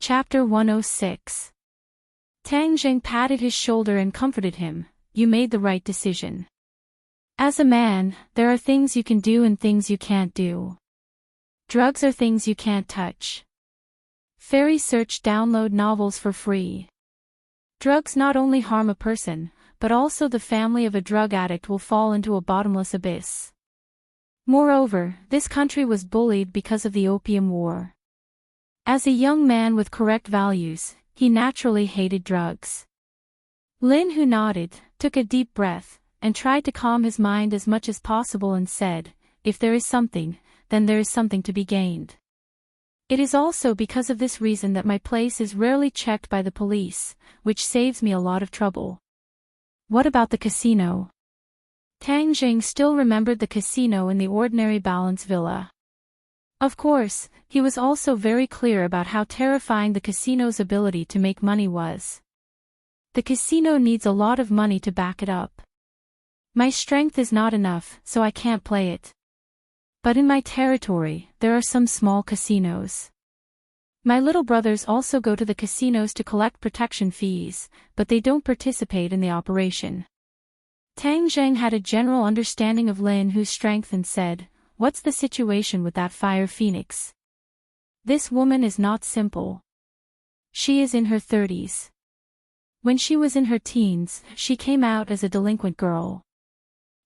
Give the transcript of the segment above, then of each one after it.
Chapter 106. Tang Zheng patted his shoulder and comforted him. You made the right decision. As a man, there are things you can do and things you can't do. Drugs are things you can't touch. Fairy search download novels for free. Drugs not only harm a person, but also the family of a drug addict will fall into a bottomless abyss. Moreover, this country was bullied because of the Opium War. As a young man with correct values, he naturally hated drugs. Lin, who nodded, took a deep breath, and tried to calm his mind as much as possible and said, if there is something, then there is something to be gained. It is also because of this reason that my place is rarely checked by the police, which saves me a lot of trouble. What about the casino? Tang Zheng still remembered the casino in the ordinary balance villa. Of course, he was also very clear about how terrifying the casino's ability to make money was. The casino needs a lot of money to back it up. My strength is not enough, so I can't play it. But in my territory, there are some small casinos. My little brothers also go to the casinos to collect protection fees, but they don't participate in the operation. Tang Zheng had a general understanding of Lin Hu's strength and said, what's the situation with that fire phoenix? This woman is not simple. She is in her 30s. When she was in her teens, she came out as a delinquent girl.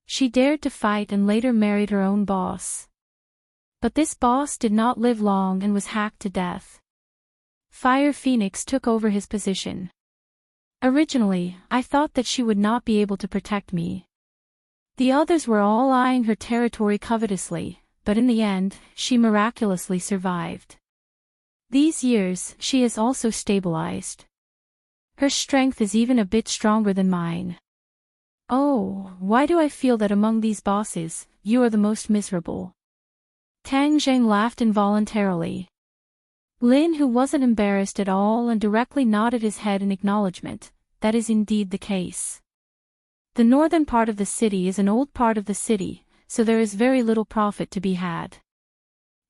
She dared to fight and later married her own boss. But this boss did not live long and was hacked to death. Fire Phoenix took over his position. Originally, I thought that she would not be able to protect me. The others were all eyeing her territory covetously, but in the end, she miraculously survived. These years, she has also stabilized. Her strength is even a bit stronger than mine. Oh, why do I feel that among these bosses, you are the most miserable? Tang Zheng laughed involuntarily. Lin, who wasn't embarrassed at all and directly nodded his head in acknowledgement, that is indeed the case. The northern part of the city is an old part of the city, so there is very little profit to be had.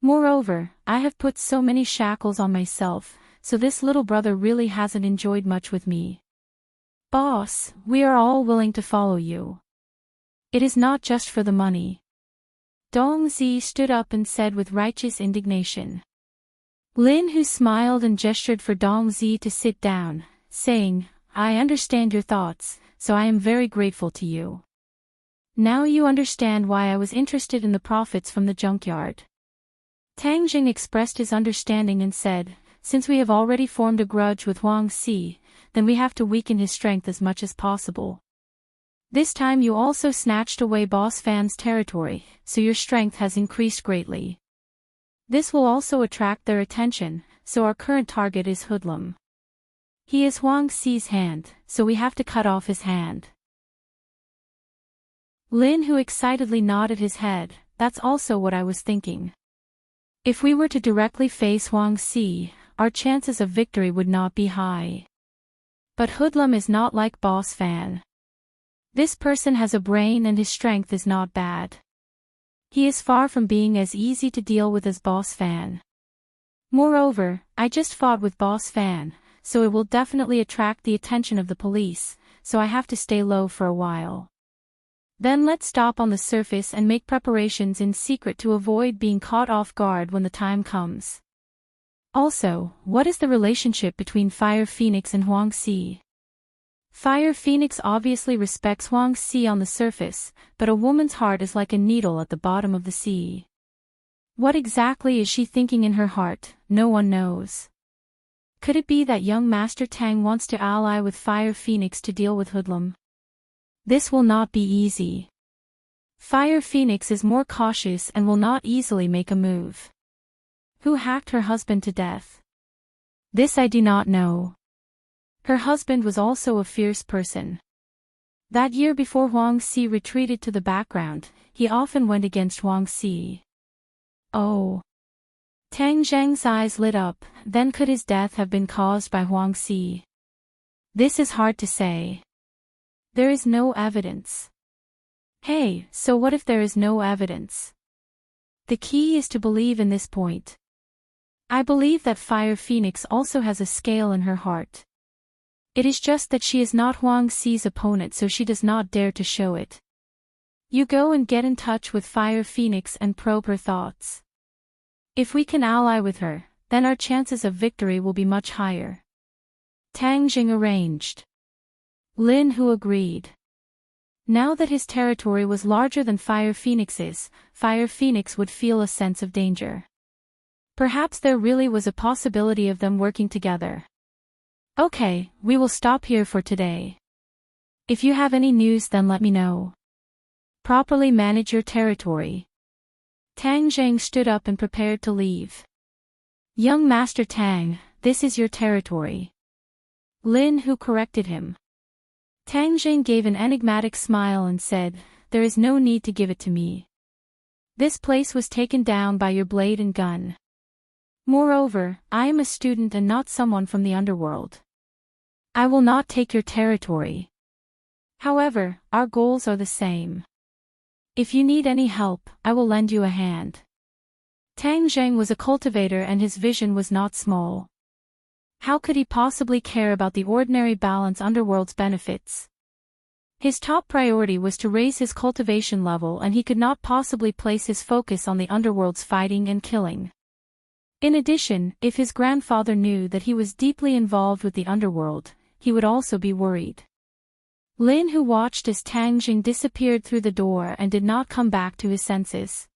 Moreover, I have put so many shackles on myself, so this little brother really hasn't enjoyed much with me. Boss, we are all willing to follow you. It is not just for the money. Dong Zi stood up and said with righteous indignation. Lin, who smiled and gestured for Dong Zi to sit down, saying, I understand your thoughts, so I am very grateful to you. Now you understand why I was interested in the profits from the junkyard. Tang Jing expressed his understanding and said, since we have already formed a grudge with Huang Si, then we have to weaken his strength as much as possible. This time you also snatched away Boss Fan's territory, so your strength has increased greatly. This will also attract their attention, so our current target is Hoodlum. He is Huang Si's hand, so we have to cut off his hand. Lin, who excitedly nodded his head, that's also what I was thinking. If we were to directly face Huang Si, our chances of victory would not be high. But Hoodlum is not like Boss Fan. This person has a brain and his strength is not bad. He is far from being as easy to deal with as Boss Fan. Moreover, I just fought with Boss Fan, so it will definitely attract the attention of the police, so I have to stay low for a while. Then let's stop on the surface and make preparations in secret to avoid being caught off guard when the time comes. Also, what is the relationship between Fire Phoenix and Huang Si? Fire Phoenix obviously respects Huang Si on the surface, but a woman's heart is like a needle at the bottom of the sea. What exactly is she thinking in her heart, no one knows. Could it be that young Master Tang wants to ally with Fire Phoenix to deal with Hoodlum? This will not be easy. Fire Phoenix is more cautious and will not easily make a move. Who hacked her husband to death? This I do not know. Her husband was also a fierce person. That year before Huang Si retreated to the background, he often went against Huang Si. Oh. Tang Zheng's eyes lit up, then could his death have been caused by Huang Si? This is hard to say. There is no evidence. Hey, so what if there is no evidence? The key is to believe in this point. I believe that Fire Phoenix also has a scale in her heart. It is just that she is not Huang Xi's opponent, so she does not dare to show it. You go and get in touch with Fire Phoenix and probe her thoughts. If we can ally with her, then our chances of victory will be much higher. Tang Jing arranged. Lin Hu agreed. Now that his territory was larger than Fire Phoenix's, Fire Phoenix would feel a sense of danger. Perhaps there really was a possibility of them working together. Okay, we will stop here for today. If you have any news, then let me know. Properly manage your territory. Tang Zhang stood up and prepared to leave. Young Master Tang, this is your territory. Lin Hu corrected him. Tang Zhang gave an enigmatic smile and said, there is no need to give it to me. This place was taken down by your blade and gun. Moreover, I am a student and not someone from the underworld. I will not take your territory. However, our goals are the same. If you need any help, I will lend you a hand. Tang Zhang was a cultivator and his vision was not small. How could he possibly care about the ordinary balance underworld's benefits? His top priority was to raise his cultivation level, and he could not possibly place his focus on the underworld's fighting and killing. In addition, if his grandfather knew that he was deeply involved with the underworld, he would also be worried. Lin Hu watched as Tang Jing disappeared through the door and did not come back to his senses.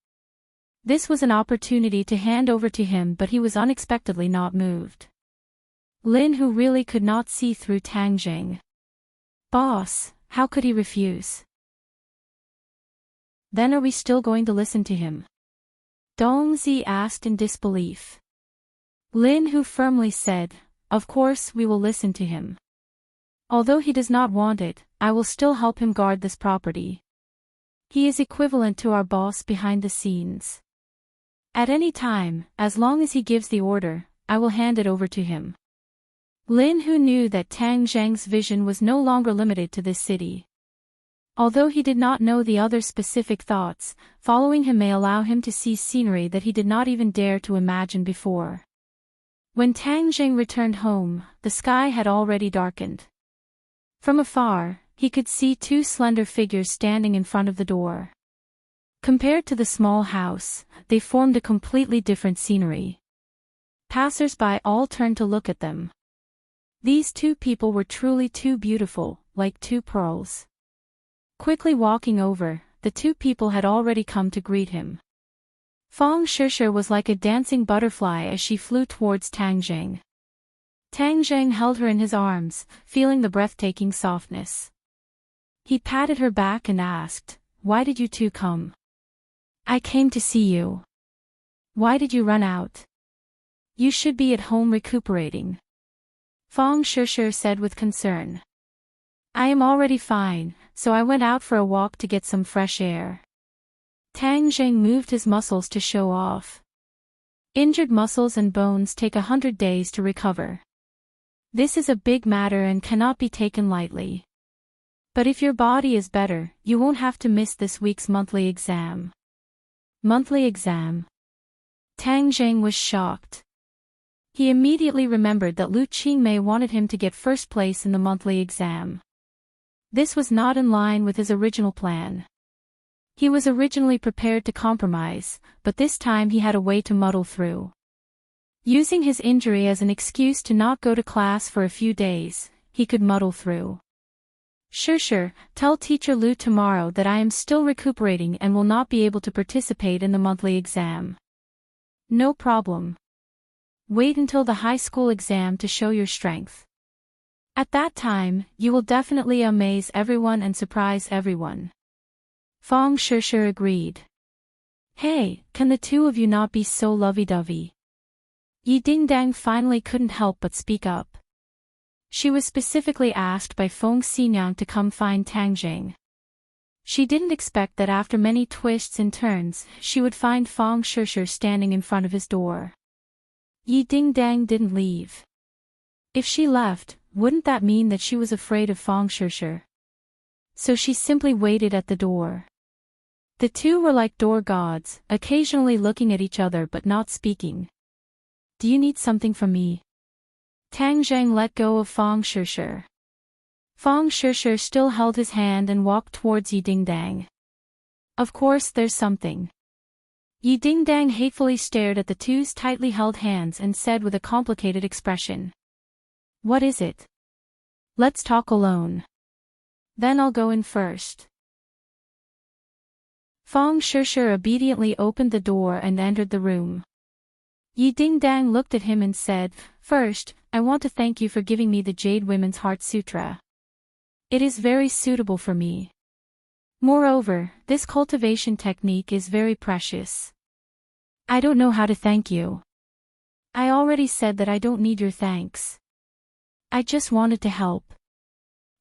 This was an opportunity to hand over to him, but he was unexpectedly not moved. Lin Hu really could not see through Tang Jing. Boss, how could he refuse? Then are we still going to listen to him? Dong Zi asked in disbelief. Lin Hu firmly said, of course we will listen to him. Although he does not want it, I will still help him guard this property. He is equivalent to our boss behind the scenes. At any time, as long as he gives the order, I will hand it over to him. Lin Hu knew that Tang Zhang's vision was no longer limited to this city. Although he did not know the other specific thoughts, following him may allow him to see scenery that he did not even dare to imagine before. When Tang Zhang returned home, the sky had already darkened. From afar, he could see two slender figures standing in front of the door. Compared to the small house, they formed a completely different scenery. Passers-by all turned to look at them. These two people were truly too beautiful, like two pearls. Quickly walking over, the two people had already come to greet him. Fong Shishir was like a dancing butterfly as she flew towards Tang Zhang. Tang Zhang held her in his arms, feeling the breathtaking softness. He patted her back and asked, why did you two come? I came to see you. Why did you run out? You should be at home recuperating. Fong Shishir said with concern. I am already fine, so I went out for a walk to get some fresh air. Tang Zhang moved his muscles to show off. Injured muscles and bones take 100 days to recover. This is a big matter and cannot be taken lightly. But if your body is better, you won't have to miss this week's monthly exam. Monthly exam? Tang Zhang was shocked. He immediately remembered that Lu Qingmei wanted him to get first place in the monthly exam. This was not in line with his original plan. He was originally prepared to compromise, but this time he had a way to muddle through. Using his injury as an excuse to not go to class for a few days, he could muddle through. Sure, tell Teacher Lu tomorrow that I am still recuperating and will not be able to participate in the monthly exam. No problem. Wait until the high school exam to show your strength. At that time, you will definitely amaze everyone and surprise everyone. Fong Shishir agreed. Hey, can the two of you not be so lovey-dovey? Yi Dingdang finally couldn't help but speak up. She was specifically asked by Feng Xinyang to come find Tang Jing. She didn't expect that after many twists and turns, she would find Fong Shishir standing in front of his door. Yi Dingdang didn't leave. If she left, wouldn't that mean that she was afraid of Fong Shishir? So she simply waited at the door. The two were like door gods, occasionally looking at each other but not speaking. Do you need something from me? Tang Zheng let go of Fang Shishir. Fang Shishir still held his hand and walked towards Yi Dingdang. Of course there's something. Yi Dingdang hatefully stared at the two's tightly held hands and said with a complicated expression. What is it? Let's talk alone. Then I'll go in first. Fang Shishir obediently opened the door and entered the room. Yi Dingdang looked at him and said, First, I want to thank you for giving me the Jade Women's Heart Sutra. It is very suitable for me. Moreover, this cultivation technique is very precious. I don't know how to thank you. I already said that I don't need your thanks. I just wanted to help.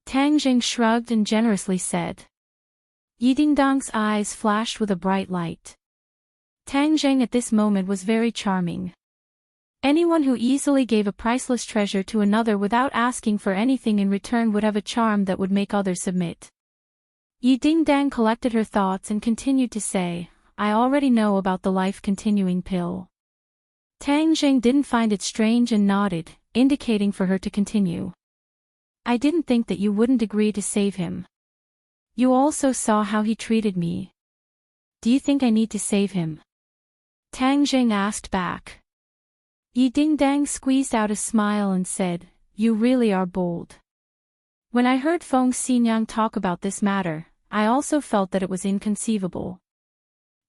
Tang Jing shrugged and generously said. Yi Dingdang's eyes flashed with a bright light. Tang Zheng at this moment was very charming. Anyone who easily gave a priceless treasure to another without asking for anything in return would have a charm that would make others submit. Yi Dingdang collected her thoughts and continued to say, I already know about the life-continuing pill. Tang Zheng didn't find it strange and nodded, indicating for her to continue. I didn't think that you wouldn't agree to save him. You also saw how he treated me. Do you think I need to save him? Tang Zheng asked back. Yi Dingdang squeezed out a smile and said, You really are bold. When I heard Feng Xinyang talk about this matter, I also felt that it was inconceivable.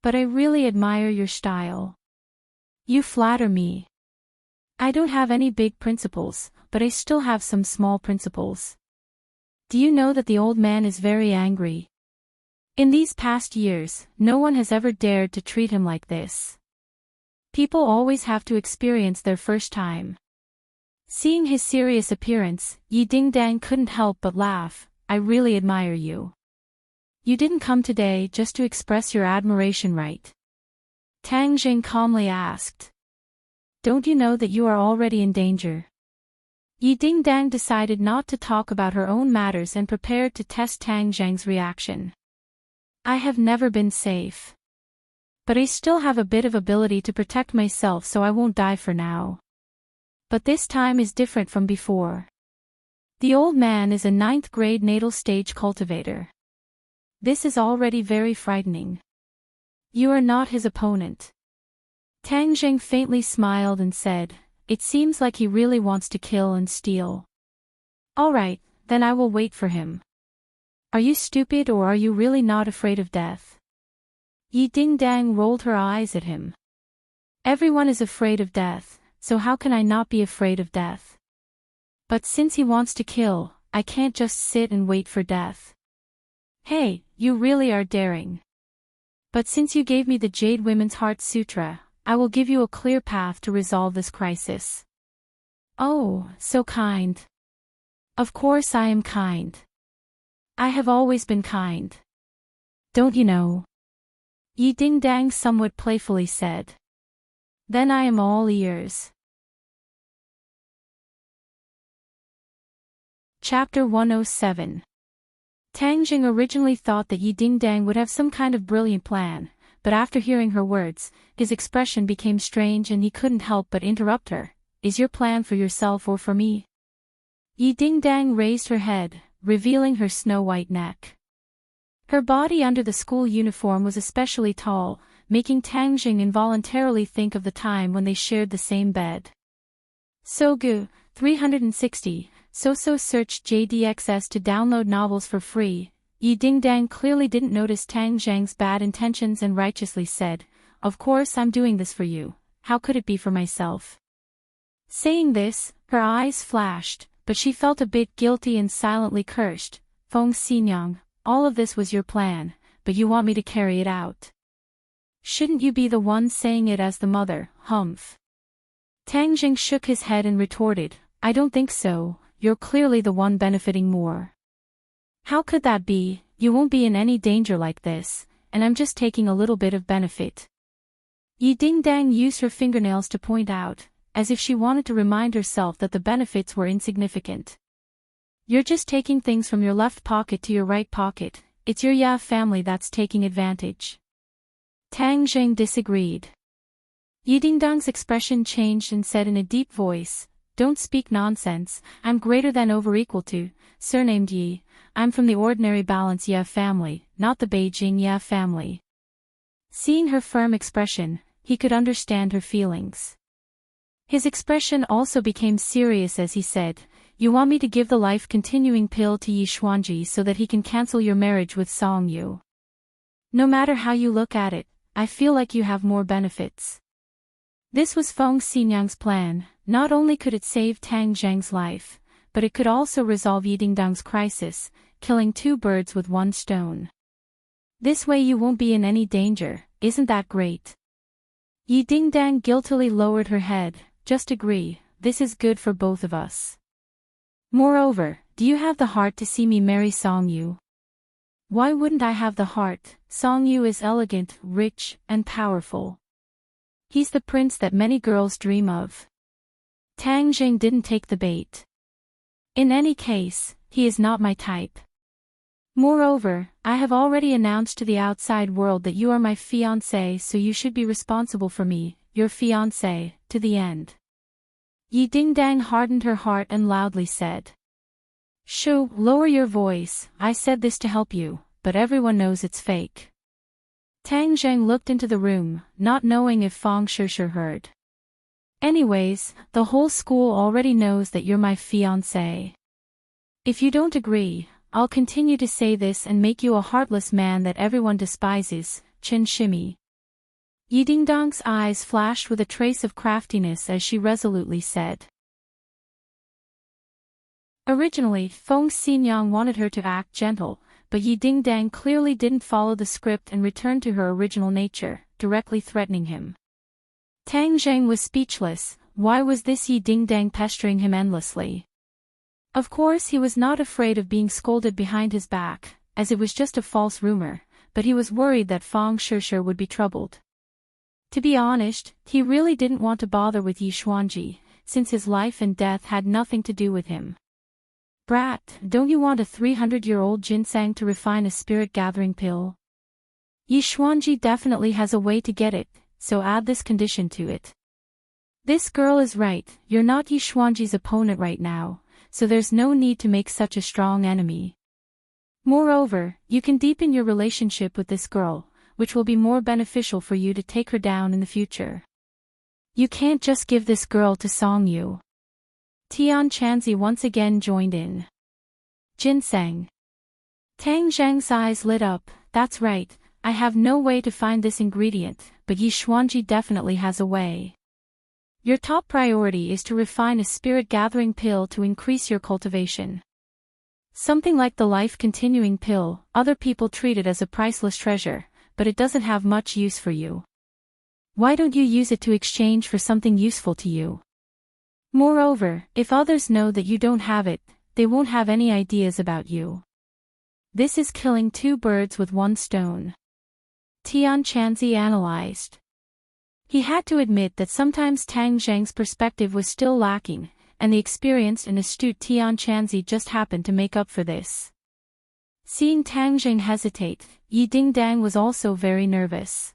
But I really admire your style. You flatter me. I don't have any big principles, but I still have some small principles. Do you know that the old man is very angry? In these past years, no one has ever dared to treat him like this. People always have to experience their first time. Seeing his serious appearance, Yi Dingdang couldn't help but laugh. I really admire you. You didn't come today just to express your admiration, right? Tang Jing calmly asked. Don't you know that you are already in danger? Yi Dingdang decided not to talk about her own matters and prepared to test Tang Zheng's reaction. I have never been safe. But I still have a bit of ability to protect myself, so I won't die for now. But this time is different from before. The old man is a 9th grade natal stage cultivator. This is already very frightening. You are not his opponent. Tang Zheng faintly smiled and said, It seems like he really wants to kill and steal. All right, then I will wait for him. Are you stupid or are you really not afraid of death? Yi Dingdang rolled her eyes at him. Everyone is afraid of death, so how can I not be afraid of death? But since he wants to kill, I can't just sit and wait for death. Hey, you really are daring. But since you gave me the Jade Women's Heart Sutra, I will give you a clear path to resolve this crisis. Oh, so kind. Of course I am kind. I have always been kind. Don't you know? Yi Dingdang somewhat playfully said. Then I am all ears. Chapter 107. Tang Jing originally thought that Yi Dingdang would have some kind of brilliant plan, but after hearing her words, his expression became strange and he couldn't help but interrupt her. Is your plan for yourself or for me? Yi Dingdang raised her head, revealing her snow-white neck. Her body under the school uniform was especially tall, making Tang Jing involuntarily think of the time when they shared the same bed. Sogu, 360, search JDXS to download novels for free. Yi Dingdang clearly didn't notice Tang Zheng's bad intentions and righteously said, Of course I'm doing this for you, how could it be for myself? Saying this, her eyes flashed, but she felt a bit guilty and silently cursed. Feng Xinyang, all of this was your plan, but you want me to carry it out. Shouldn't you be the one saying it as the mother, humph? Tang Jing shook his head and retorted, I don't think so, you're clearly the one benefiting more. How could that be? You won't be in any danger like this, and I'm just taking a little bit of benefit. Yi Dingdang used her fingernails to point out, as if she wanted to remind herself that the benefits were insignificant. You're just taking things from your left pocket to your right pocket, it's your Ya family that's taking advantage. Tang Jing disagreed. Yi Dingdong's expression changed and said in a deep voice, "Don't speak nonsense, I'm greater than over equal to, surnamed Yi, I'm from the ordinary Balance Ye family, not the Beijing Ye family." Seeing her firm expression, he could understand her feelings. His expression also became serious as he said, "You want me to give the life-continuing pill to Yi Xuanji so that he can cancel your marriage with Song Yu. No matter how you look at it, I feel like you have more benefits." This was Feng Xinyang's plan. Not only could it save Tang Zheng's life, but it could also resolve Yi Dingdong's crisis, killing two birds with one stone. This way you won't be in any danger, isn't that great? Yi Dingdong guiltily lowered her head. "Just agree, this is good for both of us. Moreover, do you have the heart to see me marry Song Yu?" "Why wouldn't I have the heart? Song Yu is elegant, rich, and powerful. He's the prince that many girls dream of." Tang Jing didn't take the bait. "In any case, he is not my type. Moreover, I have already announced to the outside world that you are my fiancé, so you should be responsible for me, your fiancé, to the end." Yi Dingdong hardened her heart and loudly said, "Shoo, lower your voice, I said this to help you, but everyone knows it's fake." Tang Zheng looked into the room, not knowing if Feng Shishir heard. "Anyways, the whole school already knows that you're my fiancé. If you don't agree, I'll continue to say this and make you a heartless man that everyone despises, Chen Shimi." Yi Dingdong's eyes flashed with a trace of craftiness as she resolutely said. Originally, Feng Xinyang wanted her to act gentle, but Yi Dingdong clearly didn't follow the script and returned to her original nature, directly threatening him. Tang Zheng was speechless. Why was this Yi Dingdong pestering him endlessly? Of course he was not afraid of being scolded behind his back, as it was just a false rumor, but he was worried that Feng Shishir would be troubled. To be honest, he really didn't want to bother with Yi Xuanji, since his life and death had nothing to do with him. "Brat, don't you want a 300-year-old ginseng to refine a spirit-gathering pill? Yi Xuanji definitely has a way to get it, so add this condition to it. This girl is right, you're not Yi Xuanji's opponent right now, so there's no need to make such a strong enemy. Moreover, you can deepen your relationship with this girl, which will be more beneficial for you to take her down in the future. You can't just give this girl to Song Yu." Tian Chanzi once again joined in. "Ginseng." Tang Zheng's eyes lit up. "That's right, I have no way to find this ingredient, but Yi Xuanji definitely has a way. Your top priority is to refine a spirit-gathering pill to increase your cultivation. Something like the life-continuing pill, other people treat it as a priceless treasure, but it doesn't have much use for you. Why don't you use it to exchange for something useful to you? Moreover, if others know that you don't have it, they won't have any ideas about you. This is killing two birds with one stone." Tian Chanzi analyzed. He had to admit that sometimes Tang Zheng's perspective was still lacking, and the experienced and astute Tian Chanzi just happened to make up for this. Seeing Tang Zheng hesitate, Yi Dingdong was also very nervous.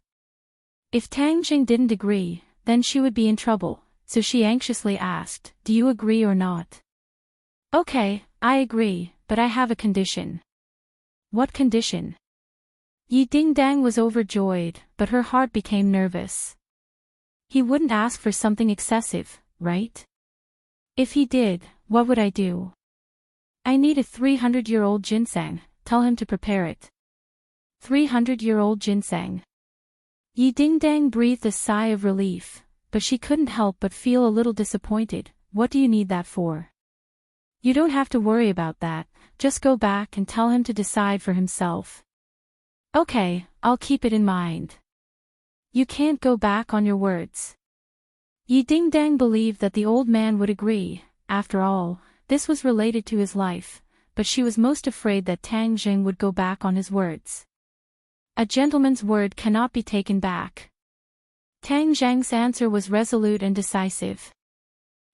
If Tang Zheng didn't agree, then she would be in trouble, so she anxiously asked, "Do you agree or not?" "Okay, I agree, but I have a condition." "What condition?" Yi Dingdong was overjoyed, but her heart became nervous. He wouldn't ask for something excessive, right? If he did, what would I do? "I need a 300-year-old ginseng, tell him to prepare it." 300-year-old ginseng. Yi Dingdong breathed a sigh of relief, but she couldn't help but feel a little disappointed. "What do you need that for?" "You don't have to worry about that, just go back and tell him to decide for himself." "Okay, I'll keep it in mind." "You can't go back on your words." Yi Dingdong believed that the old man would agree. After all, this was related to his life, but she was most afraid that Tang Zheng would go back on his words. A gentleman's word cannot be taken back. Tang Zheng's answer was resolute and decisive.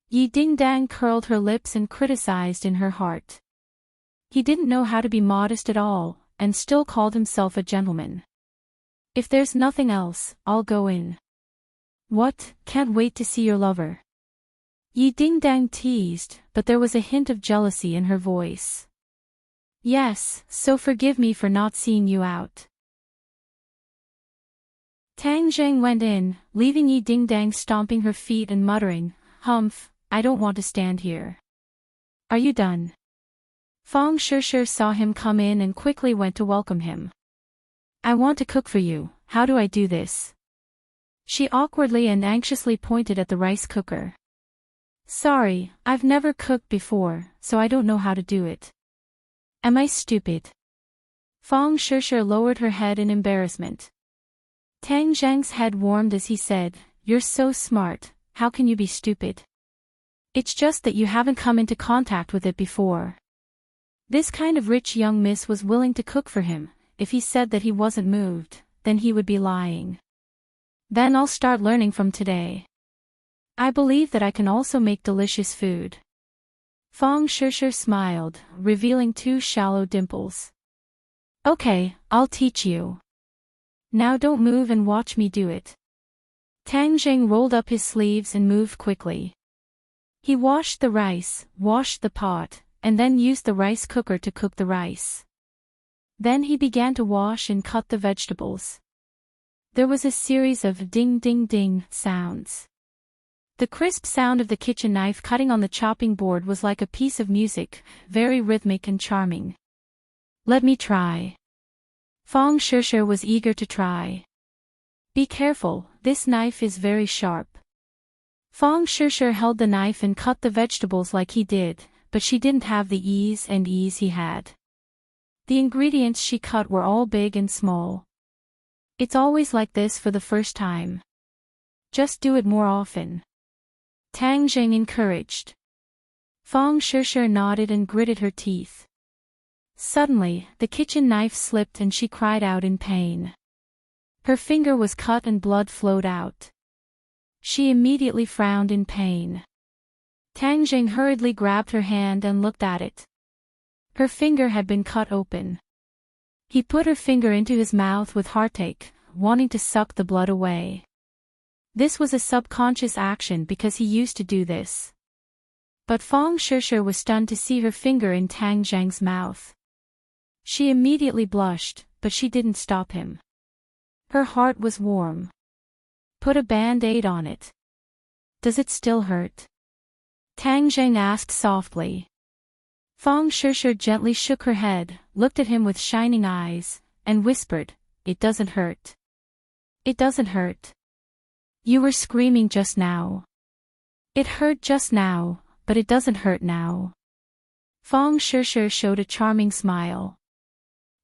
Yi Dingdong curled her lips and criticized in her heart. He didn't know how to be modest at all, and still called himself a gentleman. "If there's nothing else, I'll go in." What, can't wait to see your lover? Yi Ding Dang teased, but there was a hint of jealousy in her voice. Yes, so forgive me for not seeing you out. Tang Zheng went in, leaving Yi Ding Dang stomping her feet and muttering, "Humph, I don't want to stand here." "Are you done?" Fong Shishir saw him come in and quickly went to welcome him. "I want to cook for you, how do I do this?" She awkwardly and anxiously pointed at the rice cooker. "Sorry, I've never cooked before, so I don't know how to do it." "Am I stupid?" Fong Shishir lowered her head in embarrassment. Tang Zheng's head warmed as he said, "You're so smart, how can you be stupid? It's just that you haven't come into contact with it before." This kind of rich young miss was willing to cook for him. If he said that he wasn't moved, then he would be lying. "Then I'll start learning from today. I believe that I can also make delicious food." Fong Shishir smiled, revealing 2 shallow dimples. "Okay, I'll teach you. Now don't move and watch me do it." Tang Zheng rolled up his sleeves and moved quickly. He washed the rice, washed the pot, and then used the rice cooker to cook the rice. Then he began to wash and cut the vegetables. There was a series of ding-ding-ding sounds. The crisp sound of the kitchen knife cutting on the chopping board was like a piece of music, very rhythmic and charming. "Let me try." Fong Shishir was eager to try. "Be careful, this knife is very sharp." Fong Shishir held the knife and cut the vegetables like he did, but she didn't have the ease he had. The ingredients she cut were all big and small. "It's always like this for the first time. Just do it more often," Tang Zheng encouraged. Fong Shishir nodded and gritted her teeth. Suddenly, the kitchen knife slipped and she cried out in pain. Her finger was cut and blood flowed out. She immediately frowned in pain. Tang Zheng hurriedly grabbed her hand and looked at it. Her finger had been cut open. He put her finger into his mouth with heartache, wanting to suck the blood away. This was a subconscious action because he used to do this. But Fong Shishir was stunned to see her finger in Tang Zheng's mouth. She immediately blushed, but she didn't stop him. Her heart was warm. "Put a band-aid on it." "Does it still hurt?" Tang Zheng asked softly. Fong Shishir gently shook her head, looked at him with shining eyes, and whispered, "It doesn't hurt. It doesn't hurt. You were screaming just now. It hurt just now, but it doesn't hurt now." Fong Shishir showed a charming smile.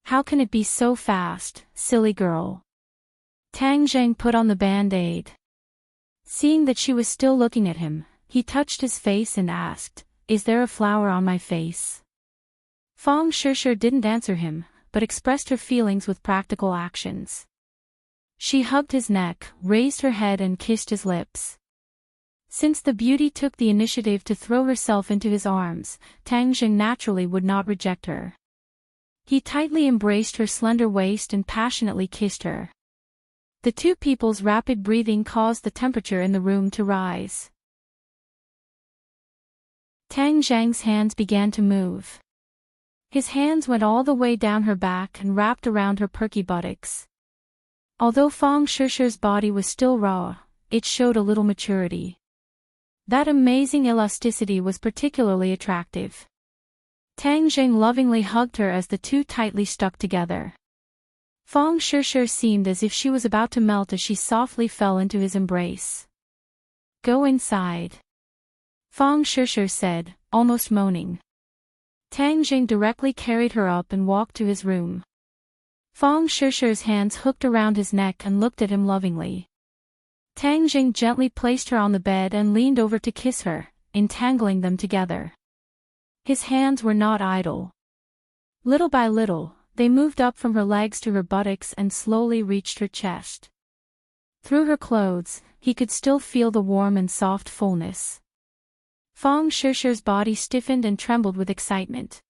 "How can it be so fast, silly girl?" Tang Zheng put on the band-aid. Seeing that she was still looking at him, he touched his face and asked, "Is there a flower on my face?" Fong Shishir didn't answer him, but expressed her feelings with practical actions. She hugged his neck, raised her head and kissed his lips. Since the beauty took the initiative to throw herself into his arms, Tang Zheng naturally would not reject her. He tightly embraced her slender waist and passionately kissed her. The two people's rapid breathing caused the temperature in the room to rise. Tang Zheng's hands began to move. His hands went all the way down her back and wrapped around her perky buttocks. Although Fong Shishir's body was still raw, it showed a little maturity. That amazing elasticity was particularly attractive. Tang Zheng lovingly hugged her as the two tightly stuck together. Fong Shishir seemed as if she was about to melt as she softly fell into his embrace. "Go inside," Fong Shishir said, almost moaning. Tang Zheng directly carried her up and walked to his room. Fong Shishir's hands hooked around his neck and looked at him lovingly. Tang Zheng gently placed her on the bed and leaned over to kiss her, entangling them together. His hands were not idle. Little by little, they moved up from her legs to her buttocks and slowly reached her chest. Through her clothes, he could still feel the warm and soft fullness. Fong Shishir's body stiffened and trembled with excitement.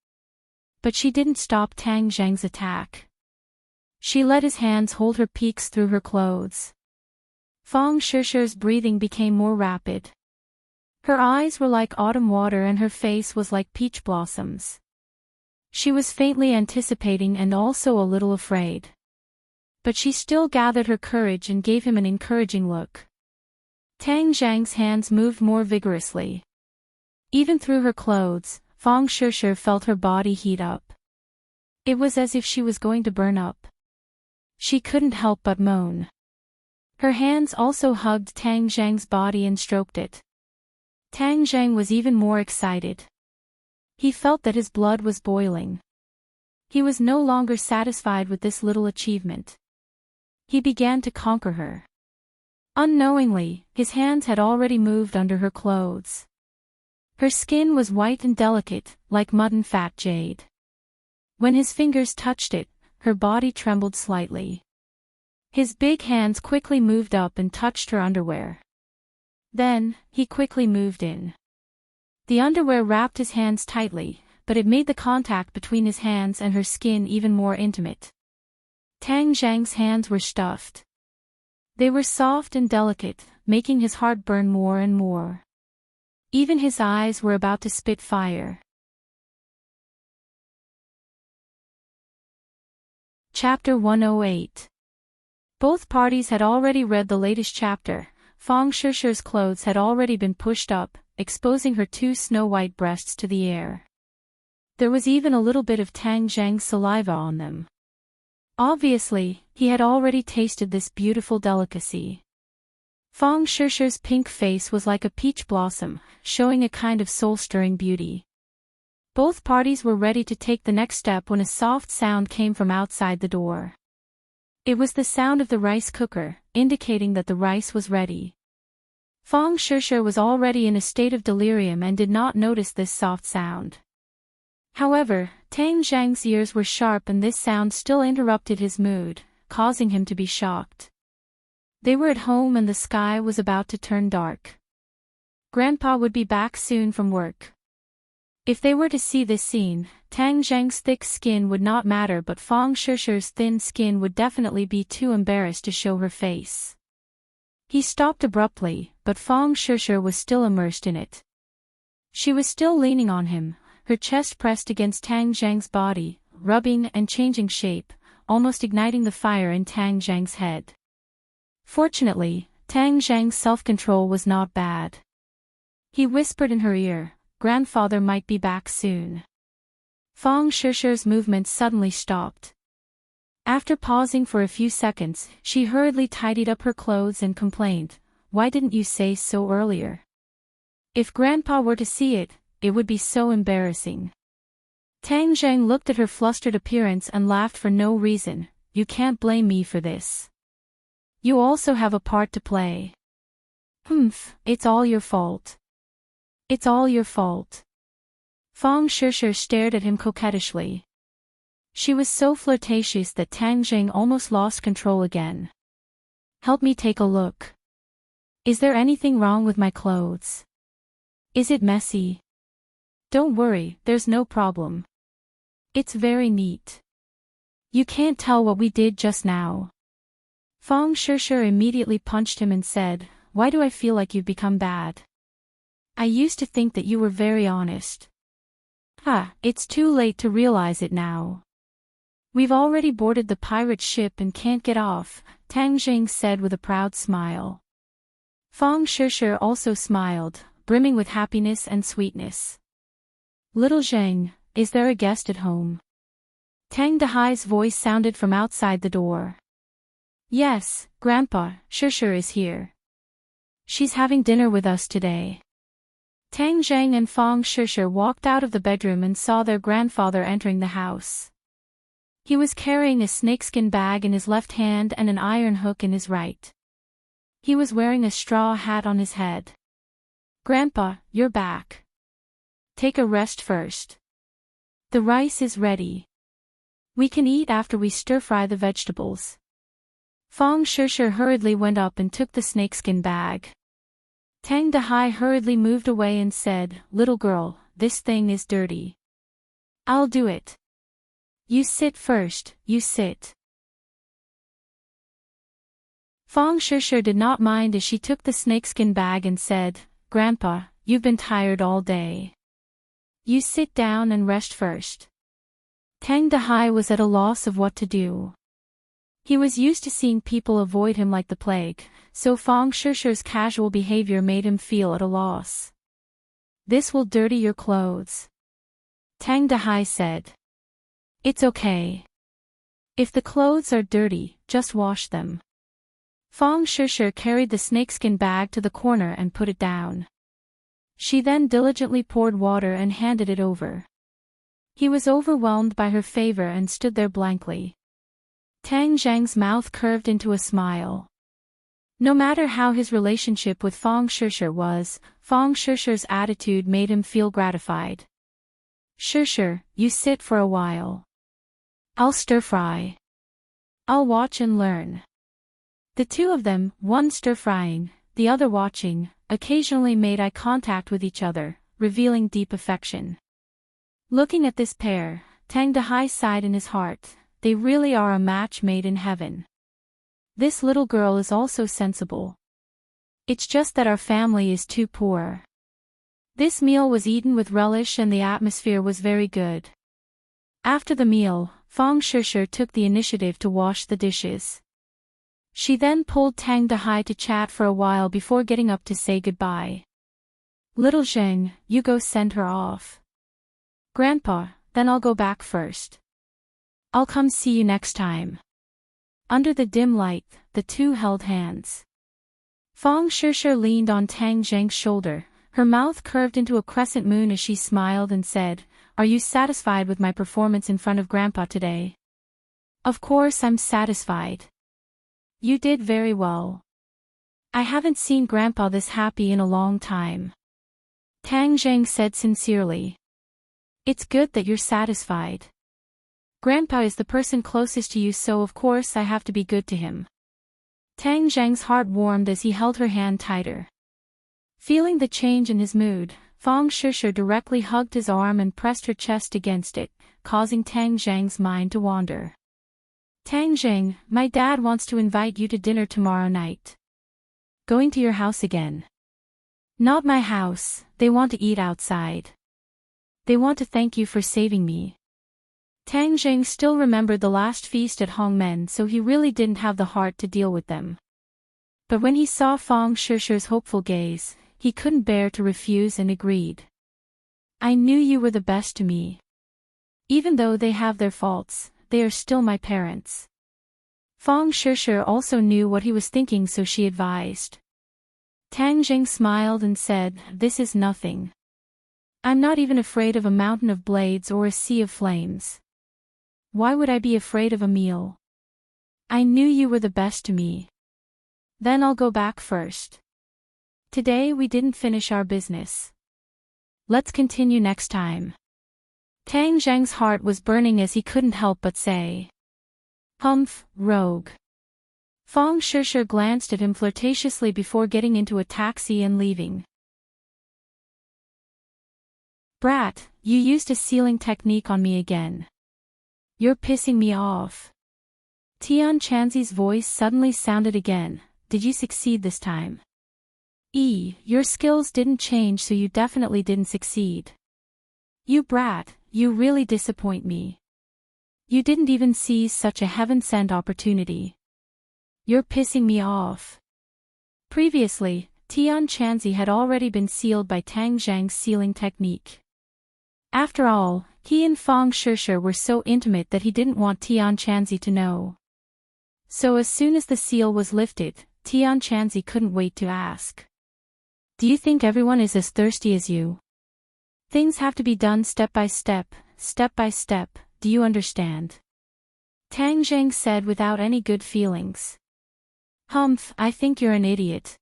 But she didn't stop Tang Zheng's attack. She let his hands hold her peaks through her clothes. Fong Shishi's breathing became more rapid. Her eyes were like autumn water and her face was like peach blossoms. She was faintly anticipating and also a little afraid. But she still gathered her courage and gave him an encouraging look. Tang Zhang's hands moved more vigorously. Even through her clothes, Fong Shishi felt her body heat up. It was as if she was going to burn up. She couldn't help but moan. Her hands also hugged Tang Zhang's body and stroked it. Tang Zhang was even more excited. He felt that his blood was boiling. He was no longer satisfied with this little achievement. He began to conquer her. Unknowingly, his hands had already moved under her clothes. Her skin was white and delicate, like mud and fat jade. When his fingers touched it, her body trembled slightly. His big hands quickly moved up and touched her underwear. Then, he quickly moved in. The underwear wrapped his hands tightly, but it made the contact between his hands and her skin even more intimate. Tang Zhang's hands were stuffed. They were soft and delicate, making his heart burn more and more. Even his eyes were about to spit fire. Chapter 108. Both parties had already read the latest chapter. Fong Shishi's clothes had already been pushed up, exposing her two snow-white breasts to the air. There was even a little bit of Tang Zhang's saliva on them. Obviously, he had already tasted this beautiful delicacy. Fong Shishi's pink face was like a peach blossom, showing a kind of soul-stirring beauty. Both parties were ready to take the next step when a soft sound came from outside the door. It was the sound of the rice cooker, indicating that the rice was ready. Fong Shishi was already in a state of delirium and did not notice this soft sound. However, Tang Zhang's ears were sharp and this sound still interrupted his mood, causing him to be shocked. They were at home and the sky was about to turn dark. Grandpa would be back soon from work. If they were to see this scene, Tang Zhang's thick skin would not matter, but Fong Shishi's thin skin would definitely be too embarrassed to show her face. He stopped abruptly, but Fong Shishi was still immersed in it. She was still leaning on him, her chest pressed against Tang Zhang's body, rubbing and changing shape, almost igniting the fire in Tang Zhang's head. Fortunately, Tang Zhang's self-control was not bad. He whispered in her ear, "Grandfather might be back soon." Fong Shishi's movements suddenly stopped. After pausing for a few seconds, she hurriedly tidied up her clothes and complained, "Why didn't you say so earlier? If Grandpa were to see it, it would be so embarrassing." Tang Zhang looked at her flustered appearance and laughed for no reason. "You can't blame me for this. You also have a part to play." "Humph, it's all your fault. It's all your fault." Fong Shishi stared at him coquettishly. She was so flirtatious that Tang Zhang almost lost control again. "Help me take a look. Is there anything wrong with my clothes? Is it messy?" "Don't worry, there's no problem. It's very neat. You can't tell what we did just now." Fong Shishi immediately punched him and said, "Why do I feel like you've become bad? I used to think that you were very honest." It's too late to realize it now. We've already boarded the pirate ship and can't get off, Tang Zhang said with a proud smile. Fong Shishi also smiled, brimming with happiness and sweetness. "Little Zhang, is there a guest at home?" Tang Dahai's voice sounded from outside the door. "Yes, Grandpa, Shishi is here. She's having dinner with us today." Tang Zhang and Fong Shishi walked out of the bedroom and saw their grandfather entering the house. He was carrying a snakeskin bag in his left hand and an iron hook in his right. He was wearing a straw hat on his head. "Grandpa, you're back. Take a rest first. The rice is ready. We can eat after we stir-fry the vegetables." Fong Shishi hurriedly went up and took the snakeskin bag. Tang Dahai hurriedly moved away and said, "Little girl, this thing is dirty. I'll do it. You sit first, you sit." Fang Shishir did not mind as she took the snakeskin bag and said, "Grandpa, you've been tired all day. You sit down and rest first." Tang Dahai was at a loss of what to do. He was used to seeing people avoid him like the plague, so Fang Shishir's casual behavior made him feel at a loss. "This will dirty your clothes," Tang Dahai said. "It's okay. If the clothes are dirty, just wash them." Fang Shishir carried the snakeskin bag to the corner and put it down. She then diligently poured water and handed it over. He was overwhelmed by her favor and stood there blankly. Tang Zhang's mouth curved into a smile. No matter how his relationship with Fang Shishir was, Fang Shishir's attitude made him feel gratified. "Shishir, you sit for a while. I'll stir-fry. I'll watch and learn." The two of them, one stir-frying, the other watching, occasionally made eye contact with each other, revealing deep affection. Looking at this pair, Tang Dahai sighed in his heart. They really are a match made in heaven. This little girl is also sensible. It's just that our family is too poor. This meal was eaten with relish and the atmosphere was very good. After the meal, Fang Shishir took the initiative to wash the dishes. She then pulled Tang Dahai to chat for a while before getting up to say goodbye. "Little Zheng, you go send her off." "Grandpa, then I'll go back first. I'll come see you next time." Under the dim light, the two held hands. Fang Shishir leaned on Tang Zheng's shoulder, her mouth curved into a crescent moon as she smiled and said, "Are you satisfied with my performance in front of Grandpa today?" "Of course I'm satisfied. You did very well. I haven't seen Grandpa this happy in a long time." Tang Zheng said sincerely. "It's good that you're satisfied. Grandpa is the person closest to you, so of course I have to be good to him." Tang Zheng's heart warmed as he held her hand tighter. Feeling the change in his mood, Fang Shishir directly hugged his arm and pressed her chest against it, causing Tang Zheng's mind to wander. "Tang Zheng, my dad wants to invite you to dinner tomorrow night." "Going to your house again?" "Not my house, they want to eat outside. They want to thank you for saving me." Tang Zheng still remembered the last feast at Hongmen, so he really didn't have the heart to deal with them. But when he saw Fang Shishir's hopeful gaze, he couldn't bear to refuse and agreed. "I knew you were the best to me. Even though they have their faults, they are still my parents." Fang Shishir also knew what he was thinking, so she advised. Tang Zheng smiled and said, "This is nothing. I'm not even afraid of a mountain of blades or a sea of flames. Why would I be afraid of a meal? I knew you were the best to me. Then I'll go back first. Today we didn't finish our business. Let's continue next time." Tang Zheng's heart was burning as he couldn't help but say, "Humph, rogue." Fang Shishir glanced at him flirtatiously before getting into a taxi and leaving. "Brat, you used a sealing technique on me again. You're pissing me off." Tian Chanzi's voice suddenly sounded again. "Did you succeed this time?" Your skills didn't change, so you definitely didn't succeed." "You brat, you really disappoint me. You didn't even seize such a heaven-sent opportunity. You're pissing me off." Previously, Tian Chanzi had already been sealed by Tang Zheng's sealing technique. After all, he and Fang Shishir were so intimate that he didn't want Tian Chanzi to know. So as soon as the seal was lifted, Tian Chanzi couldn't wait to ask. "Do you think everyone is as thirsty as you? Things have to be done step by step, do you understand?" Tang Zheng said without any good feelings. "Humph, I think you're an idiot.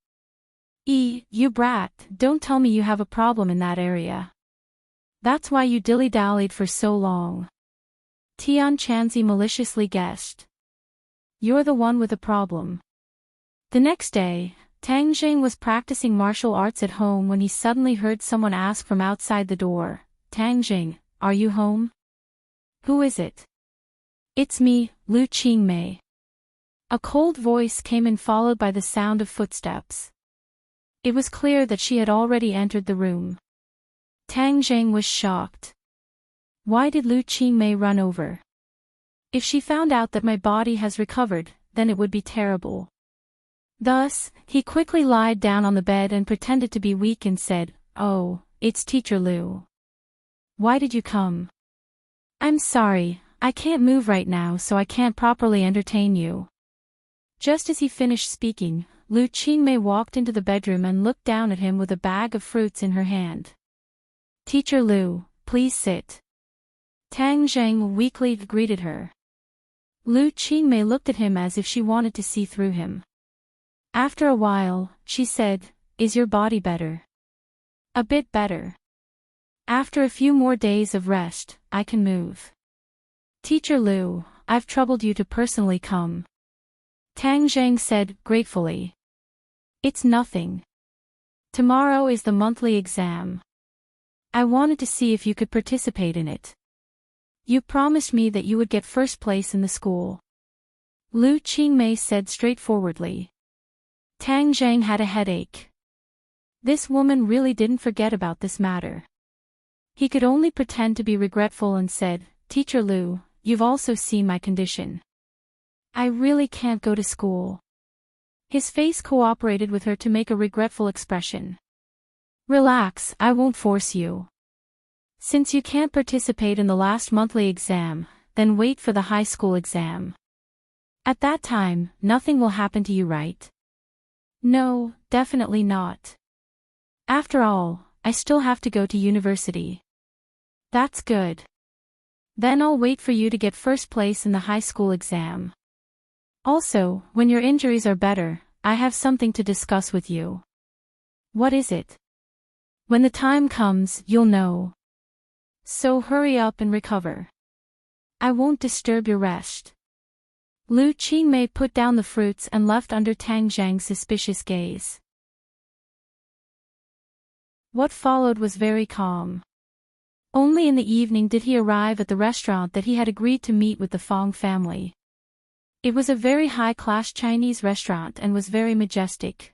You brat, don't tell me you have a problem in that area. That's why you dilly-dallied for so long." Tian Chanzi maliciously guessed. "You're the one with a problem." The next day, Tang Zheng was practicing martial arts at home when he suddenly heard someone ask from outside the door, "Tang Zheng, are you home?" "Who is it?" "It's me, Lu Qingmei." A cold voice came in followed by the sound of footsteps. It was clear that she had already entered the room. Tang Zheng was shocked. Why did Lu Qingmei run over? If she found out that my body has recovered, then it would be terrible. Thus, he quickly lied down on the bed and pretended to be weak and said, "Oh, it's Teacher Lu. Why did you come?" "I'm sorry, I can't move right now so I can't properly entertain you." Just as he finished speaking, Lu Qingmei walked into the bedroom and looked down at him with a bag of fruits in her hand. "Teacher Lu, please sit." Tang Zheng weakly greeted her. Lu Qingmei looked at him as if she wanted to see through him. After a while, she said, "Is your body better?" "A bit better. After a few more days of rest, I can move." "Teacher Lu, I've troubled you to personally come." Tang Zheng said, gratefully. "It's nothing. Tomorrow is the monthly exam. I wanted to see if you could participate in it. You promised me that you would get first place in the school." Lu Qingmei said straightforwardly. Tang Zheng had a headache. This woman really didn't forget about this matter. He could only pretend to be regretful and said, "Teacher Lu, you've also seen my condition. I really can't go to school." His face cooperated with her to make a regretful expression. "Relax, I won't force you. Since you can't participate in the last monthly exam, then wait for the high school exam. At that time, nothing will happen to you, right?" "No, definitely not. After all, I still have to go to university." "That's good. Then I'll wait for you to get first place in the high school exam. Also, when your injuries are better, I have something to discuss with you." "What is it?" "When the time comes, you'll know. So hurry up and recover. I won't disturb your rest." Lu Qingmei put down the fruits and left under Tang Zheng's suspicious gaze. What followed was very calm. Only in the evening did he arrive at the restaurant that he had agreed to meet with the Fong family. It was a very high-class Chinese restaurant and was very majestic.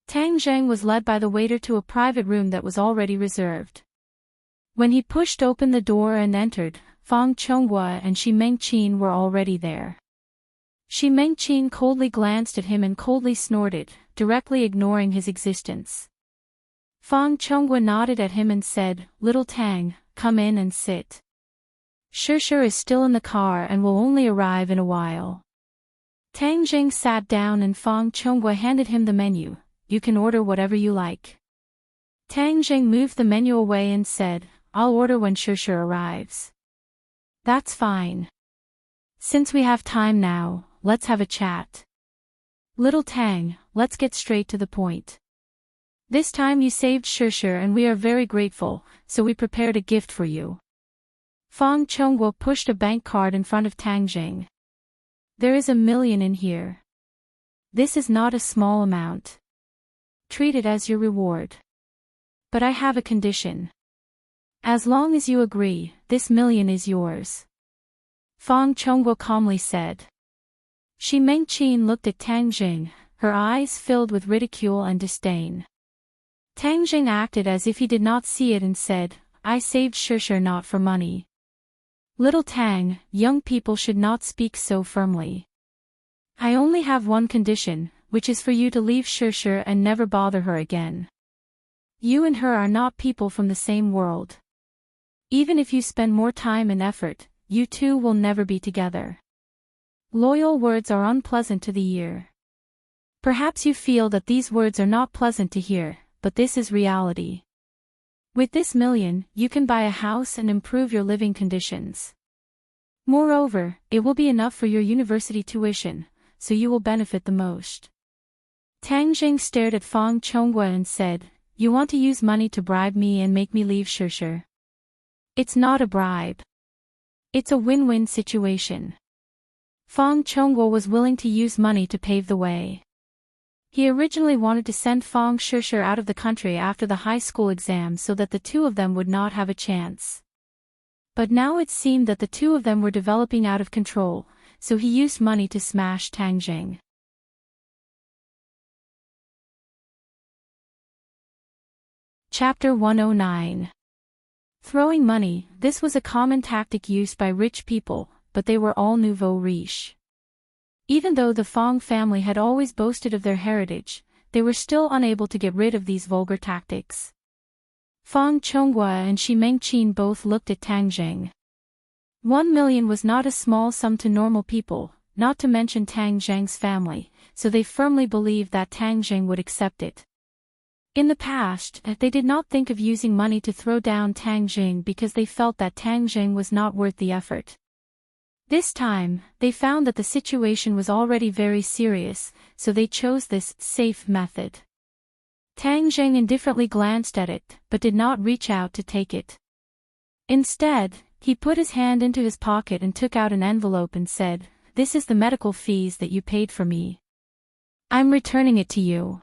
Tang Zheng was led by the waiter to a private room that was already reserved. When he pushed open the door and entered, Fang Chonghua and Shi Mengqin were already there. Shi Mengqin coldly glanced at him and coldly snorted, directly ignoring his existence. Fang Chonghua nodded at him and said, "Little Tang, come in and sit. Shishir is still in the car and will only arrive in a while." Tang Zheng sat down and Fang Chonghua handed him the menu. "You can order whatever you like." Tang Zheng moved the menu away and said, "I'll order when Shishir arrives." "That's fine. Since we have time now, let's have a chat. Little Tang, let's get straight to the point. This time you saved Shishir and we are very grateful, so we prepared a gift for you." Fang Chonghua pushed a bank card in front of Tang Zheng. "There is 1 million in here. This is not a small amount. Treat it as your reward. But I have a condition. As long as you agree, this 1 million is yours." Fang Chonghua calmly said. Shi Mengqin looked at Tang Zheng, her eyes filled with ridicule and disdain. Tang Zheng acted as if he did not see it and said, "I saved Shishir not for money." "Little Tang, young people should not speak so firmly. I only have one condition, which is for you to leave Shishir and never bother her again. You and her are not people from the same world. Even if you spend more time and effort, you two will never be together." Loyal words are unpleasant to the ear. Perhaps you feel that these words are not pleasant to hear, but this is reality. With this 1 million, you can buy a house and improve your living conditions. Moreover, it will be enough for your university tuition, so you will benefit the most. Tang Zheng stared at Fang Chonghua and said, "You want to use money to bribe me and make me leave Shishir? It's not a bribe. It's a win-win situation." Fang Chonghua was willing to use money to pave the way. He originally wanted to send Fang Shishir out of the country after the high school exam so that the two of them would not have a chance. But now it seemed that the two of them were developing out of control, so he used money to smash Tang Jing. Chapter 109. Throwing money. This was a common tactic used by rich people, but they were all nouveau riche. Even though the Fong family had always boasted of their heritage, they were still unable to get rid of these vulgar tactics. Fong Chonghua and Shi Mengqin both looked at Tang Jing. 1 million was not a small sum to normal people, not to mention Tang Jing's family, so they firmly believed that Tang Jing would accept it. In the past, they did not think of using money to throw down Tang Jing because they felt that Tang Jing was not worth the effort. This time, they found that the situation was already very serious, so they chose this safe method. Tang Jing indifferently glanced at it, but did not reach out to take it. Instead, he put his hand into his pocket and took out an envelope and said, "This is the medical fees that you paid for me. I'm returning it to you."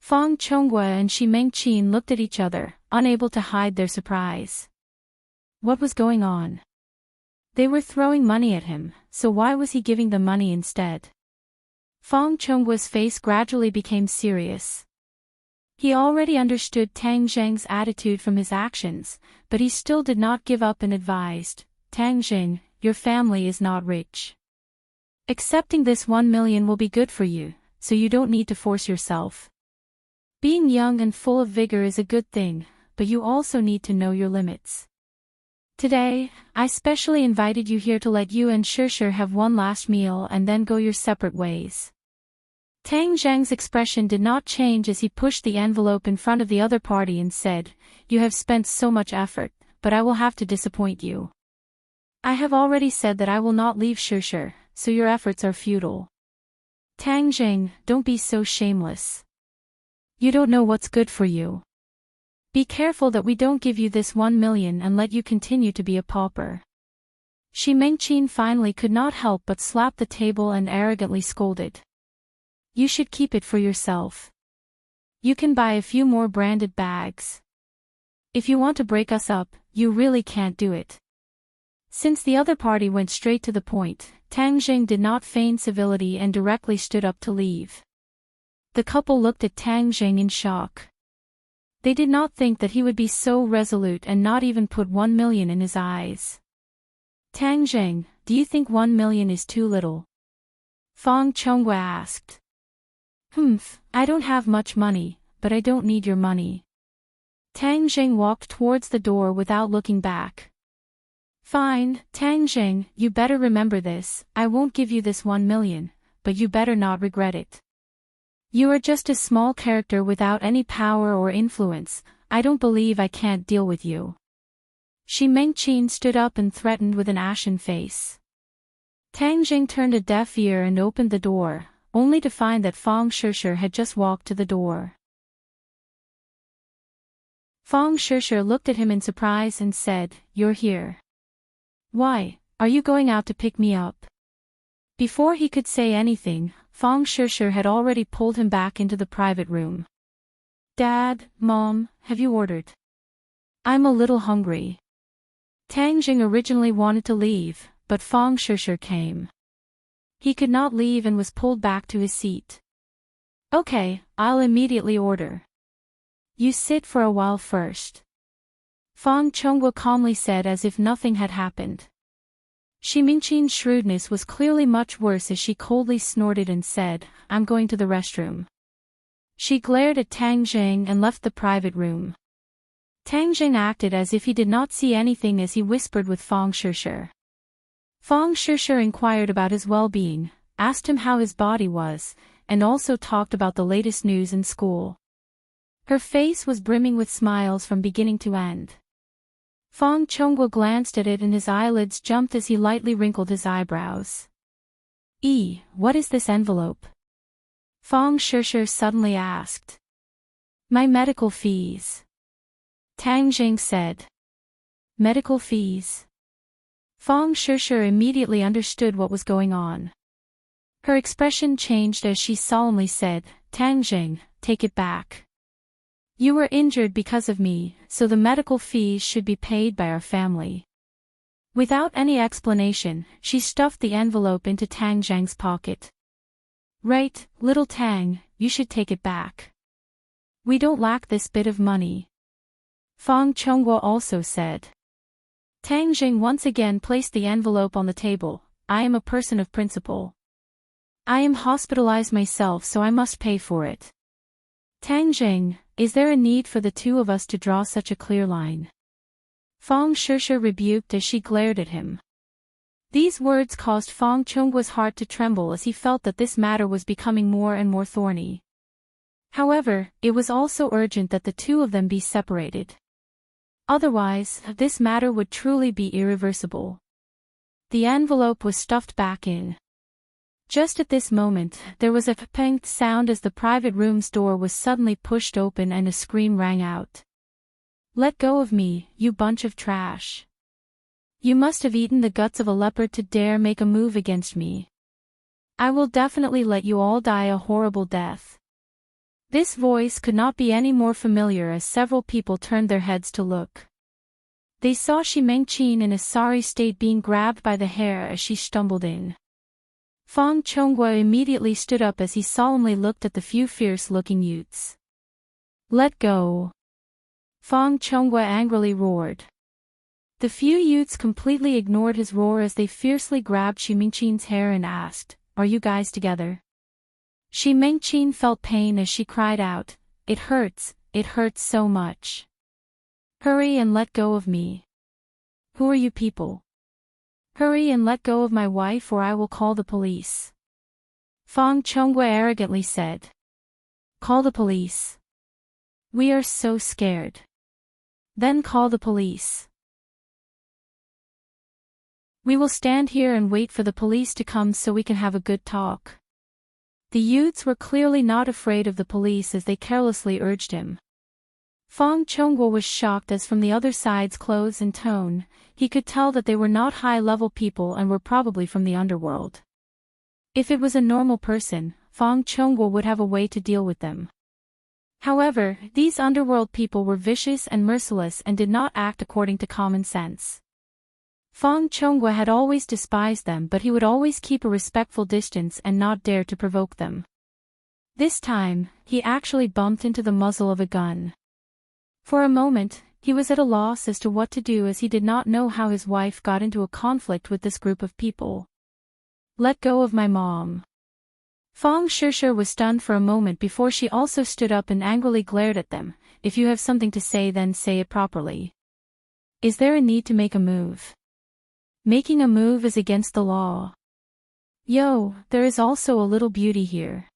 Fong Chonghua and Shi Mengqin looked at each other, unable to hide their surprise. What was going on? They were throwing money at him, so why was he giving them money instead? Fong Chonghua's face gradually became serious. He already understood Tang Jing's attitude from his actions, but he still did not give up and advised, "Tang Jing, your family is not rich. Accepting this 1 million will be good for you, so you don't need to force yourself. Being young and full of vigor is a good thing, but you also need to know your limits. Today, I specially invited you here to let you and Shishir have one last meal and then go your separate ways." Tang Jing's expression did not change as he pushed the envelope in front of the other party and said, "You have spent so much effort, but I will have to disappoint you. I have already said that I will not leave Shishir, so your efforts are futile. Tang Jing, don't be so shameless. You don't know what's good for you. Be careful that we don't give you this 1 million and let you continue to be a pauper." Shi Mengqin finally could not help but slap the table and arrogantly scolded. "You should keep it for yourself. You can buy a few more branded bags. If you want to break us up, you really can't do it." Since the other party went straight to the point, Tang Jing did not feign civility and directly stood up to leave. The couple looked at Tang Jing in shock. They did not think that he would be so resolute and not even put 1 million in his eyes. "Tang Jing, do you think 1 million is too little?" Fong Chonghua asked. I don't have much money, but I don't need your money." Tang Jing walked towards the door without looking back. "Fine, Tang Jing, you better remember this, I won't give you this 1 million, but you better not regret it. You are just a small character without any power or influence, I don't believe I can't deal with you." Shi Mengqin stood up and threatened with an ashen face. Tang Jing turned a deaf ear and opened the door, only to find that Fong Shishir had just walked to the door. Fong Shishir looked at him in surprise and said, "You're here. Why, are you going out to pick me up?" Before he could say anything, Fong Shishir had already pulled him back into the private room. "Dad, Mom, have you ordered? I'm a little hungry." Tang Jing originally wanted to leave, but Fong Shishir came. He could not leave and was pulled back to his seat. "Okay, I'll immediately order. You sit for a while first." Fong Chonghua calmly said as if nothing had happened. Shi Mengqin's shrewdness was clearly much worse as she coldly snorted and said, "I'm going to the restroom." She glared at Tang Jing and left the private room. Tang Jing acted as if he did not see anything as he whispered with Fong Shishir. Fong Shishir inquired about his well-being, asked him how his body was, and also talked about the latest news in school. Her face was brimming with smiles from beginning to end. Fong Chonghua glanced at it and his eyelids jumped as he lightly wrinkled his eyebrows. What is this envelope?" Fong Shishir suddenly asked. "My medical fees," Tang Jing said. "Medical fees?" Fong Shishir immediately understood what was going on. Her expression changed as she solemnly said, "Tang Jing, take it back. You were injured because of me, so the medical fees should be paid by our family. Without any explanation, she stuffed the envelope into Tang Zhang's pocket. Right, little Tang, you should take it back. We don't lack this bit of money. Fang Chonghua also said. Tang Jing once again placed the envelope on the table. I am a person of principle. I am hospitalized myself, so I must pay for it. Tang Jing, is there a need for the two of us to draw such a clear line? Fang Shusha rebuked as she glared at him. These words caused Fang Chonghua's heart to tremble as he felt that this matter was becoming more and more thorny. However, it was also urgent that the two of them be separated. Otherwise, this matter would truly be irreversible. The envelope was stuffed back in. Just at this moment, there was a pang sound as the private room's door was suddenly pushed open and a scream rang out. Let go of me, you bunch of trash. You must have eaten the guts of a leopard to dare make a move against me. I will definitely let you all die a horrible death. This voice could not be any more familiar as several people turned their heads to look. They saw Shi Mengqin in a sorry state being grabbed by the hair as she stumbled in. Fang Chonghua immediately stood up as he solemnly looked at the few fierce-looking youths. Let go! Fang Chonghua angrily roared. The few youths completely ignored his roar as they fiercely grabbed Shi Mengqin's hair and asked, Are you guys together? Shi Mengqin felt pain as she cried out, it hurts so much. Hurry and let go of me. Who are you people? Hurry and let go of my wife or I will call the police. Fang Chonghua arrogantly said. Call the police. We are so scared. Then call the police. We will stand here and wait for the police to come so we can have a good talk. The youths were clearly not afraid of the police as they carelessly urged him. Fang Chonghua was shocked as from the other side's clothes and tone, he could tell that they were not high-level people and were probably from the underworld. If it was a normal person, Fang Chonghua would have a way to deal with them. However, these underworld people were vicious and merciless and did not act according to common sense. Fang Chonghua had always despised them, but he would always keep a respectful distance and not dare to provoke them. This time, he actually bumped into the muzzle of a gun. For a moment, he was at a loss as to what to do as he did not know how his wife got into a conflict with this group of people. Let go of my mom. Fang Shusha was stunned for a moment before she also stood up and angrily glared at them. If you have something to say, then say it properly. Is there a need to make a move? Making a move is against the law. Yo, there is also a little beauty here.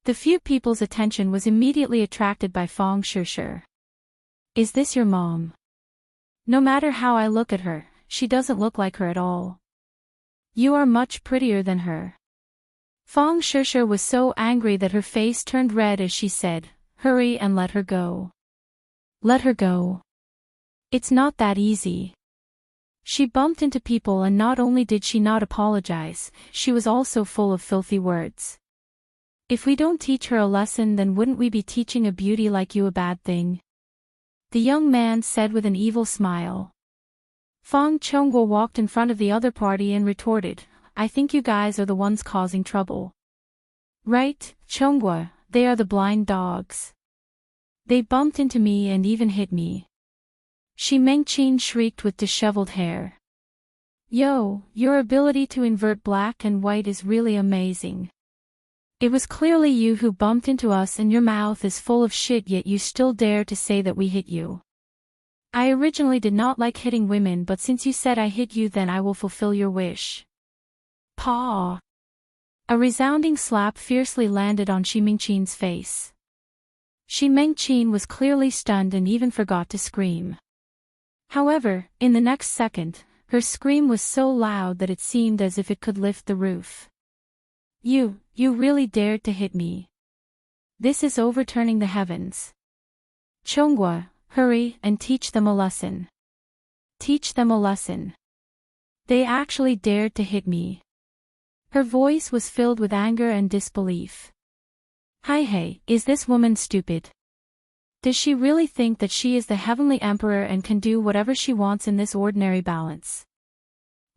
The few people's attention was immediately attracted by Fang Shusha. Is this your mom? No matter how I look at her, she doesn't look like her at all. You are much prettier than her. Fang Shusha was so angry that her face turned red as she said, hurry and let her go. Let her go. It's not that easy. She bumped into people and not only did she not apologize, she was also full of filthy words. If we don't teach her a lesson, then wouldn't we be teaching a beauty like you a bad thing? The young man said with an evil smile. Fang Chonghua walked in front of the other party and retorted, I think you guys are the ones causing trouble. Right, Chonghua, they are the blind dogs. They bumped into me and even hit me. Shi Mengqin shrieked with disheveled hair. Yo, your ability to invert black and white is really amazing. It was clearly you who bumped into us and your mouth is full of shit, yet you still dare to say that we hit you. I originally did not like hitting women, but since you said I hit you, then I will fulfill your wish. Paw! A resounding slap fiercely landed on Shi Mengqin's face. Shi Mengqin was clearly stunned and even forgot to scream. However, in the next second, her scream was so loud that it seemed as if it could lift the roof. You really dared to hit me. This is overturning the heavens. Chonghua, hurry and teach them a lesson. Teach them a lesson. They actually dared to hit me. Her voice was filled with anger and disbelief. Hey, is this woman stupid? Does she really think that she is the heavenly emperor and can do whatever she wants in this ordinary balance?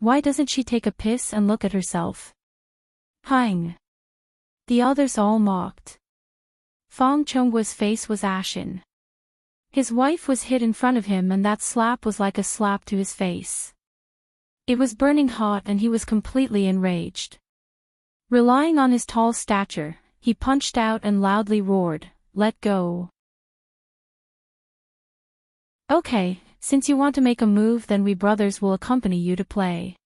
Why doesn't she take a piss and look at herself? Hang. The others all mocked. Fong Chonggua's face was ashen. His wife was hit in front of him and that slap was like a slap to his face. It was burning hot and he was completely enraged. Relying on his tall stature, he punched out and loudly roared, "Let go." Okay, since you want to make a move then we brothers will accompany you to play.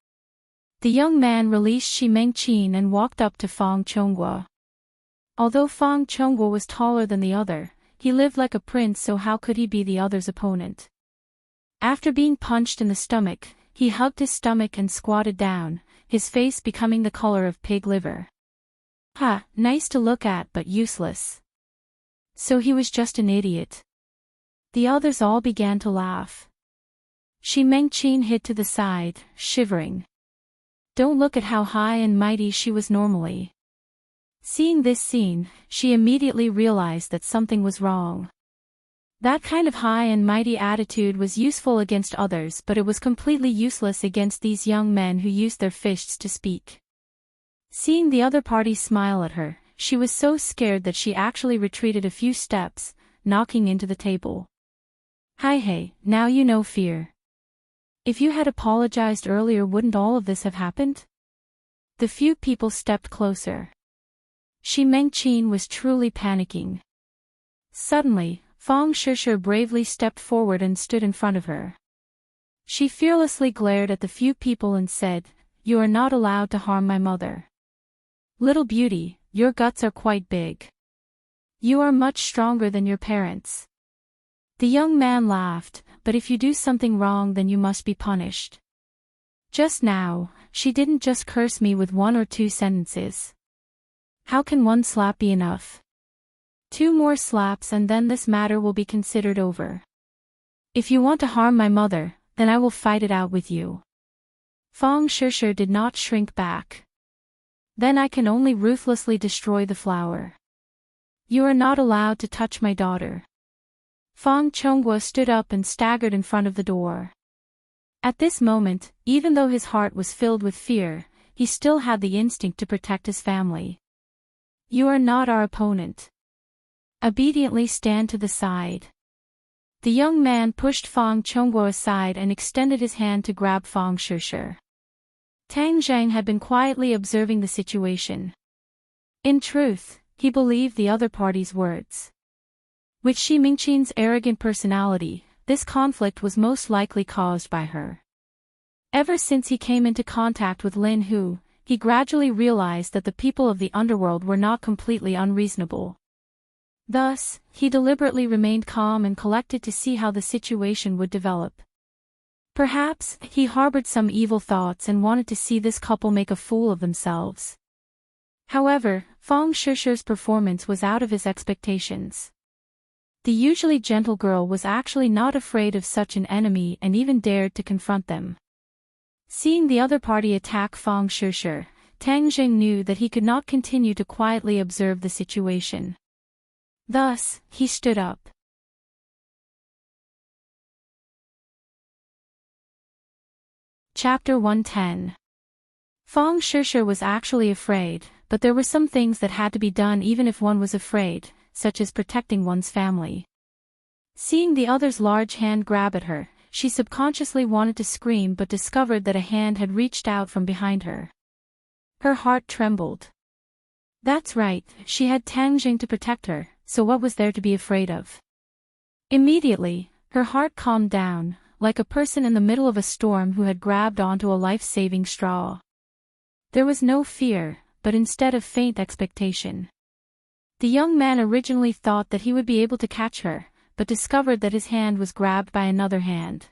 The young man released Shi Mengqin and walked up to Fong Chonggua. Although Fong Chonggua was taller than the other, he lived like a prince, so how could he be the other's opponent? After being punched in the stomach, he hugged his stomach and squatted down, his face becoming the color of pig liver. Ha, nice to look at but useless. So he was just an idiot. The others all began to laugh. Shi Mengqin hid to the side, shivering. Don't look at how high and mighty she was normally. Seeing this scene, she immediately realized that something was wrong. That kind of high and mighty attitude was useful against others, but it was completely useless against these young men who used their fists to speak. Seeing the other party smile at her, she was so scared that she actually retreated a few steps, knocking into the table. Hi hey, now you know fear. If you had apologized earlier, wouldn't all of this have happened? The few people stepped closer. Shi Mengqin was truly panicking. Suddenly, Fong Shishir bravely stepped forward and stood in front of her. She fearlessly glared at the few people and said, "You are not allowed to harm my mother. Little beauty, your guts are quite big. You are much stronger than your parents." The young man laughed, "But if you do something wrong then you must be punished. Just now, she didn't just curse me with 1 or 2 sentences. How can 1 slap be enough? 2 more slaps and then this matter will be considered over. If you want to harm my mother, then I will fight it out with you." Fong Shishir did not shrink back. "Then I can only ruthlessly destroy the flower. You are not allowed to touch my daughter." Fong Chonggua stood up and staggered in front of the door. At this moment, even though his heart was filled with fear, he still had the instinct to protect his family. "You are not our opponent. Obediently stand to the side." The young man pushed Fong Chonggua aside and extended his hand to grab Fong Shishir. Tang Zhang had been quietly observing the situation. In truth, he believed the other party's words. With Shi Mengqin's arrogant personality, this conflict was most likely caused by her. Ever since he came into contact with Lin Hu, he gradually realized that the people of the underworld were not completely unreasonable. Thus, he deliberately remained calm and collected to see how the situation would develop. Perhaps, he harbored some evil thoughts and wanted to see this couple make a fool of themselves. However, Fong Shishir's performance was out of his expectations. The usually gentle girl was actually not afraid of such an enemy and even dared to confront them. Seeing the other party attack Fong Shishir, Tang Jing knew that he could not continue to quietly observe the situation. Thus, he stood up. Chapter 110. Fong Shishir was actually afraid, but there were some things that had to be done even if one was afraid, such as protecting one's family. Seeing the other's large hand grab at her, she subconsciously wanted to scream but discovered that a hand had reached out from behind her. Her heart trembled. That's right, she had Tang Jing to protect her, so what was there to be afraid of? Immediately, her heart calmed down, like a person in the middle of a storm who had grabbed onto a life-saving straw. There was no fear, but instead of faint expectation. The young man originally thought that he would be able to catch her, but discovered that his hand was grabbed by another hand.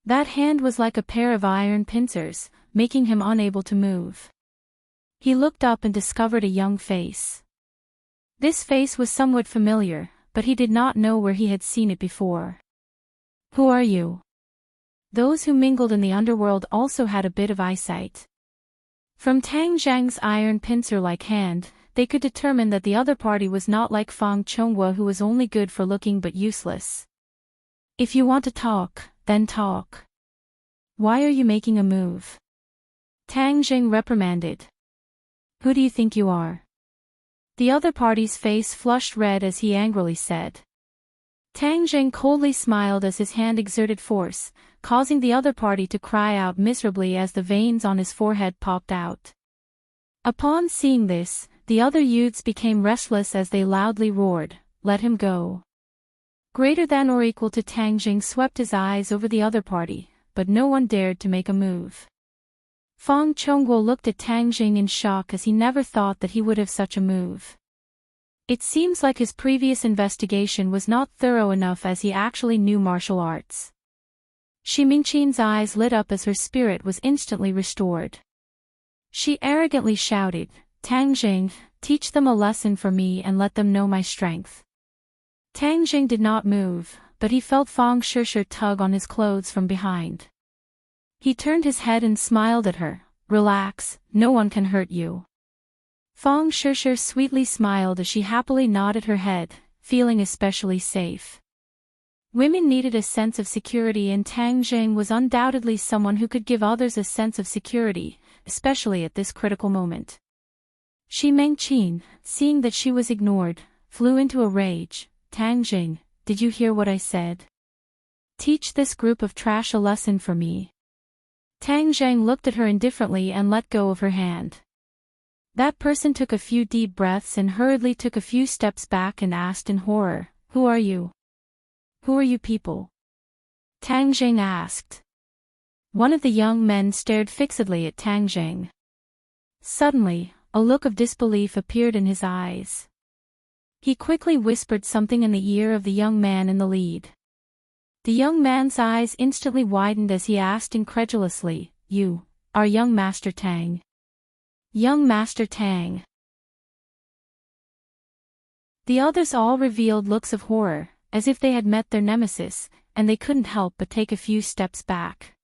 That hand was like a pair of iron pincers, making him unable to move. He looked up and discovered a young face. This face was somewhat familiar, but he did not know where he had seen it before. "Who are you?" Those who mingled in the underworld also had a bit of eyesight. From Tang Zhang's iron pincer-like hand, they could determine that the other party was not like Fong Chonggua, who was only good for looking but useless. "If you want to talk, then talk. Why are you making a move?" Tang Jing reprimanded. Who do you think you are? The other party's face flushed red as he angrily said. Tang Jing coldly smiled as his hand exerted force, causing the other party to cry out miserably as the veins on his forehead popped out. Upon seeing this, the other youths became restless as they loudly roared, "Let him go." Greater than or equal to Tang Jing swept his eyes over the other party, but no one dared to make a move. Fang Chongguo looked at Tang Jing in shock as he never thought that he would have such a move. It seems like his previous investigation was not thorough enough as he actually knew martial arts. Shi Mingqin's eyes lit up as her spirit was instantly restored. She arrogantly shouted, "Tang Jing, teach them a lesson for me and let them know my strength." Tang Jing did not move, but he felt Fang Shishir tug on his clothes from behind. He turned his head and smiled at her. "Relax, no one can hurt you." Fang Shishir sweetly smiled as she happily nodded her head, feeling especially safe. Women needed a sense of security, and Tang Jing was undoubtedly someone who could give others a sense of security, especially at this critical moment. Shi Mingqin, seeing that she was ignored, flew into a rage. "Tang Jing, did you hear what I said? Teach this group of trash a lesson for me." Tang Jing looked at her indifferently and let go of her hand. That person took a few deep breaths and hurriedly took a few steps back and asked in horror, "Who are you? Who are you people?" Tang Jing asked. One of the young men stared fixedly at Tang Jing. Suddenly, a look of disbelief appeared in his eyes. He quickly whispered something in the ear of the young man in the lead. The young man's eyes instantly widened as he asked incredulously, "You are young Master Tang?" "Young Master Tang." The others all revealed looks of horror, as if they had met their nemesis, and they couldn't help but take a few steps back.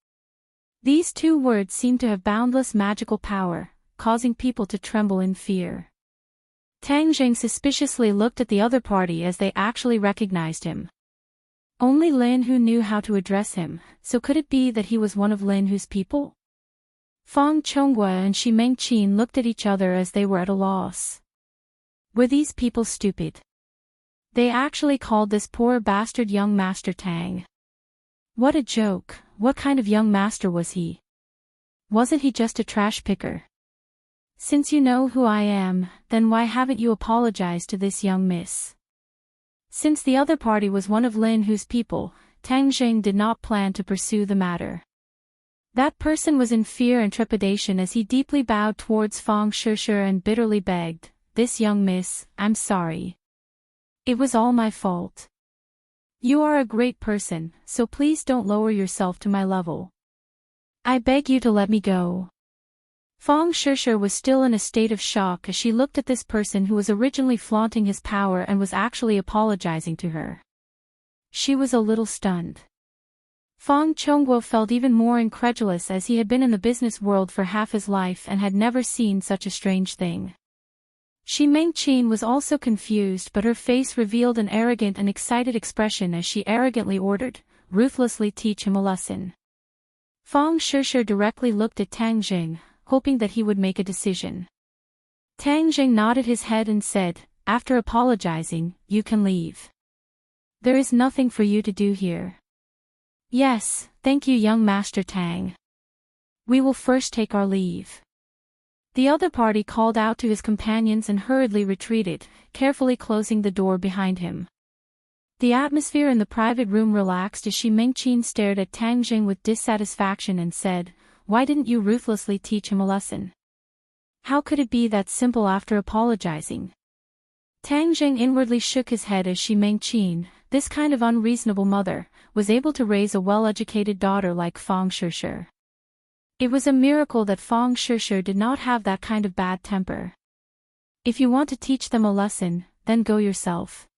These two words seemed to have boundless magical power, causing people to tremble in fear. Tang Jing suspiciously looked at the other party as they actually recognized him. Only Lin Hu knew how to address him, so could it be that he was one of Lin Hu's people? Fang Chongguo and Shi Mingqin looked at each other as they were at a loss. Were these people stupid? They actually called this poor bastard young Master Tang. What a joke! What kind of young master was he? Wasn't he just a trash picker? Since you know who I am, then why haven't you apologized to this young miss? Since the other party was one of Lin Hu's people, Tang Jing did not plan to pursue the matter. That person was in fear and trepidation as he deeply bowed towards Fang Shishir and bitterly begged, "This young miss, I'm sorry. It was all my fault. You are a great person, so please don't lower yourself to my level. I beg you to let me go." Fang Shishir was still in a state of shock as she looked at this person who was originally flaunting his power and was actually apologizing to her. She was a little stunned. Fang Chongguo felt even more incredulous as he had been in the business world for half his life and had never seen such a strange thing. Shi Mingqin was also confused, but her face revealed an arrogant and excited expression as she arrogantly ordered, "Ruthlessly teach him a lesson." Fang Shishir directly looked at Tang Jing, hoping that he would make a decision. Tang Jing nodded his head and said, "After apologizing, you can leave. There is nothing for you to do here." "Yes, thank you, young Master Tang. We will first take our leave." The other party called out to his companions and hurriedly retreated, carefully closing the door behind him. The atmosphere in the private room relaxed as Shi Mingqin stared at Tang Jing with dissatisfaction and said, "Why didn't you ruthlessly teach him a lesson? How could it be that simple after apologizing?" Tang Jing inwardly shook his head as Shi Mingqin, this kind of unreasonable mother, was able to raise a well-educated daughter like Fang Shishir. It was a miracle that Fang Shishir did not have that kind of bad temper. "If you want to teach them a lesson, then go yourself."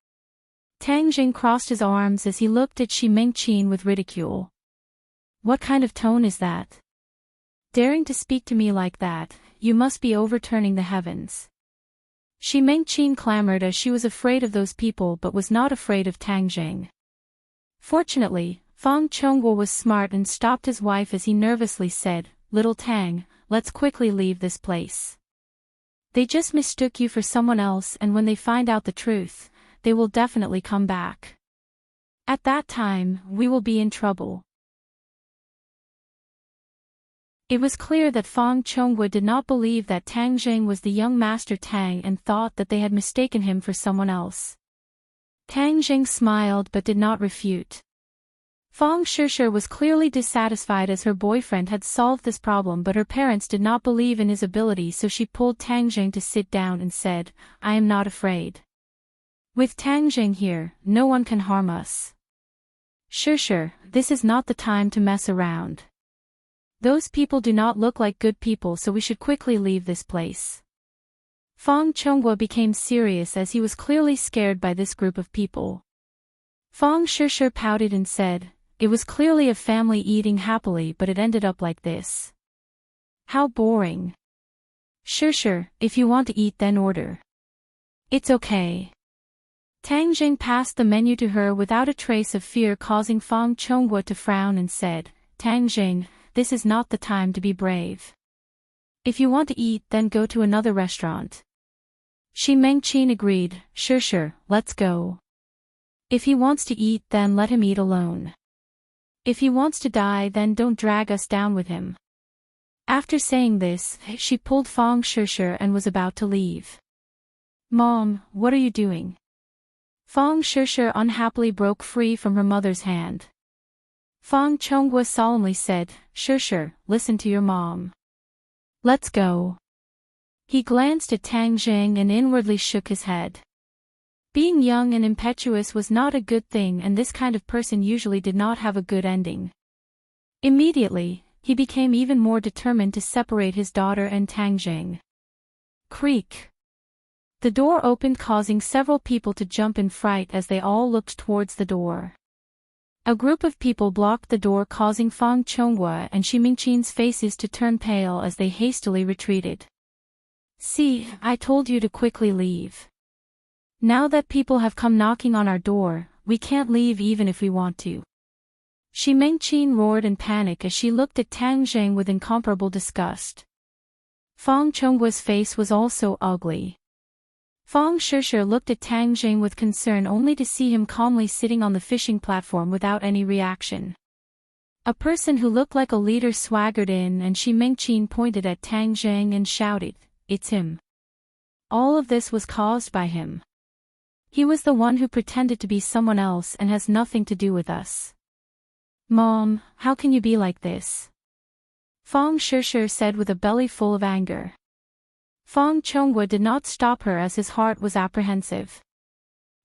Tang Jing crossed his arms as he looked at Shi Mingqin with ridicule. "What kind of tone is that? Daring to speak to me like that, you must be overturning the heavens." Shi Mingqin clamored as she was afraid of those people but was not afraid of Tang Jing. Fortunately, Fang Chongguo was smart and stopped his wife as he nervously said, "Little Tang, let's quickly leave this place. They just mistook you for someone else, and when they find out the truth, they will definitely come back. At that time, we will be in trouble. It was clear that Fang Chonghua did not believe that Tang Jing was the young Master Tang and thought that they had mistaken him for someone else. Tang Jing smiled but did not refute. Fang Shishir was clearly dissatisfied as her boyfriend had solved this problem, but her parents did not believe in his ability, so she pulled Tang Jing to sit down and said, "I am not afraid. With Tang Jing here, no one can harm us. Shishir, this is not the time to mess around. Those people do not look like good people, so we should quickly leave this place." Fang Chonghua became serious as he was clearly scared by this group of people. Fang Shishir pouted and said, "It was clearly a family eating happily, but it ended up like this. How boring. Shishir, if you want to eat then order. It's okay." Tang Jing passed the menu to her without a trace of fear, causing Fang Chonghua to frown and said, "Tang Jing, this is not the time to be brave. If you want to eat then go to another restaurant." Shi Mengqin agreed, Sure, let's go. If he wants to eat then let him eat alone. If he wants to die then don't drag us down with him. After saying this, she pulled Fang Shishir and was about to leave. "Mom, what are you doing?" Fang Shishir unhappily broke free from her mother's hand. Fang Chonghua solemnly said, Shishir, listen to your mom. Let's go. He glanced at Tang Jing and inwardly shook his head. Being young and impetuous was not a good thing, and this kind of person usually did not have a good ending. Immediately, he became even more determined to separate his daughter and Tang Jing. Creak. The door opened, causing several people to jump in fright as they all looked towards the door. A group of people blocked the door, causing Fang Chonghua and Shi Mingqin's faces to turn pale as they hastily retreated. "See, I told you to quickly leave. Now that people have come knocking on our door, we can't leave even if we want to." Shi Mingqin roared in panic as she looked at Tang Jing with incomparable disgust. Fang Chonghua's face was also ugly. Fang Shishir looked at Tang Jing with concern only to see him calmly sitting on the fishing platform without any reaction. A person who looked like a leader swaggered in, and Shi Mingqin pointed at Tang Jing and shouted, "It's him. All of this was caused by him. He was the one who pretended to be someone else and has nothing to do with us." "Mom, how can you be like this?" Fang Shishir said with a belly full of anger. Fang Chonghua did not stop her as his heart was apprehensive.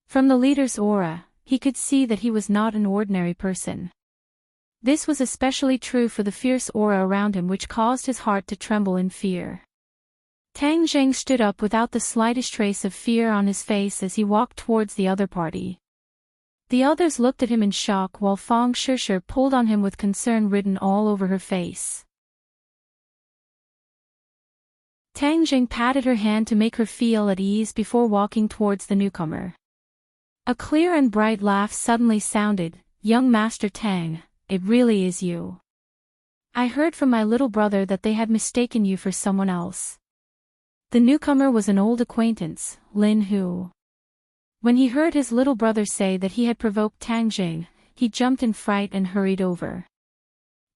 From the leader's aura, he could see that he was not an ordinary person. This was especially true for the fierce aura around him, which caused his heart to tremble in fear. Tang Jing stood up without the slightest trace of fear on his face as he walked towards the other party. The others looked at him in shock while Fang Shishir pulled on him with concern written all over her face. Tang Jing patted her hand to make her feel at ease before walking towards the newcomer. A clear and bright laugh suddenly sounded. "Young Master Tang, it really is you. I heard from my little brother that they had mistaken you for someone else." The newcomer was an old acquaintance, Lin Hu. When he heard his little brother say that he had provoked Tang Jing, he jumped in fright and hurried over.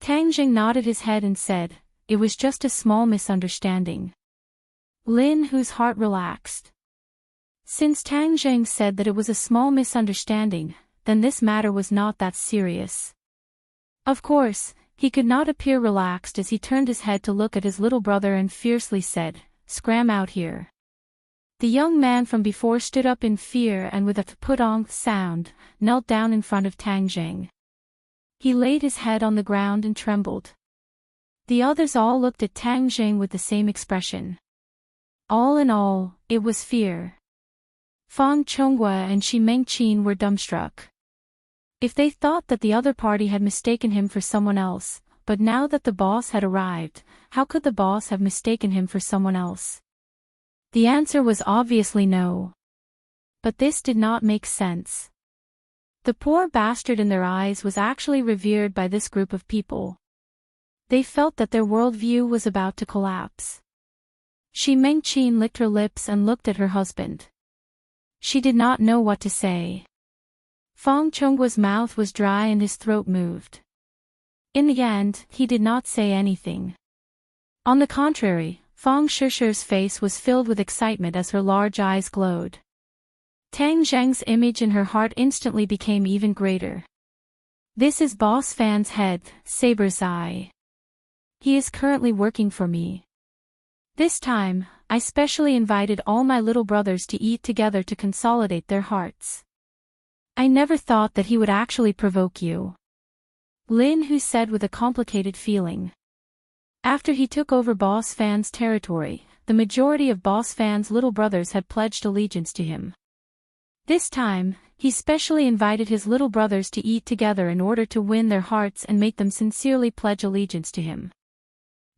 Tang Jing nodded his head and said, "It was just a small misunderstanding." Lin Hu's heart relaxed. Since Tang Jing said that it was a small misunderstanding, then this matter was not that serious. Of course, he could not appear relaxed as he turned his head to look at his little brother and fiercely said, "Scram out here." The young man from before stood up in fear and with a put-on sound, knelt down in front of Tang Jing. He laid his head on the ground and trembled. The others all looked at Tang Jing with the same expression. All in all, it was fear. Fang Chonghua and Shi Mengqin were dumbstruck. If they thought that the other party had mistaken him for someone else, but now that the boss had arrived, how could the boss have mistaken him for someone else? The answer was obviously no. But this did not make sense. The poor bastard in their eyes was actually revered by this group of people. They felt that their worldview was about to collapse. Shi Mengqin licked her lips and looked at her husband. She did not know what to say. Feng Chongguo's mouth was dry and his throat moved. In the end, he did not say anything. On the contrary, Feng Shishi's face was filled with excitement as her large eyes glowed. Tang Zheng's image in her heart instantly became even greater. This is Boss Fan's head, Saber's eye. He is currently working for me. This time, I specially invited all my little brothers to eat together to consolidate their hearts. I never thought that he would actually provoke you. Lin Hu said with a complicated feeling. After he took over Boss Fan's territory, the majority of Boss Fan's little brothers had pledged allegiance to him. This time, he specially invited his little brothers to eat together in order to win their hearts and make them sincerely pledge allegiance to him.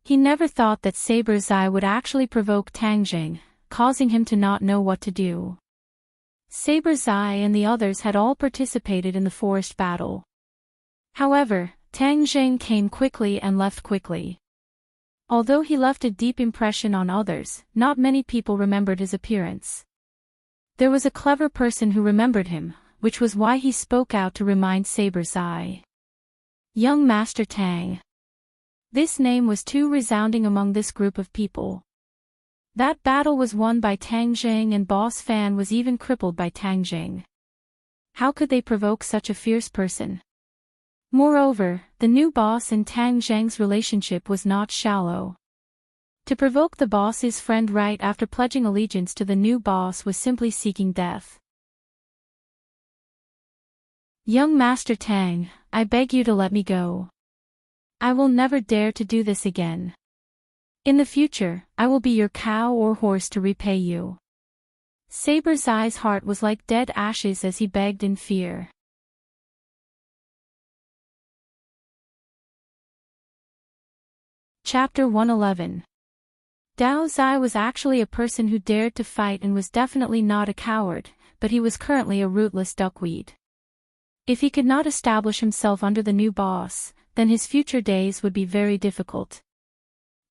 He never thought that Saber's eye would actually provoke Tang Zheng, causing him to not know what to do. Saber's eye and the others had all participated in the forest battle. However, Tang Zheng came quickly and left quickly. Although he left a deep impression on others, not many people remembered his appearance. There was a clever person who remembered him, which was why he spoke out to remind Saber's eye. Young Master Tang. This name was too resounding among this group of people. That battle was won by Tang Zheng and Boss Fan was even crippled by Tang Zheng. How could they provoke such a fierce person? Moreover, the new boss and Tang Zheng's relationship was not shallow. To provoke the boss's friend right after pledging allegiance to the new boss was simply seeking death. Young Master Tang, I beg you to let me go. I will never dare to do this again. In the future, I will be your cow or horse to repay you. Saber's eye's heart was like dead ashes as he begged in fear. Chapter 111. Dao Zai was actually a person who dared to fight and was definitely not a coward, but he was currently a rootless duckweed. If he could not establish himself under the new boss, then his future days would be very difficult.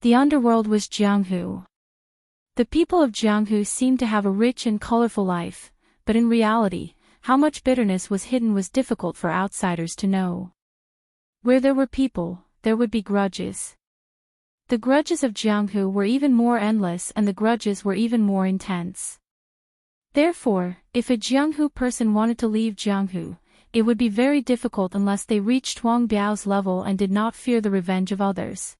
The underworld was Jianghu. The people of Jianghu seemed to have a rich and colorful life, but in reality, how much bitterness was hidden was difficult for outsiders to know. Where there were people, there would be grudges. The grudges of Jianghu were even more endless and the grudges were even more intense. Therefore, if a Jianghu person wanted to leave Jianghu, it would be very difficult unless they reached Huang Biao's level and did not fear the revenge of others.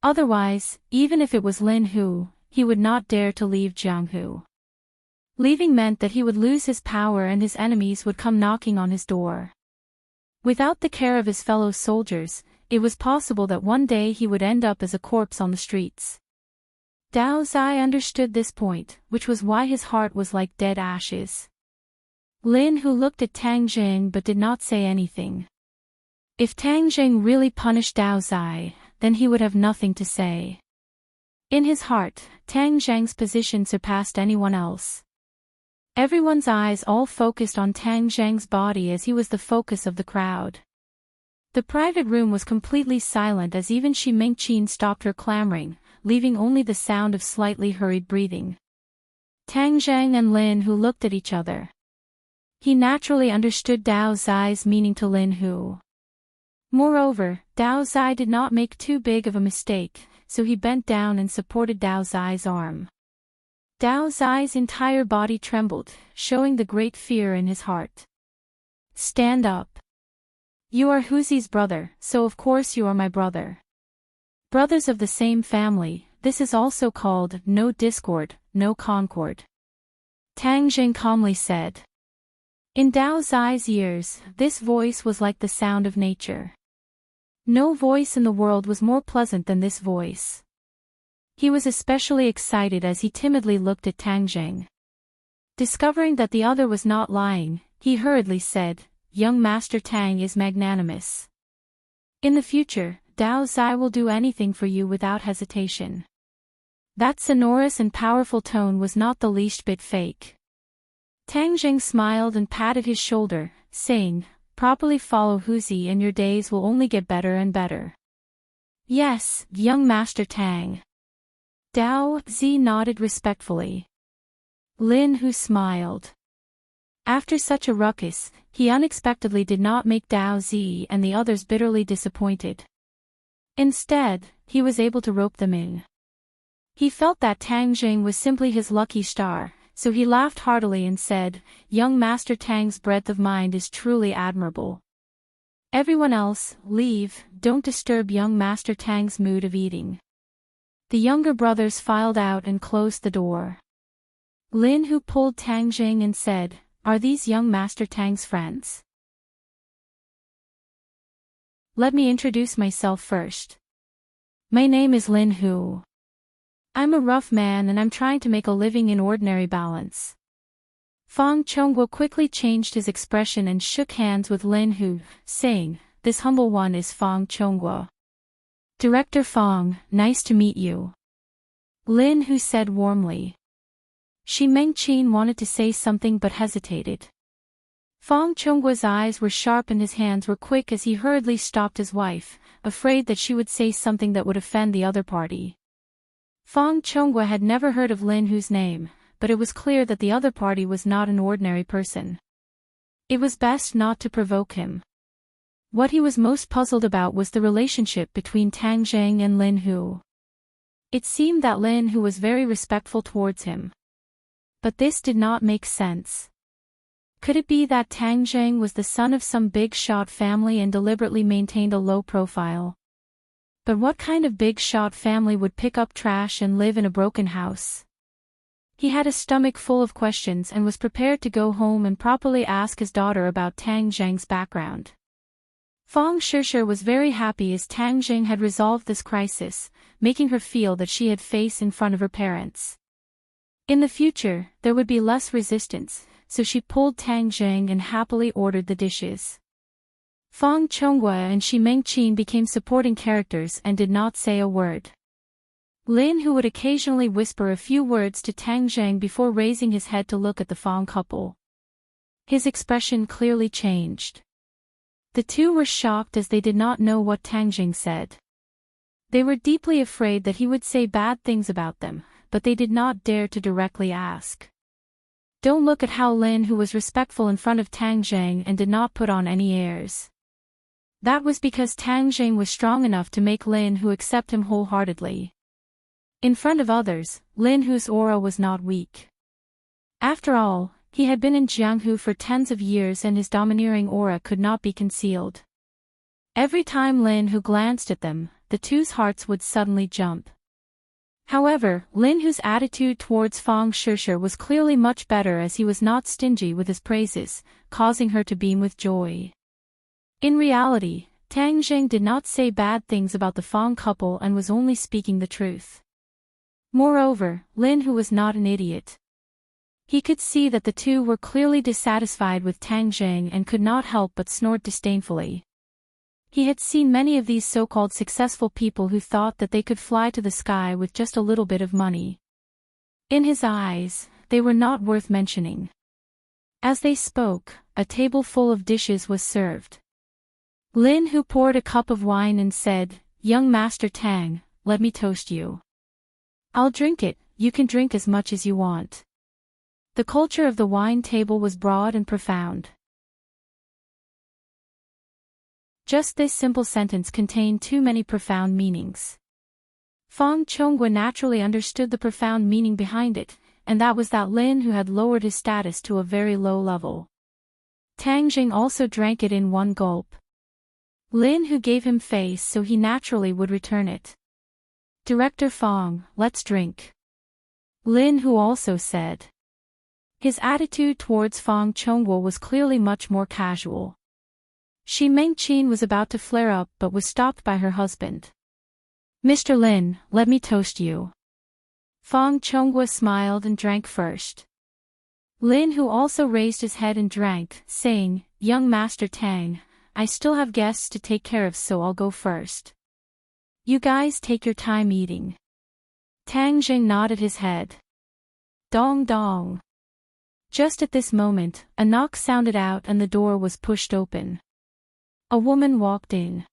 Otherwise, even if it was Lin Hu, he would not dare to leave Jianghu. Leaving meant that he would lose his power and his enemies would come knocking on his door. Without the care of his fellow soldiers, it was possible that one day he would end up as a corpse on the streets. Dao Zai understood this point, which was why his heart was like dead ashes. Lin Hu looked at Tang Zheng but did not say anything. If Tang Zheng really punished Dao Zai, then he would have nothing to say. In his heart, Tang Zheng's position surpassed anyone else. Everyone's eyes all focused on Tang Zheng's body as he was the focus of the crowd. The private room was completely silent as even Shi Mengqin stopped her clamoring, leaving only the sound of slightly hurried breathing. Tang Zheng and Lin Hu looked at each other. He naturally understood Dao Zai's meaning to Lin Hu. Moreover, Dao Zai did not make too big of a mistake, so he bent down and supported Dao Zai's arm. Dao Zai's entire body trembled, showing the great fear in his heart. Stand up. You are Huzi's brother, so of course you are my brother. Brothers of the same family, this is also called no discord, no concord. Tang Zheng calmly said. In Dao Zai's ears, this voice was like the sound of nature. No voice in the world was more pleasant than this voice. He was especially excited as he timidly looked at Tang Zheng. Discovering that the other was not lying, he hurriedly said, Young Master Tang is magnanimous. In the future, Dao Zai will do anything for you without hesitation. That sonorous and powerful tone was not the least bit fake. Tang Zheng smiled and patted his shoulder, saying, Properly follow Huzi and your days will only get better and better. Yes, young Master Tang. Dao Zi nodded respectfully. Lin Hu smiled. After such a ruckus, he unexpectedly did not make Dao Zi and the others bitterly disappointed. Instead, he was able to rope them in. He felt that Tang Jing was simply his lucky star, so he laughed heartily and said, "Young Master Tang's breadth of mind is truly admirable. Everyone else, leave, don't disturb young Master Tang's mood of eating." The younger brothers filed out and closed the door. Lin Hu pulled Tang Jing and said, "Are these young Master Tang's friends?" "Let me introduce myself first. My name is Lin Hu. I'm a rough man and I'm trying to make a living in ordinary balance." Fang Chongguo quickly changed his expression and shook hands with Lin Hu, saying, "This humble one is Fang Chongguo. Director Fang, nice to meet you." Lin Hu said warmly. Shi Mengqin wanted to say something but hesitated. Fang Chongguo's eyes were sharp and his hands were quick as he hurriedly stopped his wife, afraid that she would say something that would offend the other party. Fang Chongguo had never heard of Lin Hu's name, but it was clear that the other party was not an ordinary person. It was best not to provoke him. What he was most puzzled about was the relationship between Tang Jing and Lin Hu. It seemed that Lin Hu was very respectful towards him. But this did not make sense. Could it be that Tang Jing was the son of some big-shot family and deliberately maintained a low profile? But what kind of big-shot family would pick up trash and live in a broken house? He had a stomach full of questions and was prepared to go home and properly ask his daughter about Tang Jing's background. Fang Shishir was very happy as Tang Jing had resolved this crisis, making her feel that she had face in front of her parents. In the future, there would be less resistance, so she pulled Tang Jing and happily ordered the dishes. Fang Chongguo and Shi Mengqin became supporting characters and did not say a word. Lin Hu would occasionally whisper a few words to Tang Jing before raising his head to look at the Fang couple. His expression clearly changed. The two were shocked as they did not know what Tang Jing said. They were deeply afraid that he would say bad things about them, but they did not dare to directly ask. Don't look at how Lin Hu was respectful in front of Tang Jing and did not put on any airs. That was because Tang Jing was strong enough to make Lin Hu accept him wholeheartedly. In front of others, Lin Hu's aura was not weak. After all, he had been in Jianghu for tens of years and his domineering aura could not be concealed. Every time Lin Hu glanced at them, the two's hearts would suddenly jump. However, Lin Hu's attitude towards Fang Shishir was clearly much better as he was not stingy with his praises, causing her to beam with joy. In reality, Tang Jing did not say bad things about the Fang couple and was only speaking the truth. Moreover, Lin Hu was not an idiot. He could see that the two were clearly dissatisfied with Tang Jing and could not help but snort disdainfully. He had seen many of these so-called successful people who thought that they could fly to the sky with just a little bit of money. In his eyes, they were not worth mentioning. As they spoke, a table full of dishes was served. Lin Hu poured a cup of wine and said, "Young Master Tang, let me toast you. I'll drink it, you can drink as much as you want." The culture of the wine table was broad and profound. Just this simple sentence contained too many profound meanings. Fang Chongguo naturally understood the profound meaning behind it, and that was that Lin Hu had lowered his status to a very low level. Tang Jing also drank it in one gulp. Lin Hu gave him face so he naturally would return it. "Director Fang, let's drink," Lin Hu also said. His attitude towards Fang Chongguo was clearly much more casual. Shi Mengqin was about to flare up but was stopped by her husband. "Mr. Lin, let me toast you." Fang Chongguo smiled and drank first. Lin Hu also raised his head and drank, saying, "Young Master Tang, I still have guests to take care of so I'll go first. You guys take your time eating." Tang Jing nodded his head. Dong dong. Just at this moment, a knock sounded out and the door was pushed open. A woman walked in.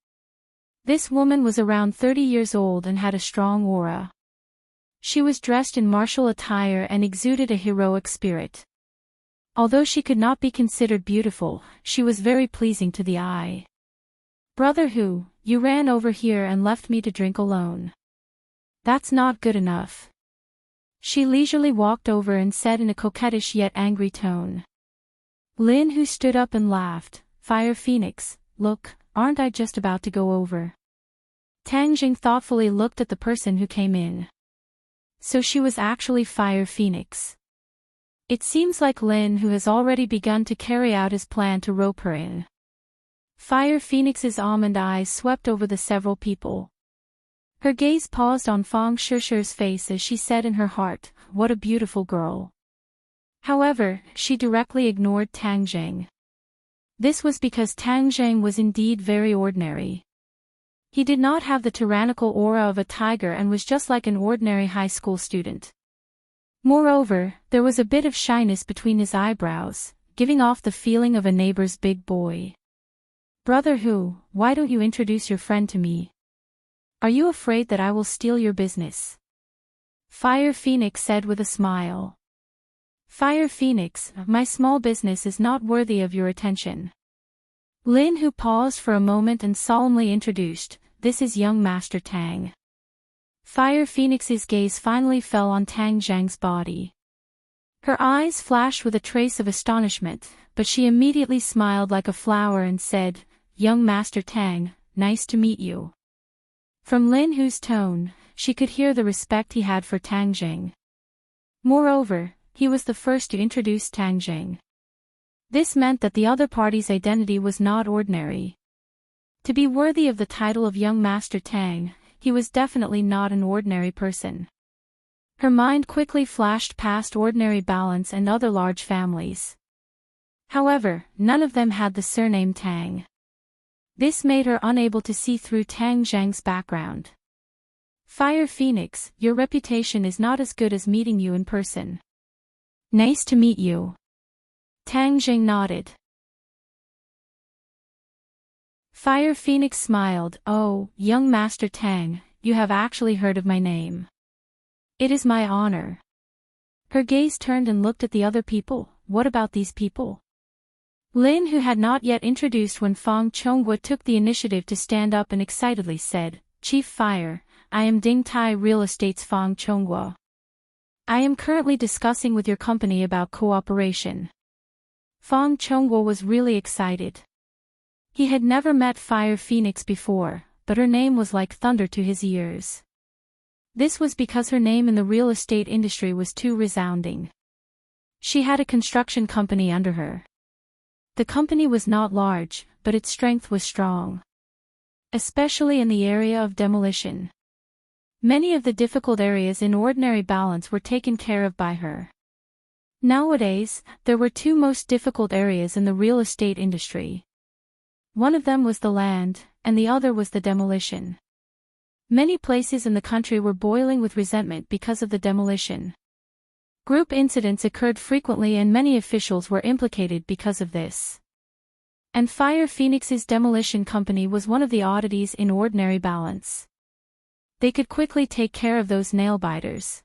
This woman was around 30 years old and had a strong aura. She was dressed in martial attire and exuded a heroic spirit. Although she could not be considered beautiful, she was very pleasing to the eye. "Brother Hu, you ran over here and left me to drink alone. That's not good enough." She leisurely walked over and said in a coquettish yet angry tone. Lin Hu stood up and laughed. "Fire Phoenix, look, aren't I just about to go over?" Tang Jing thoughtfully looked at the person who came in. So she was actually Fire Phoenix. It seems like Lin Hu has already begun to carry out his plan to rope her in. Fire Phoenix's almond eyes swept over the several people. Her gaze paused on Fang Shishi's face as she said in her heart, "What a beautiful girl." However, she directly ignored Tang Jing. This was because Tang Jing was indeed very ordinary. He did not have the tyrannical aura of a tiger and was just like an ordinary high school student. Moreover, there was a bit of shyness between his eyebrows, giving off the feeling of a neighbor's big boy. "Brother Hu, why don't you introduce your friend to me? Are you afraid that I will steal your business?" Fire Phoenix said with a smile. "Fire Phoenix, my small business is not worthy of your attention." Lin Hu paused for a moment and solemnly introduced, "This is young Master Tang." Fire Phoenix's gaze finally fell on Tang Zhang's body. Her eyes flashed with a trace of astonishment, but she immediately smiled like a flower and said, "Young Master Tang, nice to meet you." From Lin Hu's tone, she could hear the respect he had for Tang Jing. Moreover, he was the first to introduce Tang Jing. This meant that the other party's identity was not ordinary. To be worthy of the title of young Master Tang, he was definitely not an ordinary person. Her mind quickly flashed past ordinary balance and other large families. However, none of them had the surname Tang. This made her unable to see through Tang Zhang's background. "Fire Phoenix, your reputation is not as good as meeting you in person." "Nice to meet you." Tang Jing nodded. Fire Phoenix smiled, "Oh, young Master Tang, you have actually heard of my name. It is my honor." Her gaze turned and looked at the other people. "What about these people?" Lin, who had not yet introduced when Fang Chonghua took the initiative to stand up and excitedly said, "Chief Fire, I am Ding Tai Real Estate's Fang Chonghua. I am currently discussing with your company about cooperation." Fang Chonghua was really excited. He had never met Fire Phoenix before, but her name was like thunder to his ears. This was because her name in the real estate industry was too resounding. She had a construction company under her. The company was not large, but its strength was strong. Especially in the area of demolition. Many of the difficult areas in ordinary balance were taken care of by her. Nowadays, there were two most difficult areas in the real estate industry. One of them was the land, and the other was the demolition. Many places in the country were boiling with resentment because of the demolition. Group incidents occurred frequently and many officials were implicated because of this. And Fire Phoenix's demolition company was one of the oddities in ordinary balance. They could quickly take care of those nail-biters.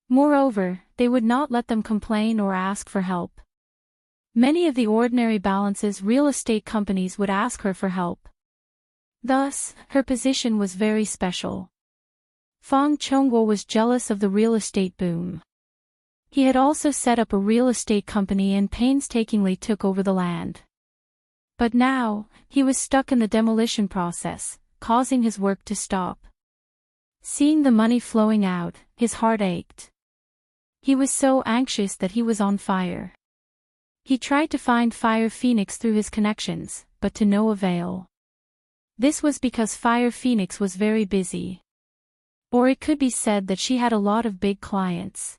Moreover, they would not let them complain or ask for help. Many of the ordinary balance's real estate companies would ask her for help. Thus, her position was very special. Fang Chonghua was jealous of the real estate boom. He had also set up a real estate company and painstakingly took over the land. But now, he was stuck in the demolition process, causing his work to stop. Seeing the money flowing out, his heart ached. He was so anxious that he was on fire. He tried to find Fire Phoenix through his connections, but to no avail. This was because Fire Phoenix was very busy. Or it could be said that she had a lot of big clients.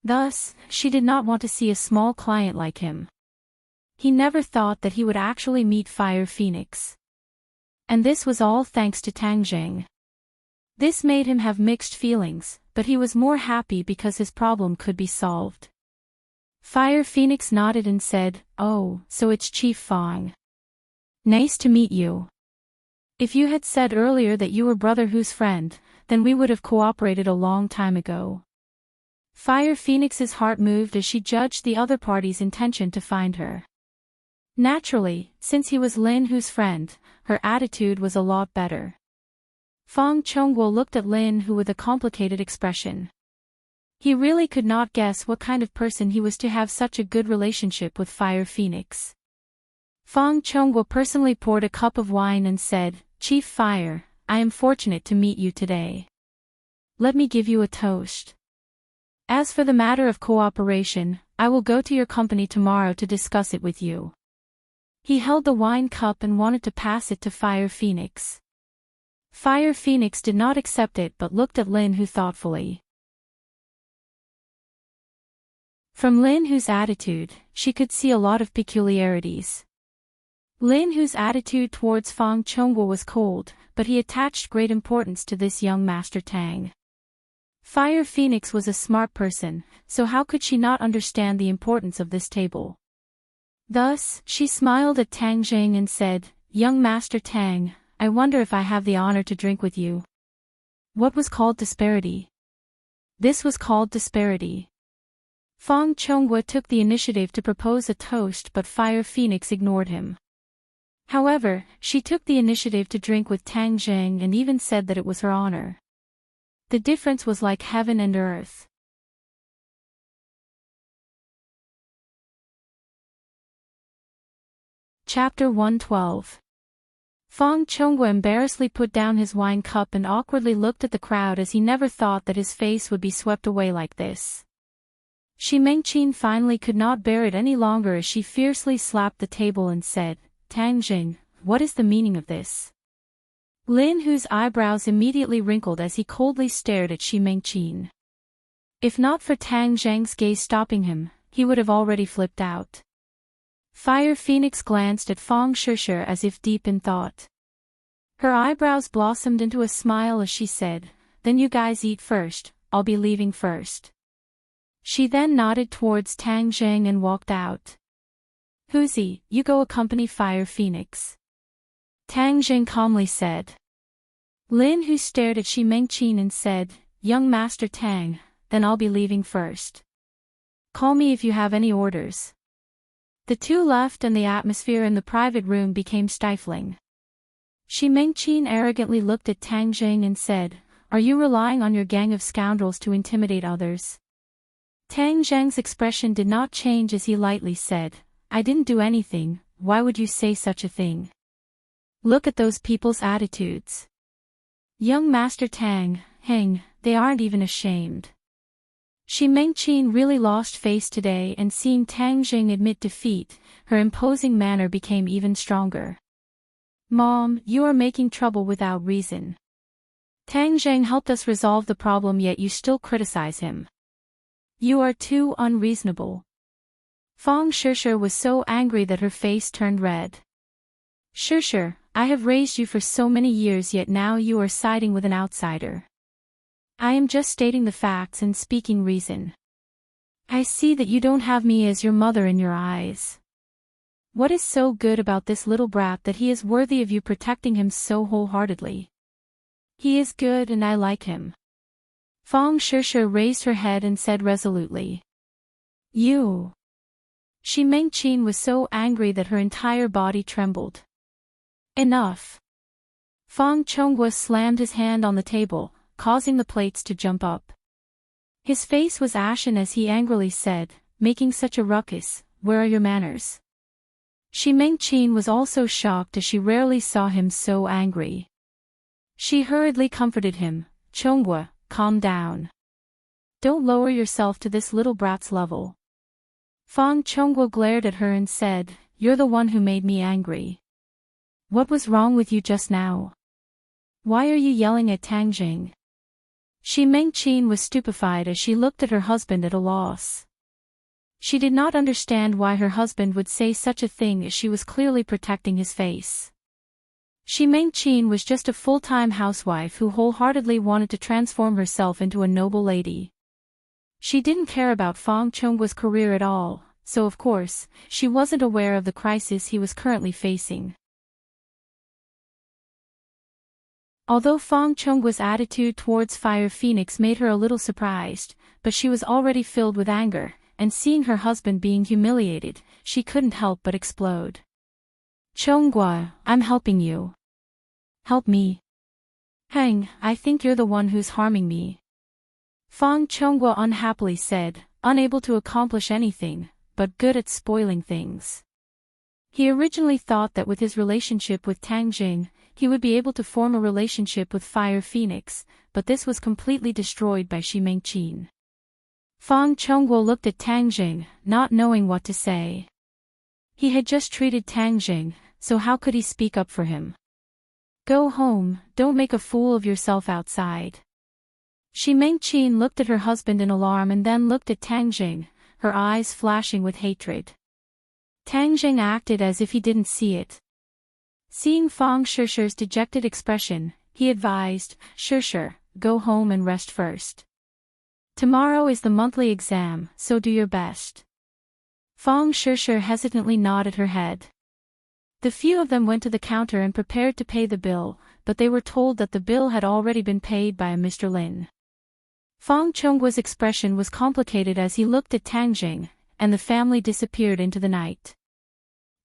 Thus, she did not want to see a small client like him. He never thought that he would actually meet Fire Phoenix. And this was all thanks to Tang Jing. This made him have mixed feelings, but he was more happy because his problem could be solved. Fire Phoenix nodded and said, "Oh, so it's Chief Fang. Nice to meet you." If you had said earlier that you were Brother Who's friend, then we would have cooperated a long time ago. Fire Phoenix's heart moved as she judged the other party's intention to find her. Naturally, since he was Lin Hu's friend, her attitude was a lot better. Fong Chongguo looked at Lin Hu with a complicated expression. He really could not guess what kind of person he was to have such a good relationship with Fire Phoenix. Fong Chongguo personally poured a cup of wine and said, "Chief Fire, I am fortunate to meet you today. Let me give you a toast. As for the matter of cooperation, I will go to your company tomorrow to discuss it with you." He held the wine cup and wanted to pass it to Fire Phoenix. Fire Phoenix did not accept it but looked at Lin Hu thoughtfully. From Lin Hu's attitude, she could see a lot of peculiarities. Lin Hu's attitude towards Fong Chongguo was cold, but he attached great importance to this young Master Tang. Fire Phoenix was a smart person, so how could she not understand the importance of this table? Thus, she smiled at Tang Jing and said, "Young Master Tang, I wonder if I have the honor to drink with you." What was called disparity? This was called disparity. Fong Chongguo took the initiative to propose a toast but Fire Phoenix ignored him. However, she took the initiative to drink with Tang Jing and even said that it was her honor. The difference was like heaven and earth. Chapter 112. Fong Chongguo embarrassedly put down his wine cup and awkwardly looked at the crowd as he never thought that his face would be swept away like this. Shi Mengqin finally could not bear it any longer as she fiercely slapped the table and said, "Tang Jing, what is the meaning of this?" Lin Hu's eyebrows immediately wrinkled as he coldly stared at Shi Mengqin. If not for Tang Zhang's gaze stopping him, he would have already flipped out. Fire Phoenix glanced at Fong Shishir as if deep in thought. Her eyebrows blossomed into a smile as she said, "Then you guys eat first, I'll be leaving first." She then nodded towards Tang Zhang and walked out. "Huzi, you go accompany Fire Phoenix," Tang Zhang calmly said. Lin Hu stared at Shi Mengqin and said, "Young Master Tang, then I'll be leaving first. Call me if you have any orders." The two left and the atmosphere in the private room became stifling. Shi Mengqin arrogantly looked at Tang Zhang and said, "Are you relying on your gang of scoundrels to intimidate others?" Tang Zhang's expression did not change as he lightly said, "I didn't do anything, why would you say such a thing? Look at those people's attitudes. Young Master Tang, Heng, they aren't even ashamed." Shi Mengqin really lost face today and seeing Tang Jing admit defeat, her imposing manner became even stronger. "Mom, you are making trouble without reason. Tang Zhang helped us resolve the problem yet you still criticize him. You are too unreasonable." Fong Shishir was so angry that her face turned red. "Shishir, I have raised you for so many years yet now you are siding with an outsider. I am just stating the facts and speaking reason. I see that you don't have me as your mother in your eyes. What is so good about this little brat that he is worthy of you protecting him so wholeheartedly? He is good and I like him." Fong Shishir raised her head and said resolutely. "You." Shi Mengqin was so angry that her entire body trembled. "Enough." Fong Chongguo slammed his hand on the table, causing the plates to jump up. His face was ashen as he angrily said, "Making such a ruckus, where are your manners?" Shi Mengqin was also shocked as she rarely saw him so angry. She hurriedly comforted him, "Chongguo, calm down. Don't lower yourself to this little brat's level." Fong Chongguo glared at her and said, "You're the one who made me angry. What was wrong with you just now? Why are you yelling at Tang Jing?" Shi Mengqin was stupefied as she looked at her husband at a loss. She did not understand why her husband would say such a thing as she was clearly protecting his face. Shi Mengqin was just a full-time housewife who wholeheartedly wanted to transform herself into a noble lady. She didn't care about Fong Chongguo's career at all, so of course, she wasn't aware of the crisis he was currently facing. Although Fang Chongguo's attitude towards Fire Phoenix made her a little surprised, but she was already filled with anger, and seeing her husband being humiliated, she couldn't help but explode. Chongguo, I'm helping you. Help me. Hang, I think you're the one who's harming me. Fang Chongguo unhappily said, unable to accomplish anything, but good at spoiling things. He originally thought that with his relationship with Tang Jing, he would be able to form a relationship with Fire Phoenix, but this was completely destroyed by Shi Mengqin. Fang Chongguo looked at Tang Jing, not knowing what to say. He had just treated Tang Jing, so how could he speak up for him? Go home, don't make a fool of yourself outside. Shi Mengqin looked at her husband in alarm and then looked at Tang Jing, her eyes flashing with hatred. Tang Jing acted as if he didn't see it. Seeing Fang Shishi's dejected expression, he advised, Shishi, go home and rest first. Tomorrow is the monthly exam, so do your best. Fang Shishi hesitantly nodded her head. The few of them went to the counter and prepared to pay the bill, but they were told that the bill had already been paid by a Mr. Lin. Fang Chongguo's expression was complicated as he looked at Tang Jing, and the family disappeared into the night.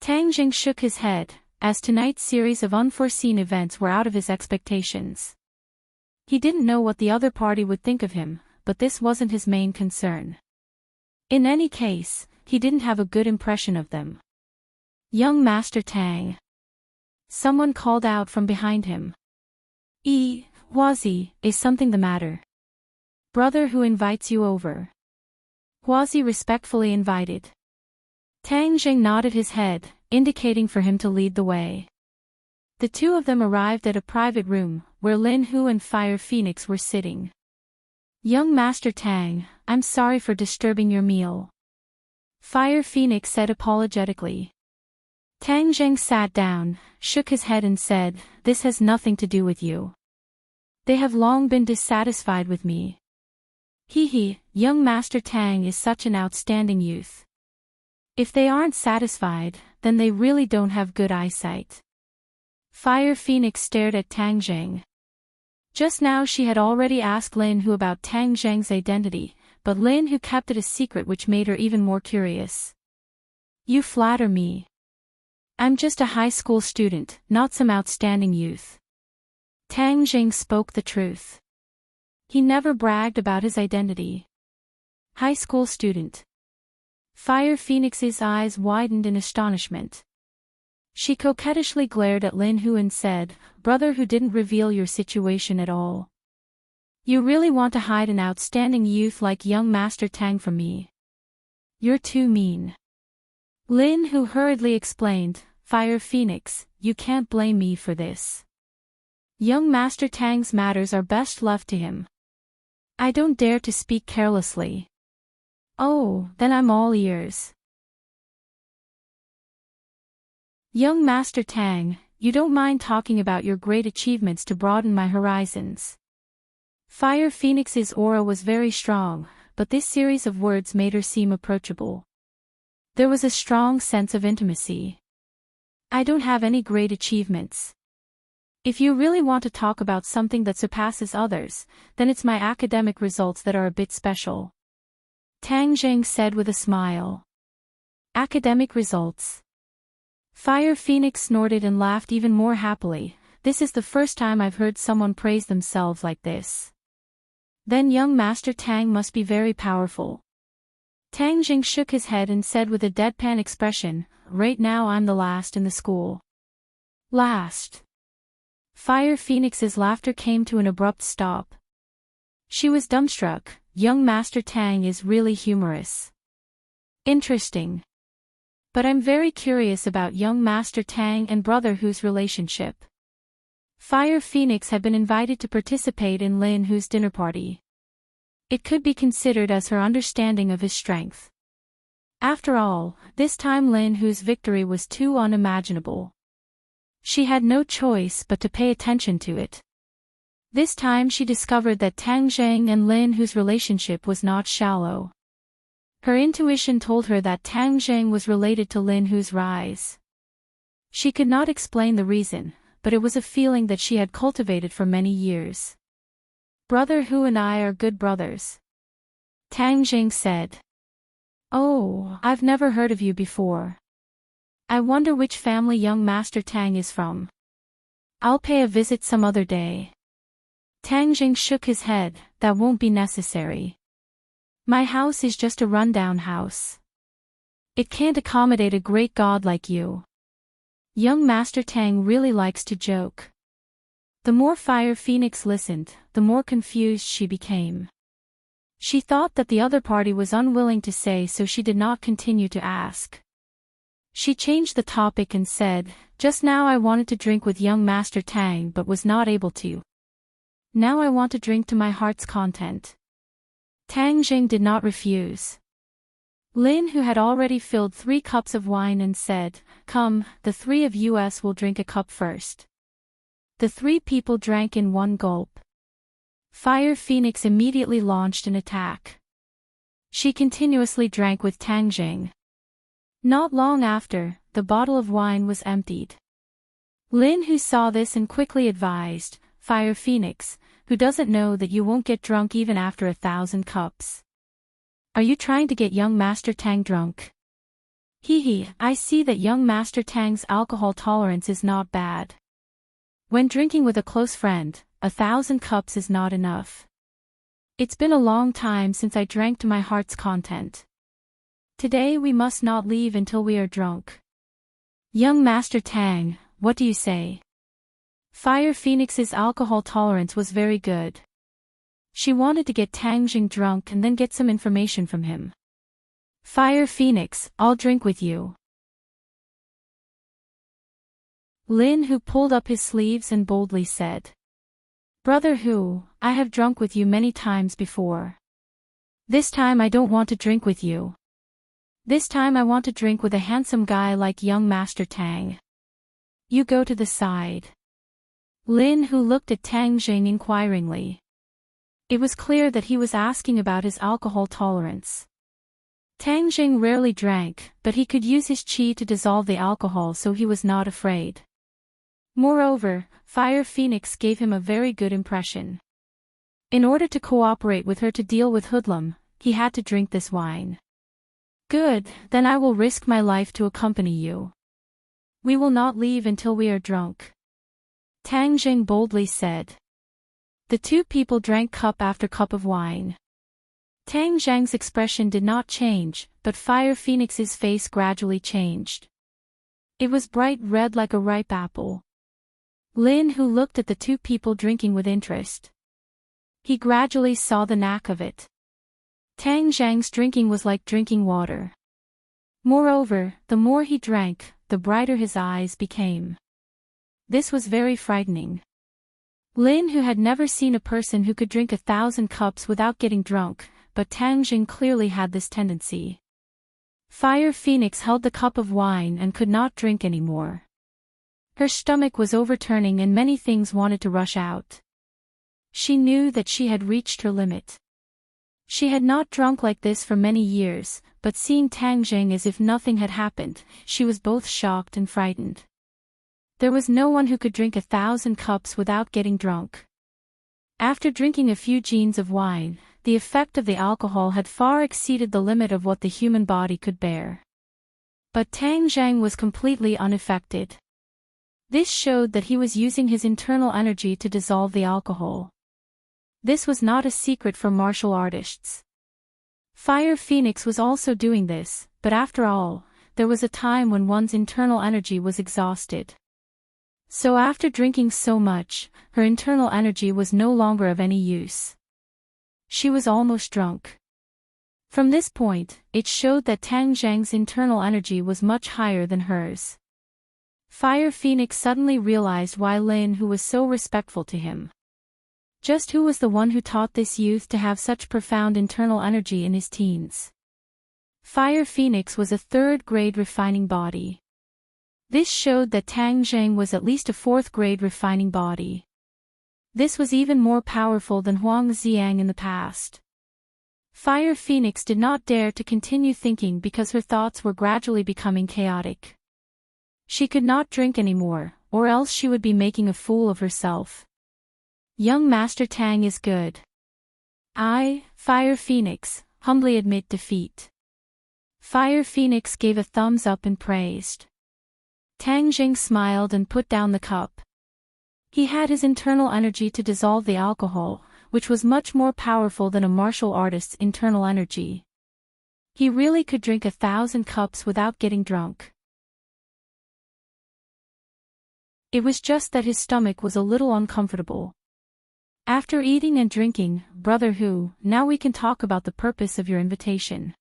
Tang Jing shook his head, as tonight's series of unforeseen events were out of his expectations. He didn't know what the other party would think of him, but this wasn't his main concern. In any case, he didn't have a good impression of them. Young Master Tang. Someone called out from behind him. Huazi, is something the matter? Brother who invites you over. Huazi respectfully invited. Tang Jing nodded his head, indicating for him to lead the way. The two of them arrived at a private room, where Lin Hu and Fire Phoenix were sitting. Young Master Tang, I'm sorry for disturbing your meal. Fire Phoenix said apologetically. Tang Jing sat down, shook his head and said, this has nothing to do with you. They have long been dissatisfied with me. Young Master Tang is such an outstanding youth. If they aren't satisfied, then they really don't have good eyesight. Fire Phoenix stared at Tang Jing. Just now she had already asked Lin Hu about Tang Jing's identity, but Lin Hu kept it a secret, which made her even more curious. You flatter me. I'm just a high school student, not some outstanding youth. Tang Jing spoke the truth. He never bragged about his identity. High school student. Fire Phoenix's eyes widened in astonishment. She coquettishly glared at Lin Hu and said, brother who didn't reveal your situation at all. You really want to hide an outstanding youth like young Master Tang from me? You're too mean. Lin Hu hurriedly explained, Fire Phoenix, you can't blame me for this. Young Master Tang's matters are best left to him. I don't dare to speak carelessly. Oh, then I'm all ears. Young Master Tang, you don't mind talking about your great achievements to broaden my horizons. Fire Phoenix's aura was very strong, but this series of words made her seem approachable. There was a strong sense of intimacy. I don't have any great achievements. If you really want to talk about something that surpasses others, then it's my academic results that are a bit special. Tang Jing said with a smile. Academic results. Fire Phoenix snorted and laughed even more happily. This is the first time I've heard someone praise themselves like this. Then young Master Tang must be very powerful. Tang Jing shook his head and said with a deadpan expression, right now I'm the last in the school. Last. Fire Phoenix's laughter came to an abrupt stop. She was dumbstruck. Young Master Tang is really humorous. Interesting. But I'm very curious about young Master Tang and Brother Hu's relationship. Fire Phoenix had been invited to participate in Lin Hu's dinner party. It could be considered as her understanding of his strength. After all, this time Lin Hu's victory was too unimaginable. She had no choice but to pay attention to it. This time she discovered that Tang Jing and Lin Hu's relationship was not shallow. Her intuition told her that Tang Jing was related to Lin Hu's rise. She could not explain the reason, but it was a feeling that she had cultivated for many years. "Brother Hu and I are good brothers," Tang Jing said. "Oh, I've never heard of you before. I wonder which family young Master Tang is from. I'll pay a visit some other day." Tang Jing shook his head. "That won't be necessary. My house is just a rundown house. It can't accommodate a great god like you." Young Master Tang really likes to joke. The more Fire Phoenix listened, the more confused she became. She thought that the other party was unwilling to say, so she did not continue to ask. She changed the topic and said, "Just now I wanted to drink with young Master Tang but was not able to. Now I want to drink to my heart's content." Tang Jing did not refuse. Lin, who had already filled 3 cups of wine, and said, "Come, the 3 of us will drink a cup first." The 3 people drank in one gulp. Fire Phoenix immediately launched an attack. She continuously drank with Tang Jing. Not long after, the bottle of wine was emptied. Lin, who saw this and quickly advised, "Fire Phoenix, who doesn't know that you won't get drunk even after 1,000 cups? Are you trying to get young Master Tang drunk?" "Hee, I see that young Master Tang's alcohol tolerance is not bad. When drinking with a close friend, 1,000 cups is not enough. It's been a long time since I drank to my heart's content. Today we must not leave until we are drunk. Young Master Tang, what do you say?" Fire Phoenix's alcohol tolerance was very good. She wanted to get Tang Jing drunk and then get some information from him. "Fire Phoenix, I'll drink with you." Lin, who pulled up his sleeves and boldly said, "Brother Hu, I have drunk with you many times before. This time I don't want to drink with you. This time I want to drink with a handsome guy like young Master Tang. You go to the side." Lin, who looked at Tang Jing inquiringly. It was clear that he was asking about his alcohol tolerance. Tang Jing rarely drank, but he could use his qi to dissolve the alcohol, so he was not afraid. Moreover, Fire Phoenix gave him a very good impression. In order to cooperate with her to deal with Hoodlum, he had to drink this wine. "Good, then I will risk my life to accompany you. We will not leave until we are drunk," Tang Jing boldly said. The 2 people drank cup after cup of wine. Tang Zhang's expression did not change, but Fire Phoenix's face gradually changed. It was bright red like a ripe apple. Lin, who looked at the 2 people drinking with interest. He gradually saw the knack of it. Tang Zhang's drinking was like drinking water. Moreover, the more he drank, the brighter his eyes became. This was very frightening. Lin, who had never seen a person who could drink 1,000 cups without getting drunk, but Tang Jing clearly had this tendency. Fire Phoenix held the cup of wine and could not drink anymore. Her stomach was overturning and many things wanted to rush out. She knew that she had reached her limit. She had not drunk like this for many years, but seeing Tang Jing as if nothing had happened, she was both shocked and frightened. There was no one who could drink 1,000 cups without getting drunk. After drinking a few jeans of wine, the effect of the alcohol had far exceeded the limit of what the human body could bear. But Tang Zhang was completely unaffected. This showed that he was using his internal energy to dissolve the alcohol. This was not a secret for martial artists. Fire Phoenix was also doing this, but after all, there was a time when one's internal energy was exhausted. So after drinking so much, her internal energy was no longer of any use. She was almost drunk. From this point, it showed that Tang Zhang's internal energy was much higher than hers. Fire Phoenix suddenly realized why Lin Hu was so respectful to him. Just who was the one who taught this youth to have such profound internal energy in his teens? Fire Phoenix was a 3rd-grade refining body. This showed that Tang Zhang was at least a 4th-grade refining body. This was even more powerful than Huang Xiang in the past. Fire Phoenix did not dare to continue thinking because her thoughts were gradually becoming chaotic. She could not drink anymore, or else she would be making a fool of herself. Young Master Tang is good. I, Fire Phoenix, humbly admit defeat. Fire Phoenix gave a thumbs up and praised. Tang Jing smiled and put down the cup. He had his internal energy to dissolve the alcohol, which was much more powerful than a martial artist's internal energy. He really could drink 1,000 cups without getting drunk. It was just that his stomach was a little uncomfortable. After eating and drinking, Brother Hu, now we can talk about the purpose of your invitation.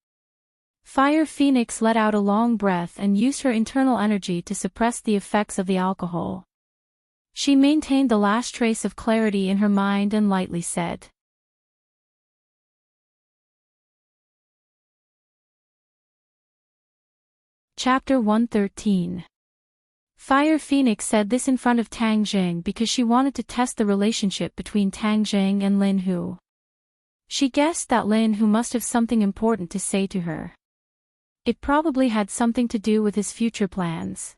Fire Phoenix let out a long breath and used her internal energy to suppress the effects of the alcohol. She maintained the last trace of clarity in her mind and lightly said. Chapter 113. Fire Phoenix said this in front of Tang Jing because she wanted to test the relationship between Tang Jing and Lin Hu. She guessed that Lin Hu must have something important to say to her. It probably had something to do with his future plans.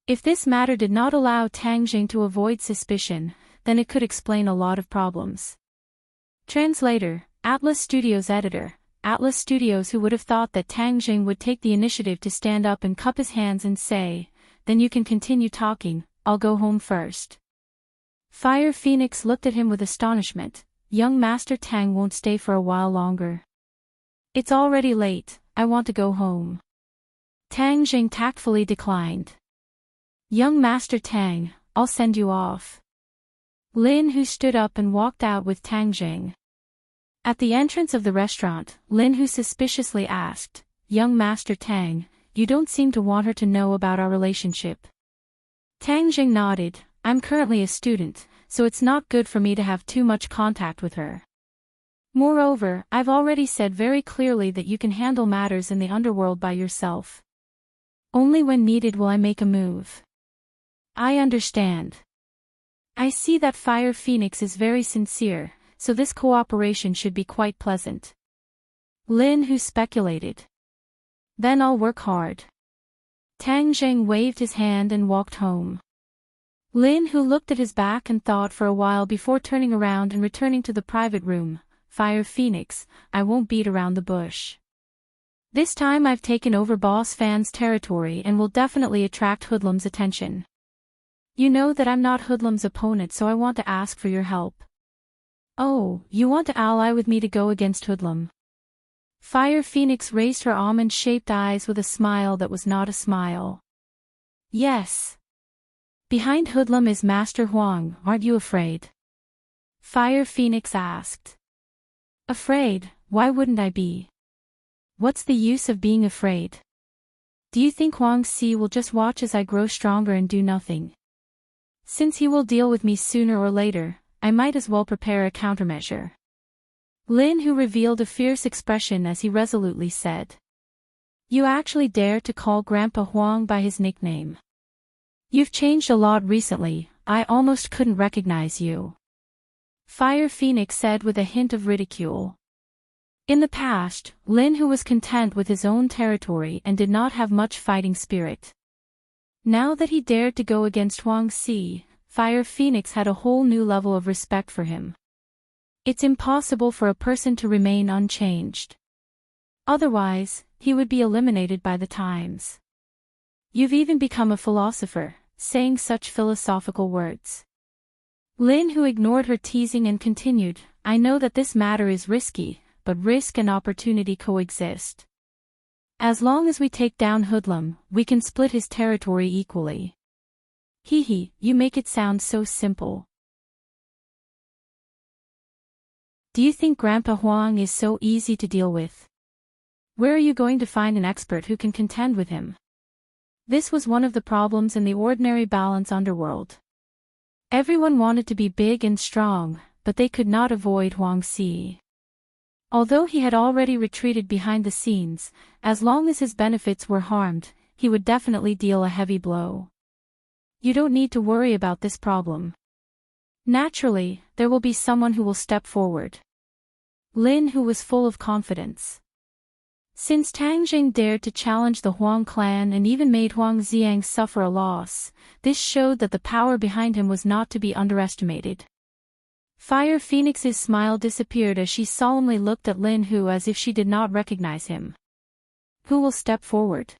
If this matter did not allow Tang Jing to avoid suspicion, then it could explain a lot of problems. Translator, Atlas Studios editor, Atlas Studios. Who would have thought that Tang Jing would take the initiative to stand up and cup his hands and say, "Then you can continue talking, I'll go home first." Fire Phoenix looked at him with astonishment. Young Master Tang won't stay for a while longer. It's already late, I want to go home. Tang Jing tactfully declined. Young Master Tang, I'll send you off. Lin Hu stood up and walked out with Tang Jing. At the entrance of the restaurant, Lin Hu suspiciously asked, "Young Master Tang, you don't seem to want her to know about our relationship." Tang Jing nodded. "I'm currently a student, so it's not good for me to have too much contact with her. Moreover, I've already said very clearly that you can handle matters in the underworld by yourself. Only when needed will I make a move." "I understand. I see that Fire Phoenix is very sincere, so this cooperation should be quite pleasant." Lin Hu speculated. "Then I'll work hard." Tang Jing waved his hand and walked home. Lin Hu looked at his back and thought for a while before turning around and returning to the private room. "Fire Phoenix, I won't beat around the bush. This time I've taken over Boss Fan's territory and will definitely attract Hoodlum's attention. You know that I'm not Hoodlum's opponent, so I want to ask for your help." "Oh, you want to ally with me to go against Hoodlum?" Fire Phoenix raised her almond-shaped eyes with a smile that was not a smile. "Yes. Behind Hoodlum is Master Huang, aren't you afraid?" Fire Phoenix asked. "Afraid? Why wouldn't I be? What's the use of being afraid? Do you think Huang Si will just watch as I grow stronger and do nothing? Since he will deal with me sooner or later, I might as well prepare a countermeasure." Lin Hu revealed a fierce expression as he resolutely said. "You actually dare to call Grandpa Huang by his nickname? You've changed a lot recently, I almost couldn't recognize you." Fire Phoenix said with a hint of ridicule. In the past, Lin Hu was content with his own territory and did not have much fighting spirit. Now that he dared to go against Huang Si, Fire Phoenix had a whole new level of respect for him. It's impossible for a person to remain unchanged. Otherwise, he would be eliminated by the times. You've even become a philosopher, saying such philosophical words. Lin Hu ignored her teasing and continued, "I know that this matter is risky, but risk and opportunity coexist. As long as we take down Hoodlum, we can split his territory equally." Hee, you make it sound so simple. Do you think Grandpa Huang is so easy to deal with? Where are you going to find an expert who can contend with him? This was one of the problems in the ordinary balance underworld. Everyone wanted to be big and strong, but they could not avoid Huang Si. Although he had already retreated behind the scenes, as long as his benefits were harmed, he would definitely deal a heavy blow. You don't need to worry about this problem. Naturally, there will be someone who will step forward. Lin Hu was full of confidence. Since Tang Jing dared to challenge the Huang clan and even made Huang Xiang suffer a loss, this showed that the power behind him was not to be underestimated. Fire Phoenix's smile disappeared as she solemnly looked at Lin Hu as if she did not recognize him. Who will step forward?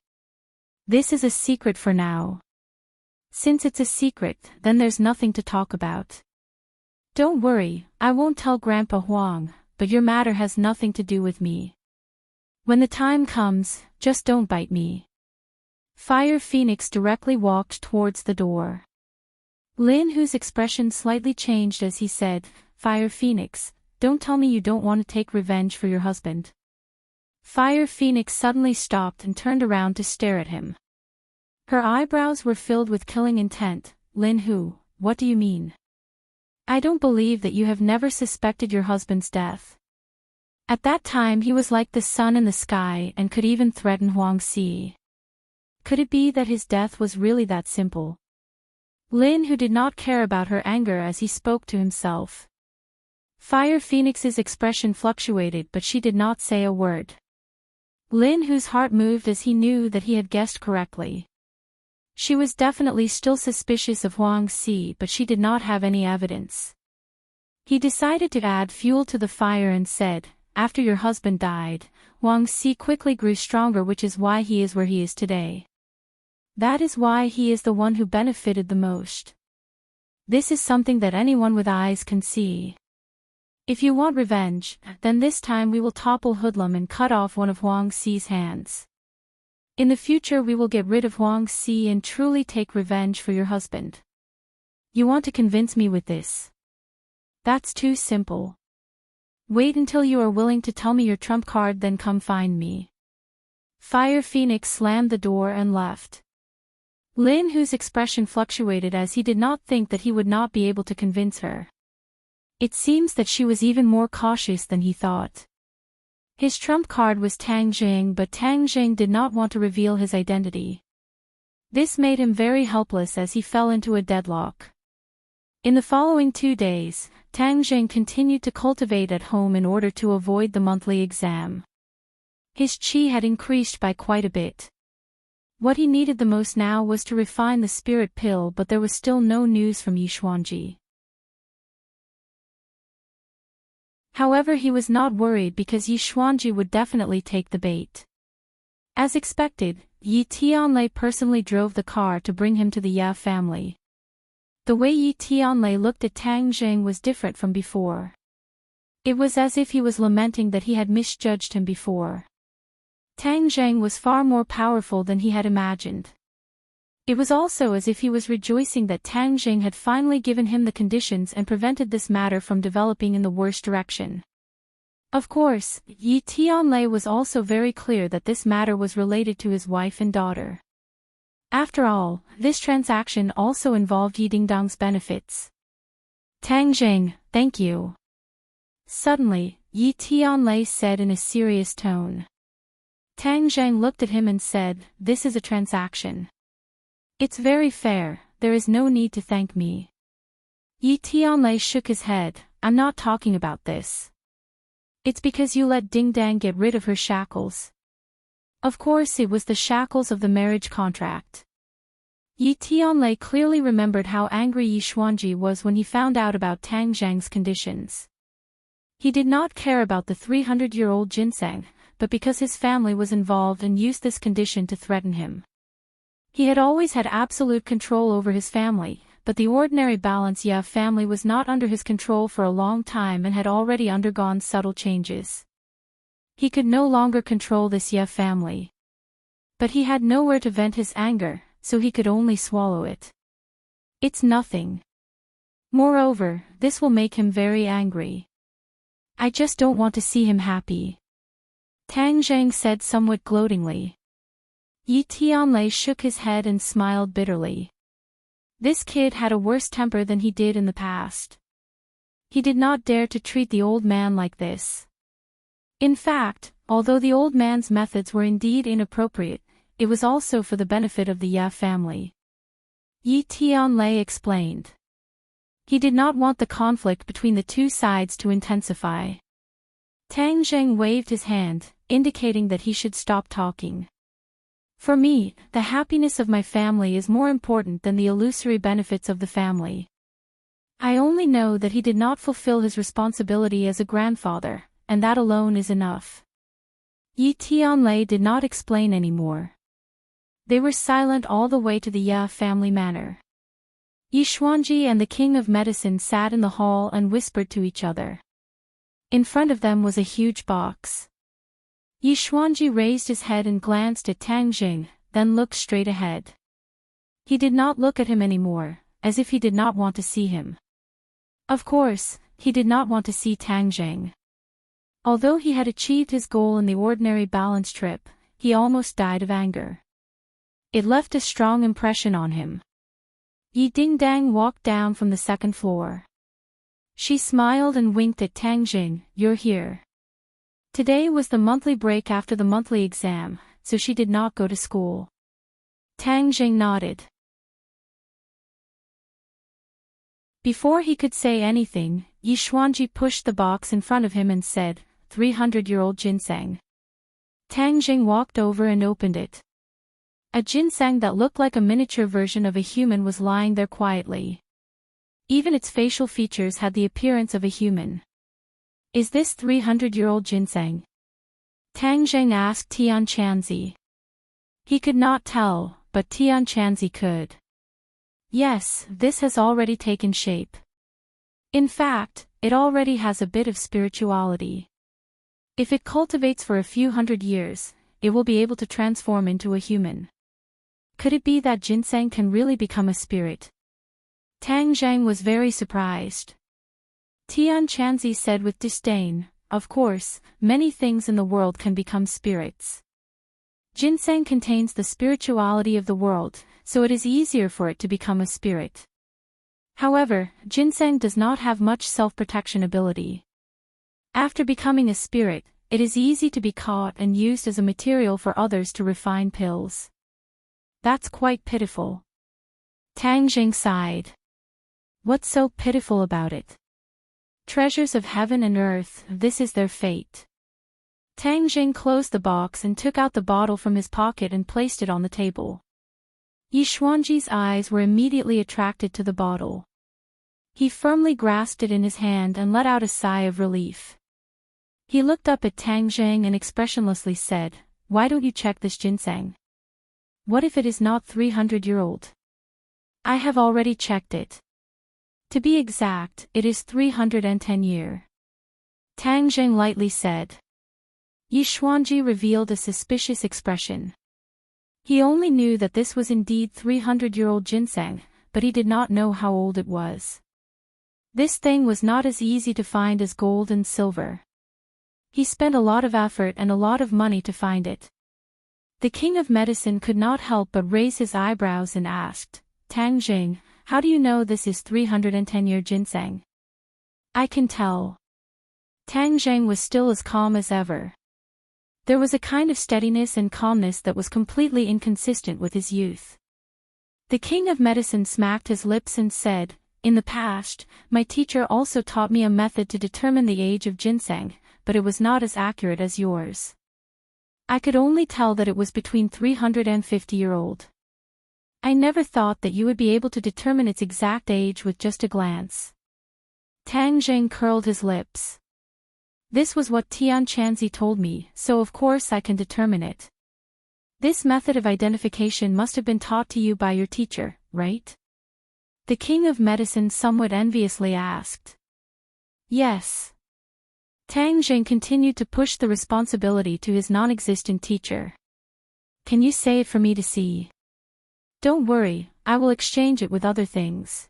This is a secret for now. Since it's a secret, then there's nothing to talk about. Don't worry, I won't tell Grandpa Huang, but your matter has nothing to do with me. When the time comes, just don't bite me. Fire Phoenix directly walked towards the door. Lin Hu's expression slightly changed as he said, Fire Phoenix, don't tell me you don't want to take revenge for your husband. Fire Phoenix suddenly stopped and turned around to stare at him. Her eyebrows were filled with killing intent. Lin Hu, what do you mean? I don't believe that you have never suspected your husband's death. At that time he was like the sun in the sky and could even threaten Huang Xi. Could it be that his death was really that simple? Lin Hu did not care about her anger as he spoke to himself. Fire Phoenix's expression fluctuated but she did not say a word. Lin Hu's heart moved as he knew that he had guessed correctly. She was definitely still suspicious of Huang Xi but she did not have any evidence. He decided to add fuel to the fire and said, after your husband died, Huang Xi quickly grew stronger, which is why he is where he is today. That is why he is the one who benefited the most. This is something that anyone with eyes can see. If you want revenge, then this time we will topple Hoodlum and cut off one of Huang Xi's hands. In the future we will get rid of Huang Xi and truly take revenge for your husband. You want to convince me with this? That's too simple. Wait until you are willing to tell me your trump card, then come find me. Fire Phoenix slammed the door and left. Lin Hu's expression fluctuated as he did not think that he would not be able to convince her. It seems that she was even more cautious than he thought. His trump card was Tang Jing, but Tang Jing did not want to reveal his identity. This made him very helpless as he fell into a deadlock. In the following 2 days, Tang Jing continued to cultivate at home in order to avoid the monthly exam. His qi had increased by quite a bit. What he needed the most now was to refine the spirit pill, but there was still no news from Yi Xuanji. However, he was not worried because Yi Xuanji would definitely take the bait. As expected, Yi Tianlei personally drove the car to bring him to the Ya family. The way Yi Tianlei looked at Tang Jing was different from before. It was as if he was lamenting that he had misjudged him before. Tang Jing was far more powerful than he had imagined. It was also as if he was rejoicing that Tang Jing had finally given him the conditions and prevented this matter from developing in the worst direction. Of course, Yi Tianlei was also very clear that this matter was related to his wife and daughter. After all, this transaction also involved Yi Dingdong's benefits. Tang Jing, thank you. Suddenly, Yi Tianlei said in a serious tone. Tang Jing looked at him and said, this is a transaction. It's very fair, there is no need to thank me. Yi Tianlei shook his head, I'm not talking about this. It's because you let Dingdang get rid of her shackles. Of course it was the shackles of the marriage contract. Yi Tianlei clearly remembered how angry Yi Xuanji was when he found out about Tang Zhang's conditions. He did not care about the 300-year-old ginseng, but because his family was involved and used this condition to threaten him. He had always had absolute control over his family, but the ordinary balance Ya family was not under his control for a long time and had already undergone subtle changes. He could no longer control this Ya family. But he had nowhere to vent his anger, so he could only swallow it. It's nothing. Moreover, this will make him very angry. I just don't want to see him happy. Tang Zhang said somewhat gloatingly. Yi Tianlei shook his head and smiled bitterly. This kid had a worse temper than he did in the past. He did not dare to treat the old man like this. In fact, although the old man's methods were indeed inappropriate, it was also for the benefit of the Ya family. Yi Tianlei explained. He did not want the conflict between the two sides to intensify. Tang Zheng waved his hand, indicating that he should stop talking. For me, the happiness of my family is more important than the illusory benefits of the family. I only know that he did not fulfill his responsibility as a grandfather, and that alone is enough. Yi Tianlei did not explain anymore. They were silent all the way to the Ya family manor. Yi Xuanji and the King of Medicine sat in the hall and whispered to each other. In front of them was a huge box. Yi Xuanji raised his head and glanced at Tang Jing, then looked straight ahead. He did not look at him anymore, as if he did not want to see him. Of course, he did not want to see Tang Jing. Although he had achieved his goal in the ordinary balance trip, he almost died of anger. It left a strong impression on him. Yi Dingdang walked down from the second floor. She smiled and winked at Tang Jing. "You're here." Today was the monthly break after the monthly exam, so she did not go to school. Tang Jing nodded. Before he could say anything, Yi Xuanji pushed the box in front of him and said, 300-year-old ginseng. Tang Jing walked over and opened it. A ginseng that looked like a miniature version of a human was lying there quietly. Even its facial features had the appearance of a human. "Is this 300-year-old ginseng?" Tang Jing asked Tian Chanzi. He could not tell, but Tian Chanzi could. Yes, this has already taken shape. In fact, it already has a bit of spirituality. If it cultivates for a few hundred years, it will be able to transform into a human. Could it be that ginseng can really become a spirit? Tang Zhang was very surprised. Tian Chanzi said with disdain, "Of course, many things in the world can become spirits. Ginseng contains the spirituality of the world, so it is easier for it to become a spirit. However, ginseng does not have much self-protection ability. After becoming a spirit, it is easy to be caught and used as a material for others to refine pills. That's quite pitiful." Tang Jing sighed. What's so pitiful about it? Treasures of heaven and earth, this is their fate. Tang Jing closed the box and took out the bottle from his pocket and placed it on the table. Yi Xuanji's eyes were immediately attracted to the bottle. He firmly grasped it in his hand and let out a sigh of relief. He looked up at Tang Jing and expressionlessly said, "Why don't you check this ginseng? What if it is not 300-year-old? I have already checked it. To be exact, it is 310-year. Tang Jing lightly said. Yi Xuanji revealed a suspicious expression. He only knew that this was indeed 300-year-old ginseng, but he did not know how old it was. This thing was not as easy to find as gold and silver. He spent a lot of effort and a lot of money to find it. The King of Medicine could not help but raise his eyebrows and asked, "Tang Jing, how do you know this is 310-year ginseng?" "I can tell." Tang Jing was still as calm as ever. There was a kind of steadiness and calmness that was completely inconsistent with his youth. The King of Medicine smacked his lips and said, "In the past, my teacher also taught me a method to determine the age of ginseng, but it was not as accurate as yours. I could only tell that it was between 350-year-old. I never thought that you would be able to determine its exact age with just a glance." Tang Jing curled his lips. This was what Tian Chanzi told me, so of course I can determine it. This method of identification must have been taught to you by your teacher, right? The King of Medicine somewhat enviously asked. Yes. Tang Jing continued to push the responsibility to his non-existent teacher. Can you say it for me to see? Don't worry, I will exchange it with other things.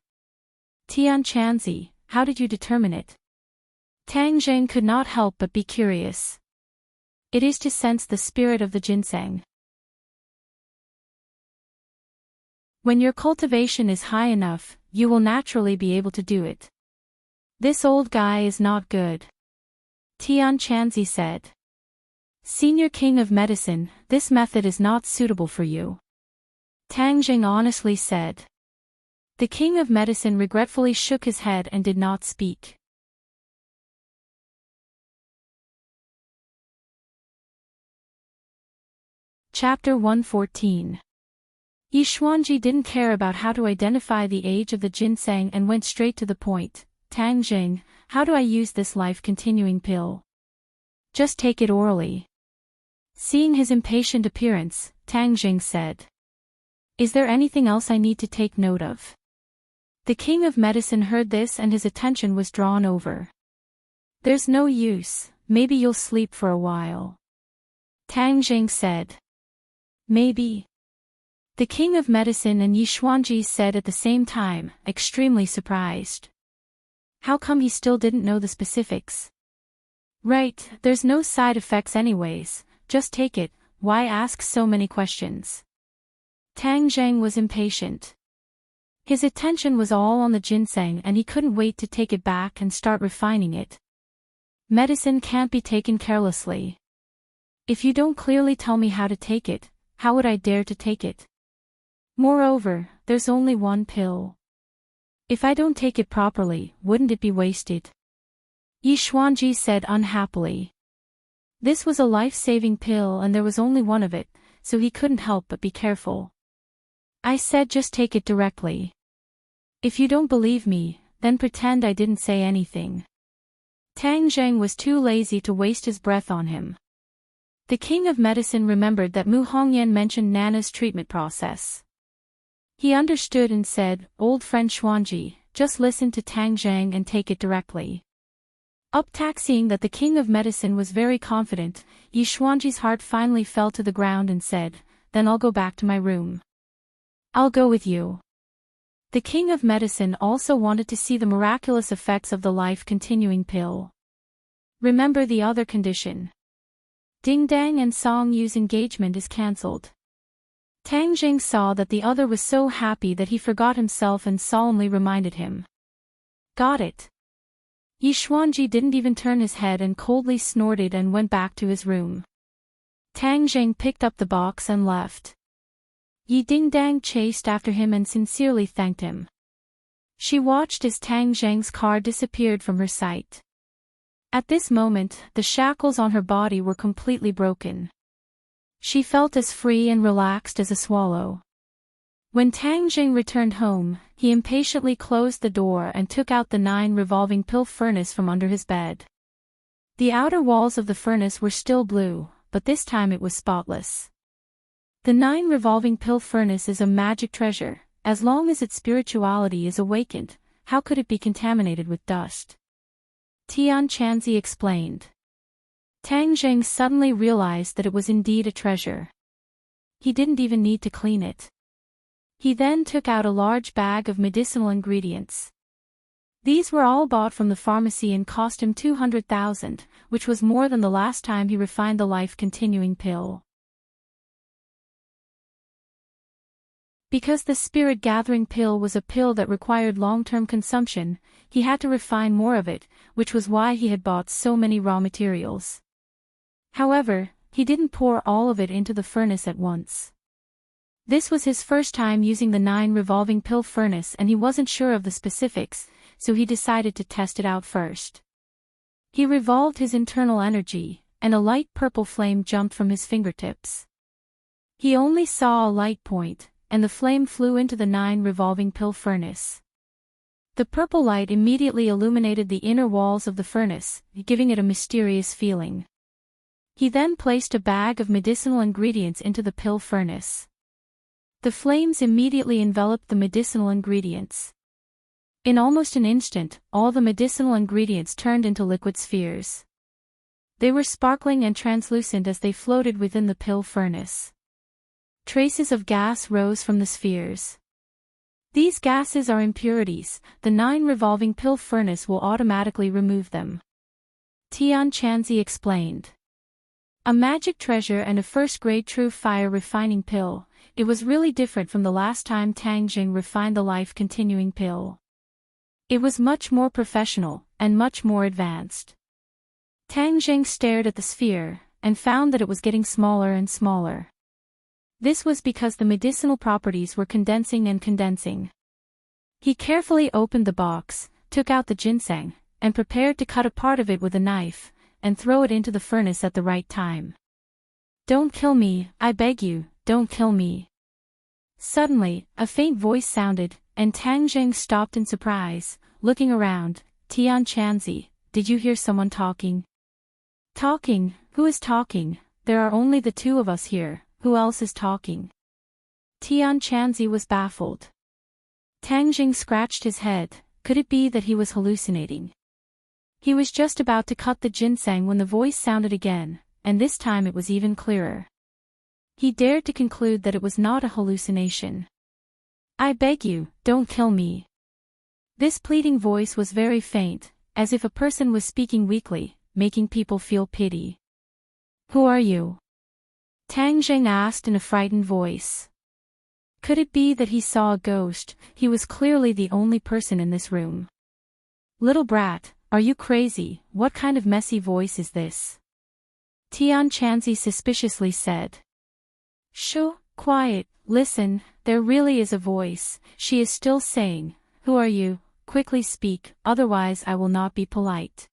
Tian Chanzi, how did you determine it? Tang Jing could not help but be curious. It is to sense the spirit of the ginseng. When your cultivation is high enough, you will naturally be able to do it. This old guy is not good. Tian Chanzi said. Senior King of Medicine, this method is not suitable for you. Tang Jing honestly said. The King of Medicine regretfully shook his head and did not speak. Chapter 114. Yi Xuanji didn't care about how to identify the age of the ginseng and went straight to the point. Tang Jing, how do I use this life-continuing pill? Just take it orally. Seeing his impatient appearance, Tang Jing said. Is there anything else I need to take note of? The king of medicine heard this and his attention was drawn over. There's no use, maybe you'll sleep for a while. Tang Jing said. Maybe. The king of medicine and Yi Xuanji said at the same time, extremely surprised. How come he still didn't know the specifics? Right, there's no side effects anyways, just take it, why ask so many questions? Tang Jing was impatient. His attention was all on the ginseng and he couldn't wait to take it back and start refining it. Medicine can't be taken carelessly. If you don't clearly tell me how to take it, how would I dare to take it? Moreover, there's only one pill. If I don't take it properly, wouldn't it be wasted? Yi Xuanji said unhappily. This was a life-saving pill and there was only one of it, so he couldn't help but be careful. I said just take it directly. If you don't believe me, then pretend I didn't say anything. Tang Jing was too lazy to waste his breath on him. The king of medicine remembered that Mu Hongyan mentioned Nana's treatment process. He understood and said, old friend Xuanji, just listen to Tang Jing and take it directly. Seeing that the king of medicine was very confident, Yi Xuanji's heart finally fell to the ground and said, then I'll go back to my room. I'll go with you. The king of medicine also wanted to see the miraculous effects of the life-continuing pill. Remember the other condition. Ding Dang and Song Yu's engagement is cancelled. Tang Jing saw that the other was so happy that he forgot himself and solemnly reminded him. Got it. Yi Xuanji didn't even turn his head and coldly snorted and went back to his room. Tang Jing picked up the box and left. Yi Ding Dang chased after him and sincerely thanked him. She watched as Tang Jing's car disappeared from her sight. At this moment, the shackles on her body were completely broken. She felt as free and relaxed as a swallow. When Tang Jing returned home, he impatiently closed the door and took out the 9 revolving pill furnace from under his bed. The outer walls of the furnace were still blue, but this time it was spotless. The 9 revolving pill furnace is a magic treasure. As long as its spirituality is awakened, how could it be contaminated with dust? Tian Chanzi explained. Tang Jing suddenly realized that it was indeed a treasure. He didn't even need to clean it. He then took out a large bag of medicinal ingredients. These were all bought from the pharmacy and cost him 200,000, which was more than the last time he refined the life-continuing pill. Because the spirit-gathering pill was a pill that required long-term consumption, he had to refine more of it, which was why he had bought so many raw materials. However, he didn't pour all of it into the furnace at once. This was his first time using the 9 revolving pill furnace and he wasn't sure of the specifics, so he decided to test it out first. He revolved his internal energy, and a light purple flame jumped from his fingertips. He only saw a light point, and the flame flew into the 9 revolving pill furnace. The purple light immediately illuminated the inner walls of the furnace, giving it a mysterious feeling. He then placed a bag of medicinal ingredients into the pill furnace. The flames immediately enveloped the medicinal ingredients. In almost an instant, all the medicinal ingredients turned into liquid spheres. They were sparkling and translucent as they floated within the pill furnace. Traces of gas rose from the spheres. These gases are impurities, the 9 revolving pill furnace will automatically remove them. Tian Chanzi explained. A magic treasure and a first-grade true fire refining pill, it was really different from the last time Tang Jing refined the life-continuing pill. It was much more professional, and much more advanced. Tang Jing stared at the sphere, and found that it was getting smaller and smaller. This was because the medicinal properties were condensing and condensing. He carefully opened the box, took out the ginseng, and prepared to cut a part of it with a knife, and throw it into the furnace at the right time. Don't kill me, I beg you, don't kill me. Suddenly, a faint voice sounded, and Tang Zheng stopped in surprise, looking around. Tian Chanzi, did you hear someone talking? Talking? Who is talking? There are only the two of us here, who else is talking? Tian Chanzi was baffled. Tang Zheng scratched his head. Could it be that he was hallucinating? He was just about to cut the ginseng when the voice sounded again, and this time it was even clearer. He dared to conclude that it was not a hallucination. I beg you, don't kill me. This pleading voice was very faint, as if a person was speaking weakly, making people feel pity. Who are you? Tang Zheng asked in a frightened voice. Could it be that he saw a ghost? He was clearly the only person in this room. Little brat, are you crazy? What kind of messy voice is this? Tian Chanzi suspiciously said. Shh, quiet, listen, there really is a voice. She is still saying, who are you? Quickly speak, otherwise I will not be polite.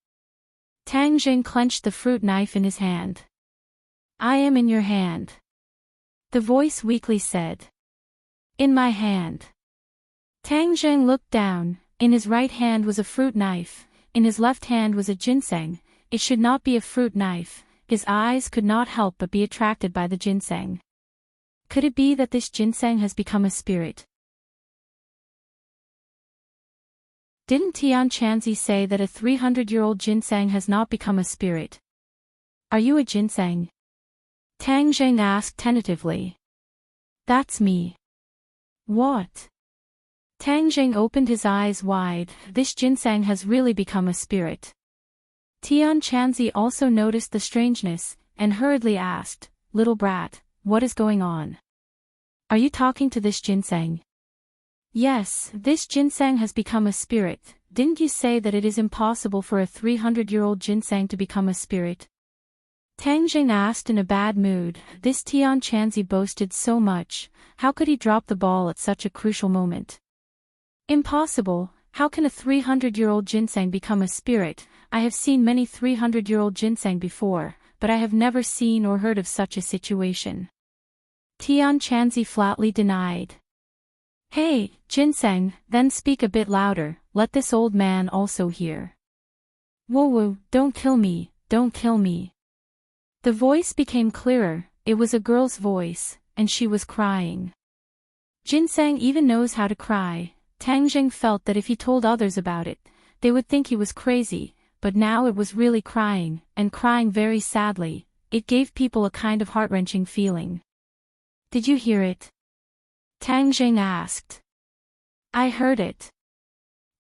Tang Zheng clenched the fruit knife in his hand. I am in your hand. The voice weakly said. In my hand. Tang Zheng looked down. In his right hand was a fruit knife, in his left hand was a ginseng. It should not be a fruit knife. His eyes could not help but be attracted by the ginseng. Could it be that this ginseng has become a spirit? Didn't Tian Chanzi say that a 300-year-old ginseng has not become a spirit? Are you a ginseng? Tang Zheng asked tentatively. That's me. What? Tang Zheng opened his eyes wide. This ginseng has really become a spirit. Tian Chanzi also noticed the strangeness, and hurriedly asked, Little brat, what is going on? Are you talking to this ginseng? Yes, this ginseng has become a spirit. Didn't you say that it is impossible for a 300-year-old ginseng to become a spirit? Tang Zheng asked in a bad mood. This Tian Chanzi boasted so much. How could he drop the ball at such a crucial moment? Impossible. How can a 300-year-old ginseng become a spirit? I have seen many 300-year-old ginseng before, but I have never seen or heard of such a situation. Tian Chanzi flatly denied. Hey, ginseng, then speak a bit louder, let this old man also hear. Whoa, don't kill me, don't kill me. The voice became clearer. It was a girl's voice, and she was crying. Ginseng even knows how to cry. Tang Zheng felt that if he told others about it, they would think he was crazy, but now it was really crying, and crying very sadly. It gave people a kind of heart-wrenching feeling. Did you hear it? Tang Zheng asked. I heard it.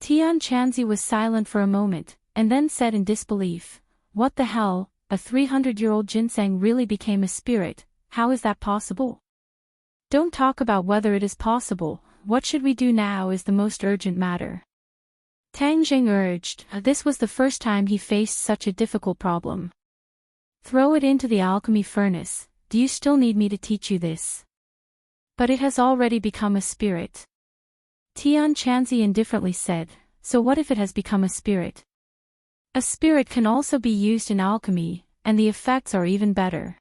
Tian Chanzi was silent for a moment, and then said in disbelief, What the hell, a 300-year-old ginseng really became a spirit, how is that possible? Don't talk about whether it is possible, what should we do now is the most urgent matter. Tang Zheng urged. This was the first time he faced such a difficult problem. Throw it into the alchemy furnace. Do you still need me to teach you this? But it has already become a spirit. Tian Chanzi indifferently said, So what if it has become a spirit? A spirit can also be used in alchemy, and the effects are even better.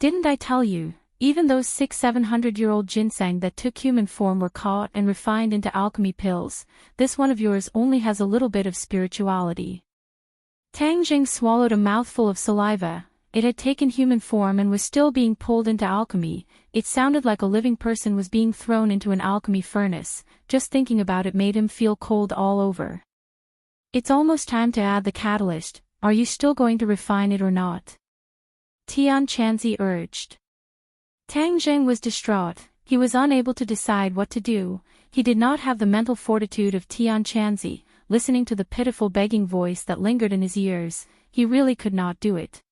Didn't I tell you, even those 600-700-year-old ginseng that took human form were caught and refined into alchemy pills, this one of yours only has a little bit of spirituality. Tang Zheng swallowed a mouthful of saliva. It had taken human form and was still being pulled into alchemy. It sounded like a living person was being thrown into an alchemy furnace. Just thinking about it made him feel cold all over. It's almost time to add the catalyst. Are you still going to refine it or not? Tian Chanzi urged. Tang Zheng was distraught. He was unable to decide what to do. He did not have the mental fortitude of Tian Chanzi. Listening to the pitiful begging voice that lingered in his ears, he really could not do it.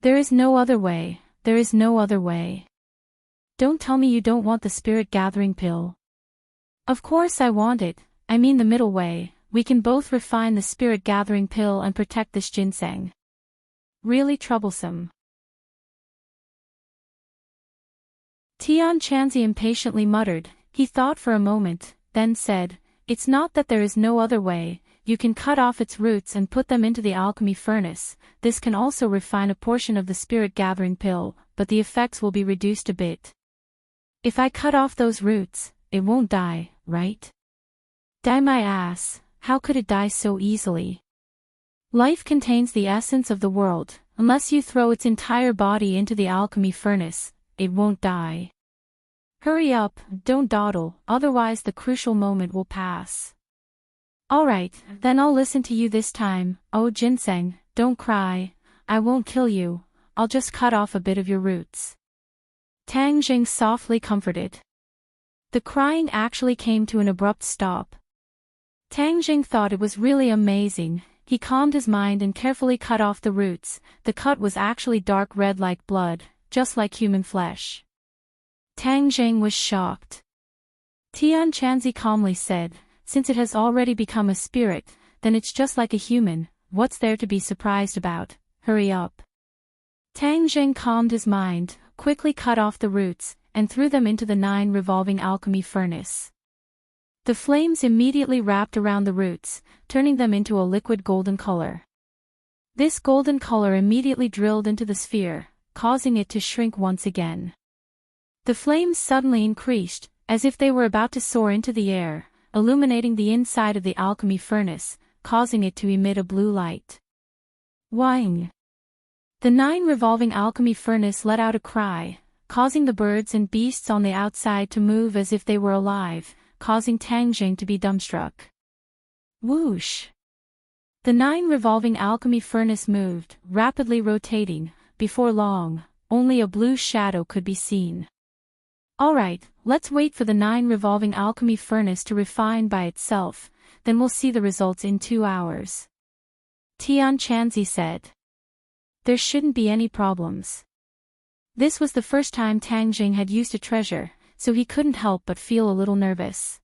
There is no other way. There is no other way. Don't tell me you don't want the spirit gathering pill. Of course I want it. I mean the middle way. We can both refine the spirit gathering pill and protect this ginseng. Really troublesome. Tian Chanzi impatiently muttered. He thought for a moment, then said, It's not that there is no other way. You can cut off its roots and put them into the alchemy furnace. This can also refine a portion of the spirit gathering pill, but the effects will be reduced a bit. If I cut off those roots, it won't die, right? Die my ass, how could it die so easily? Life contains the essence of the world, unless you throw its entire body into the alchemy furnace, it won't die. Hurry up, don't dawdle, otherwise the crucial moment will pass. Alright, then I'll listen to you this time. Oh ginseng, don't cry, I won't kill you, I'll just cut off a bit of your roots. Tang Jing softly comforted. The crying actually came to an abrupt stop. Tang Jing thought it was really amazing. He calmed his mind and carefully cut off the roots. The cut was actually dark red like blood, just like human flesh. Tang Jing was shocked. Tian Chanzi calmly said, since it has already become a spirit, then it's just like a human, what's there to be surprised about, hurry up. Tang Jing calmed his mind, quickly cut off the roots, and threw them into the 9 revolving alchemy furnace. The flames immediately wrapped around the roots, turning them into a liquid golden color. This golden color immediately drilled into the sphere, causing it to shrink once again. The flames suddenly increased, as if they were about to soar into the air, illuminating the inside of the alchemy furnace, causing it to emit a blue light. Whing! The 9 revolving alchemy furnace let out a cry, causing the birds and beasts on the outside to move as if they were alive, causing Tang Jing to be dumbstruck. Whoosh! The 9 revolving alchemy furnace moved, rapidly rotating. Before long, only a blue shadow could be seen. Alright, let's wait for the 9 revolving alchemy furnace to refine by itself, then we'll see the results in 2 hours. Tian Chanzi said. There shouldn't be any problems. This was the first time Tang Jing had used a treasure, so he couldn't help but feel a little nervous.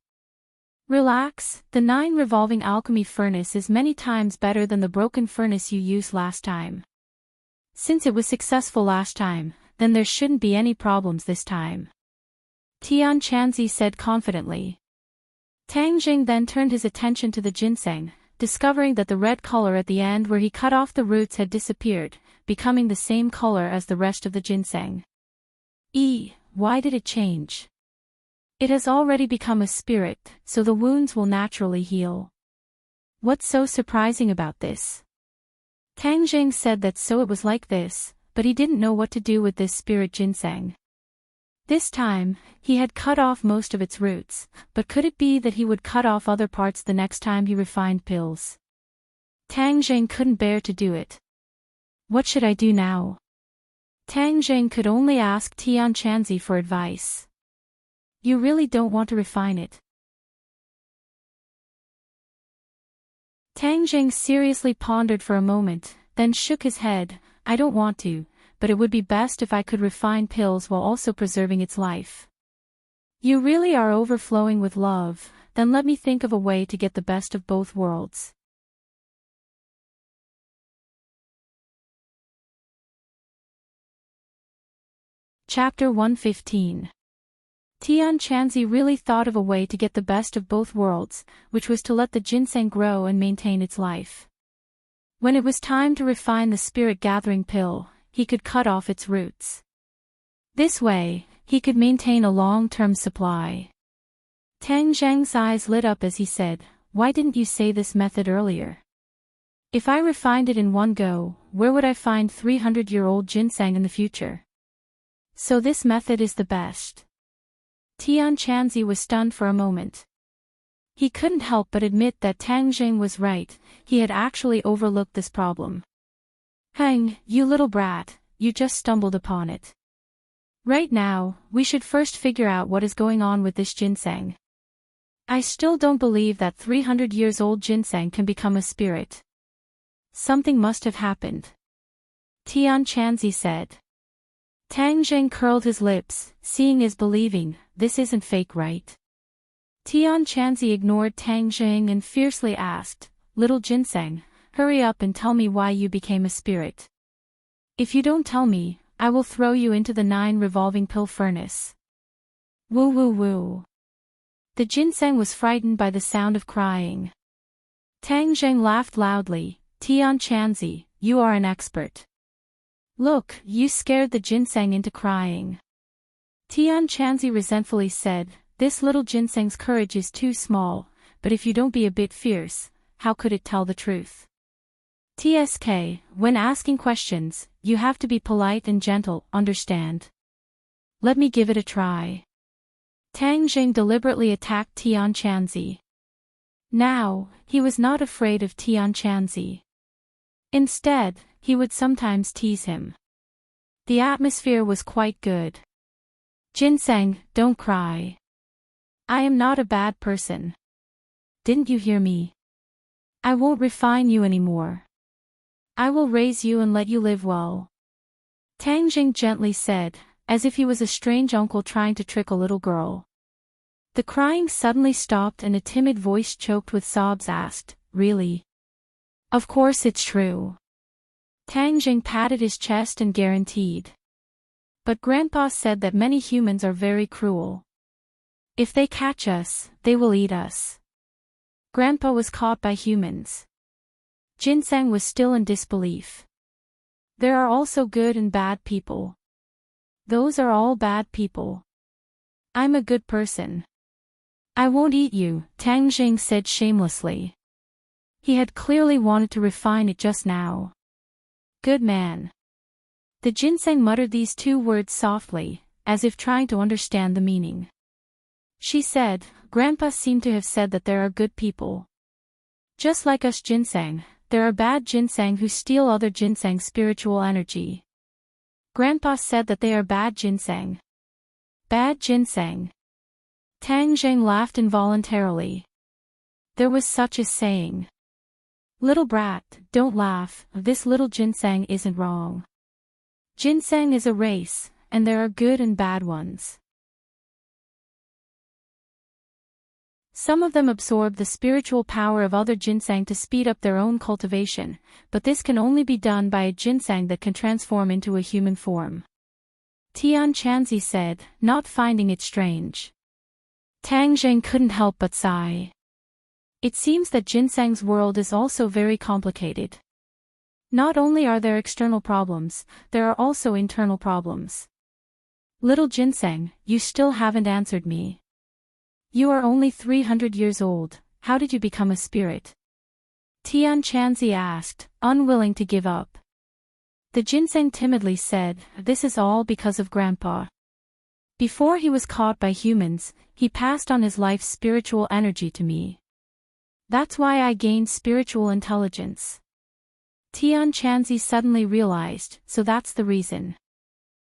Relax, the 9 revolving alchemy furnace is many times better than the broken furnace you used last time. Since it was successful last time, then there shouldn't be any problems this time. Tian Chanzi said confidently. Tang Jing then turned his attention to the ginseng, discovering that the red color at the end where he cut off the roots had disappeared, becoming the same color as the rest of the ginseng. Why did it change? It has already become a spirit, so the wounds will naturally heal. What's so surprising about this? Tang Jing said that so it was like this, but he didn't know what to do with this spirit ginseng. This time, he had cut off most of its roots, but could it be that he would cut off other parts the next time he refined pills? Tang Jing couldn't bear to do it. What should I do now? Tang Jing could only ask Tian Chanzi for advice. You really don't want to refine it. Tang Jing seriously pondered for a moment, then shook his head. I don't want to, but it would be best if I could refine pills while also preserving its life. You really are overflowing with love, then let me think of a way to get the best of both worlds. Chapter 115. Tian Chanzi really thought of a way to get the best of both worlds, which was to let the ginseng grow and maintain its life. When it was time to refine the spirit-gathering pill, he could cut off its roots. This way, he could maintain a long-term supply. Tang Zheng's eyes lit up as he said, why didn't you say this method earlier? If I refined it in one go, where would I find 300-year-old ginseng in the future? So this method is the best. Tian Chanzi was stunned for a moment. He couldn't help but admit that Tang Jing was right, he had actually overlooked this problem. Hang, you little brat, you just stumbled upon it. Right now, we should first figure out what is going on with this ginseng. I still don't believe that 300 years old ginseng can become a spirit. Something must have happened. Tian Chanzi said. Tang Jing curled his lips, seeing is believing, this isn't fake, right? Tian Chanzi ignored Tang Jing and fiercely asked, little ginseng, hurry up and tell me why you became a spirit. If you don't tell me, I will throw you into the 9 revolving pill furnace. Woo woo woo. The ginseng was frightened by the sound of crying. Tang Jing laughed loudly, Tian Chanzi, you are an expert. Look, you scared the ginseng into crying. Tian Chanzi resentfully said, this little ginseng's courage is too small, but if you don't be a bit fierce, how could it tell the truth? TSK, when asking questions, you have to be polite and gentle, understand? Let me give it a try. Tang Jing deliberately attacked Tian Chanzi. Now, he was not afraid of Tian Chanzi. Instead, he would sometimes tease him. The atmosphere was quite good. Ginseng, don't cry. I am not a bad person. Didn't you hear me? I won't refine you anymore. I will raise you and let you live well. Tang Jing gently said, as if he was a strange uncle trying to trick a little girl. The crying suddenly stopped and a timid voice choked with sobs asked, really? Of course it's true. Tang Jing patted his chest and guaranteed. But Grandpa said that many humans are very cruel. If they catch us, they will eat us. Grandpa was caught by humans. Ginseng was still in disbelief. There are also good and bad people. Those are all bad people. I'm a good person. I won't eat you, Tang Jing said shamelessly. He had clearly wanted to refine it just now. Good man. The ginseng muttered these two words softly, as if trying to understand the meaning. She said, Grandpa seemed to have said that there are good people. Just like us ginseng, there are bad ginseng who steal other ginseng's spiritual energy. Grandpa said that they are bad ginseng. Bad ginseng. Tang Jing laughed involuntarily. There was such a saying. Little brat, don't laugh, this little ginseng isn't wrong. Ginseng is a race, and there are good and bad ones. Some of them absorb the spiritual power of other ginseng to speed up their own cultivation, but this can only be done by a ginseng that can transform into a human form. Tian Chanzi said, not finding it strange. Tang Jing couldn't help but sigh. It seems that ginseng's world is also very complicated. Not only are there external problems, there are also internal problems. Little ginseng, you still haven't answered me. You are only 300 years old, how did you become a spirit? Tian Chanzi asked, unwilling to give up. The ginseng timidly said, this is all because of Grandpa. Before he was caught by humans, he passed on his life's spiritual energy to me. That's why I gained spiritual intelligence. Tian Chanzi suddenly realized, so that's the reason.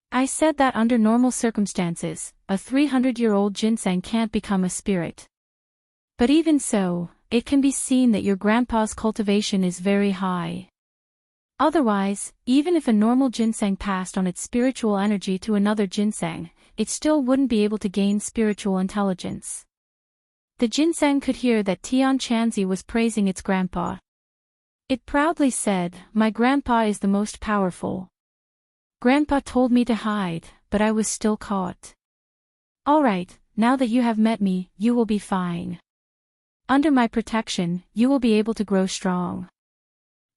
I said that under normal circumstances, a 300-year-old ginseng can't become a spirit. But even so, it can be seen that your grandpa's cultivation is very high. Otherwise, even if a normal ginseng passed on its spiritual energy to another ginseng, it still wouldn't be able to gain spiritual intelligence. The ginseng could hear that Tian Chanzi was praising its grandpa. It proudly said, my grandpa is the most powerful. Grandpa told me to hide, but I was still caught. Alright, now that you have met me, you will be fine. Under my protection, you will be able to grow strong.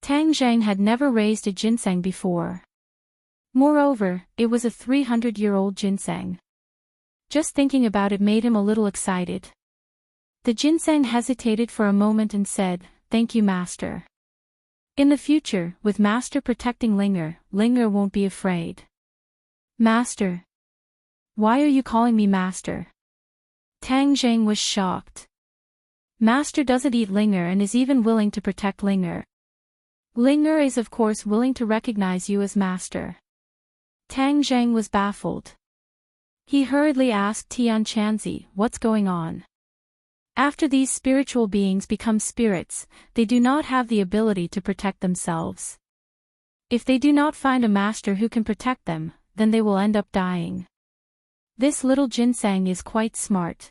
Tang Jing had never raised a ginseng before. Moreover, it was a 300-year-old ginseng. Just thinking about it made him a little excited. The ginseng hesitated for a moment and said, thank you, Master. In the future, with Master protecting Linger won't be afraid. Master. Why are you calling me Master? Tang Jing was shocked. Master doesn't eat Linger and is even willing to protect Linger. Linger is of course willing to recognize you as Master. Tang Jing was baffled. He hurriedly asked Tian Chanzi, what's going on? After these spiritual beings become spirits, they do not have the ability to protect themselves. If they do not find a master who can protect them, then they will end up dying. This little ginseng is quite smart.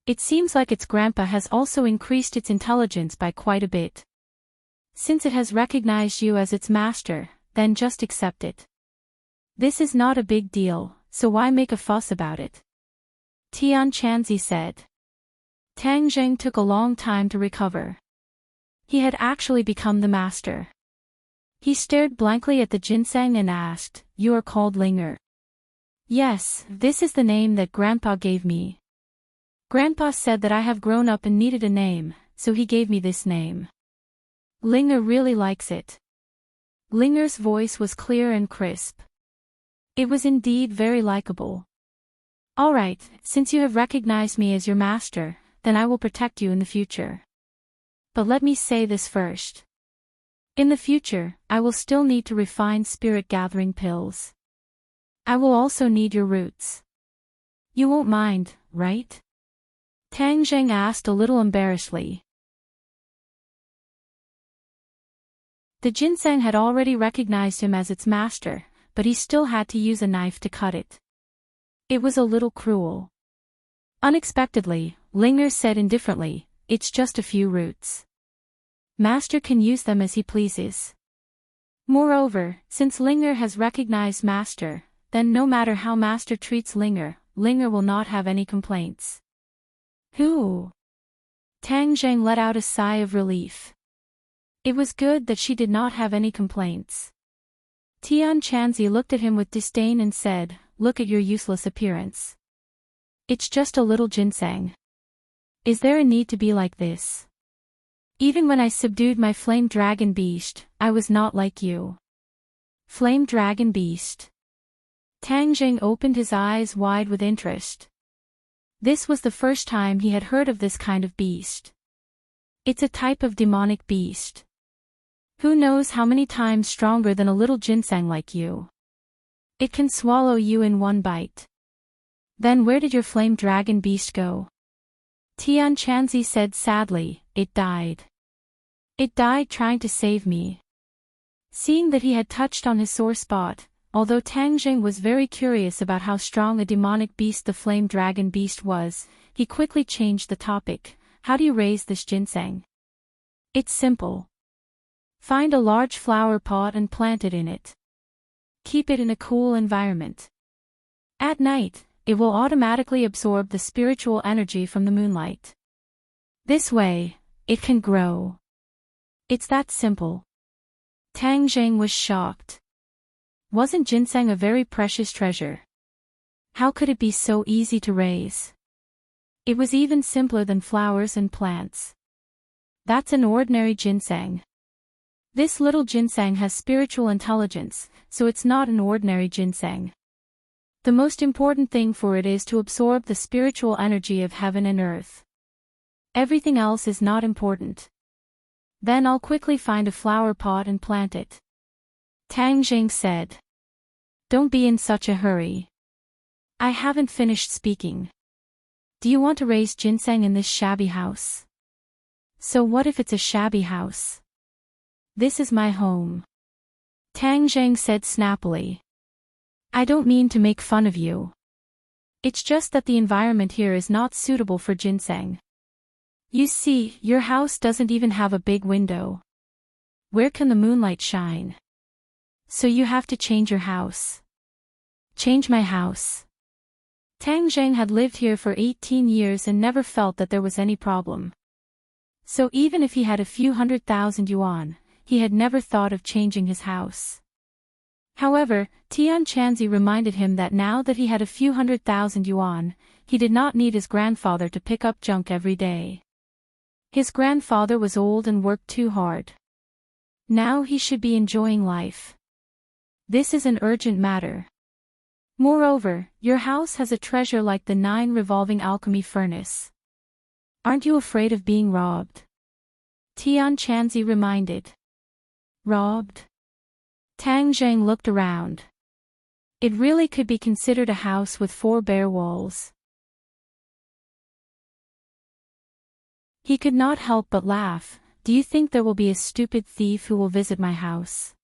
It seems like its grandpa has also increased its intelligence by quite a bit. Since it has recognized you as its master, then just accept it. This is not a big deal, so why make a fuss about it? Tian Chanzi said. Tang Jing took a long time to recover. He had actually become the master. He stared blankly at the ginseng and asked, "You are called Linger?" "Yes, this is the name that Grandpa gave me. Grandpa said that I have grown up and needed a name, so he gave me this name. Linger really likes it." Linger's voice was clear and crisp. It was indeed very likable. "All right, since you have recognized me as your master, then I will protect you in the future. But let me say this first. In the future, I will still need to refine spirit-gathering pills. I will also need your roots. You won't mind, right?" Tang Zheng asked a little embarrassedly. The ginseng had already recognized him as its master, but he still had to use a knife to cut it. It was a little cruel. Unexpectedly, Linger said indifferently, "It's just a few roots. Master can use them as he pleases." Moreover, since Linger has recognized Master, then no matter how Master treats Linger, Linger will not have any complaints. "Who?" Tang Zheng let out a sigh of relief. It was good that she did not have any complaints. Tian Chanzi looked at him with disdain and said, "Look at your useless appearance. It's just a little ginseng. Is there a need to be like this? Even when I subdued my flame dragon beast, I was not like you." "Flame dragon beast?" Tang Zheng opened his eyes wide with interest. This was the first time he had heard of this kind of beast. "It's a type of demonic beast. Who knows how many times stronger than a little ginseng like you. It can swallow you in one bite." "Then where did your flame dragon beast go?" Tian Chanzi said sadly, "It died. It died trying to save me." Seeing that he had touched on his sore spot, although Tang Zheng was very curious about how strong a demonic beast the flame dragon beast was, he quickly changed the topic. "How do you raise this ginseng?" "It's simple. Find a large flower pot and plant it in it. Keep it in a cool environment. At night, it will automatically absorb the spiritual energy from the moonlight. This way, it can grow. It's that simple." Tang Zheng was shocked. Wasn't ginseng a very precious treasure? How could it be so easy to raise? It was even simpler than flowers and plants. That's an ordinary ginseng. This little ginseng has spiritual intelligence, so it's not an ordinary ginseng. The most important thing for it is to absorb the spiritual energy of heaven and earth. Everything else is not important. Then I'll quickly find a flower pot and plant it." Tang Zheng said. "Don't be in such a hurry. I haven't finished speaking. Do you want to raise ginseng in this shabby house?" "So what if it's a shabby house? This is my home," Tang Zheng said snappily. "I don't mean to make fun of you. It's just that the environment here is not suitable for ginseng. You see, your house doesn't even have a big window. Where can the moonlight shine? So you have to change your house." "Change my house?" Tang Zheng had lived here for 18 years and never felt that there was any problem. So even if he had a few 100,000 yuan, he had never thought of changing his house. However, Tian Chanzi reminded him that now that he had a few 100,000 yuan, he did not need his grandfather to pick up junk every day. His grandfather was old and worked too hard. Now he should be enjoying life. This is an urgent matter. Moreover, your house has a treasure like the 9 revolving alchemy furnace. Aren't you afraid of being robbed?" Tian Chanzi reminded. "Robbed?" Tang Zheng looked around. It really could be considered a house with 4 bare walls. He could not help but laugh. "Do you think there will be a stupid thief who will visit my house?"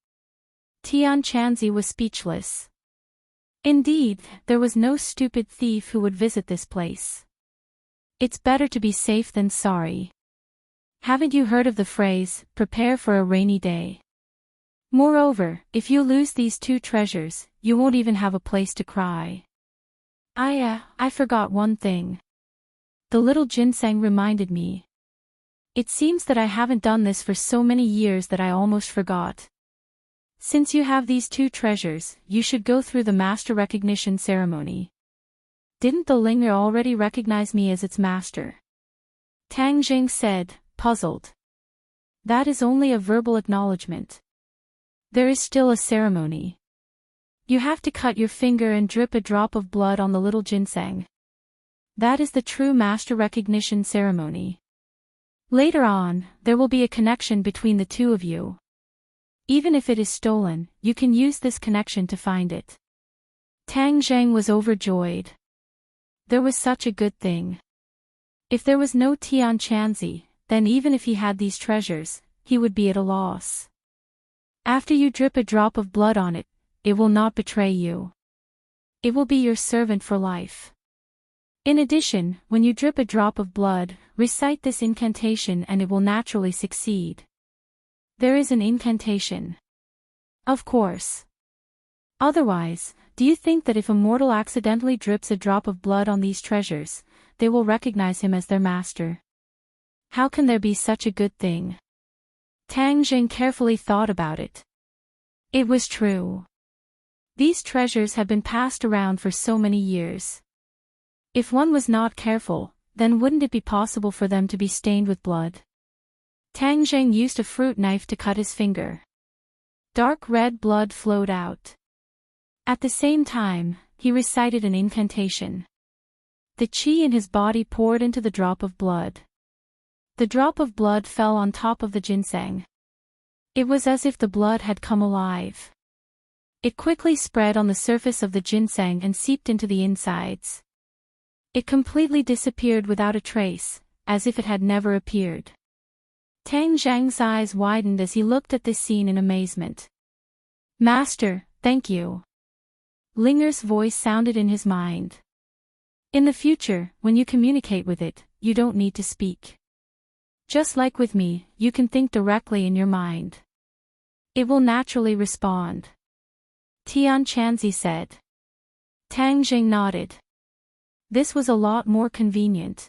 Tian Chanzi was speechless. Indeed, there was no stupid thief who would visit this place. It's better to be safe than sorry. Haven't you heard of the phrase, "Prepare for a rainy day"? Moreover, if you lose these 2 treasures, you won't even have a place to cry. I forgot one thing. The little ginseng reminded me. It seems that I haven't done this for so many years that I almost forgot. Since you have these two treasures, you should go through the master recognition ceremony. Didn't the Linger already recognize me as its master? Tang Jing said, puzzled. That is only a verbal acknowledgement. There is still a ceremony. You have to cut your finger and drip a drop of blood on the little ginseng. That is the true master recognition ceremony. Later on, there will be a connection between the two of you. Even if it is stolen, you can use this connection to find it. Tang Zheng was overjoyed. There was such a good thing. If there was no Tian Chanzi, then even if he had these treasures, he would be at a loss. After you drip a drop of blood on it, it will not betray you. It will be your servant for life. In addition, when you drip a drop of blood, recite this incantation and it will naturally succeed. There is an incantation. Of course. Otherwise, do you think that if a mortal accidentally drips a drop of blood on these treasures, they will recognize him as their master? How can there be such a good thing? Tang Jing carefully thought about it. It was true. These treasures had been passed around for so many years. If one was not careful, then wouldn't it be possible for them to be stained with blood? Tang Zheng used a fruit knife to cut his finger. Dark red blood flowed out. At the same time, he recited an incantation. The qi in his body poured into the drop of blood. The drop of blood fell on top of the ginseng. It was as if the blood had come alive. It quickly spread on the surface of the ginseng and seeped into the insides. It completely disappeared without a trace, as if it had never appeared. Tang Zhang's eyes widened as he looked at this scene in amazement. Master, thank you. Linger's voice sounded in his mind. In the future, when you communicate with it, you don't need to speak. Just like with me, you can think directly in your mind. It will naturally respond. Tian Chanzi said. Tang Jing nodded. This was a lot more convenient.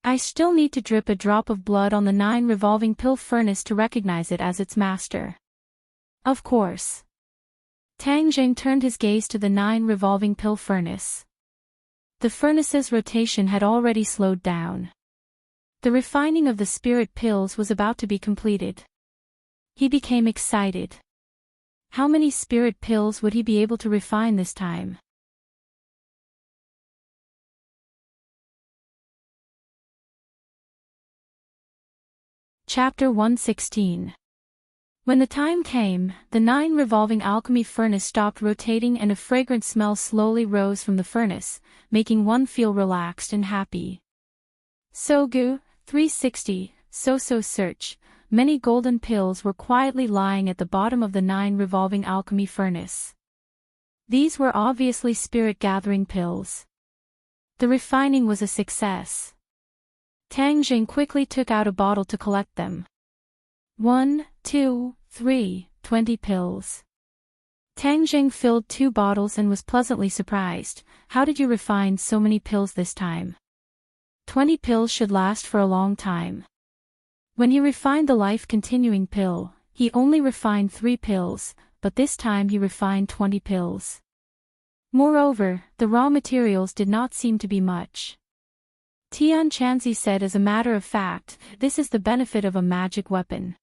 I still need to drip a drop of blood on the 9 revolving pill furnace to recognize it as its master. Of course. Tang Jing turned his gaze to the 9 revolving pill furnace. The furnace's rotation had already slowed down. The refining of the spirit pills was about to be completed. He became excited. How many spirit pills would he be able to refine this time? Chapter 116. When the time came, the 9 revolving alchemy furnace stopped rotating and a fragrant smell slowly rose from the furnace, making one feel relaxed and happy. Sogu, 360, So search. Many golden pills were quietly lying at the bottom of the 9 revolving alchemy furnace. These were obviously spirit-gathering pills. The refining was a success. Tang Jing quickly took out a bottle to collect them. 1, 2, 3, 20 pills. Tang Jing filled 2 bottles and was pleasantly surprised. How did you refine so many pills this time? 20 pills should last for a long time. When he refined the life-continuing pill, he only refined 3 pills, but this time he refined 20 pills. Moreover, the raw materials did not seem to be much. Tian Chanzi said, as a matter of fact, this is the benefit of a magic weapon.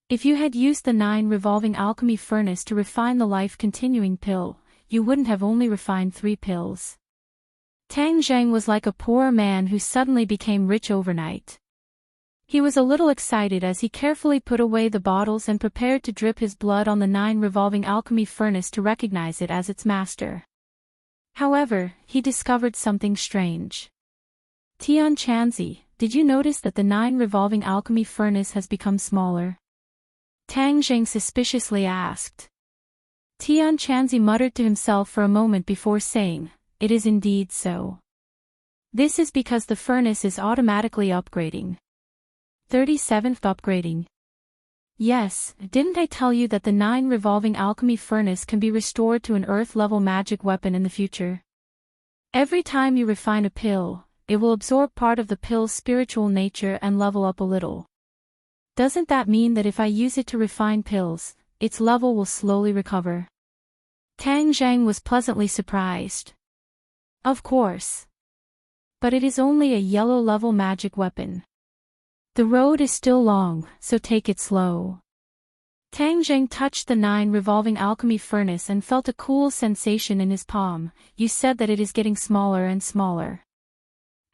If you had used the 9 revolving alchemy furnace to refine the life-continuing pill, you wouldn't have only refined 3 pills. Tang Zheng was like a poor man who suddenly became rich overnight. He was a little excited as he carefully put away the bottles and prepared to drip his blood on the 9 revolving alchemy furnace to recognize it as its master. However, he discovered something strange. Tian Chanzi, did you notice that the 9 revolving alchemy furnace has become smaller? Tang Jing suspiciously asked. Tian Chanzi muttered to himself for a moment before saying, "It is indeed so. This is because the furnace is automatically upgrading." 37th upgrading. Yes, didn't I tell you that the 9 revolving alchemy furnace can be restored to an earth-level magic weapon in the future? Every time you refine a pill, it will absorb part of the pill's spiritual nature and level up a little. Doesn't that mean that if I use it to refine pills, its level will slowly recover. Tang Zhang was pleasantly surprised. Of course. But it is only a yellow-level magic weapon. The road is still long, so take it slow. Tang Zhang touched the 9 revolving alchemy furnace and felt a cool sensation in his palm. You said that it is getting smaller and smaller.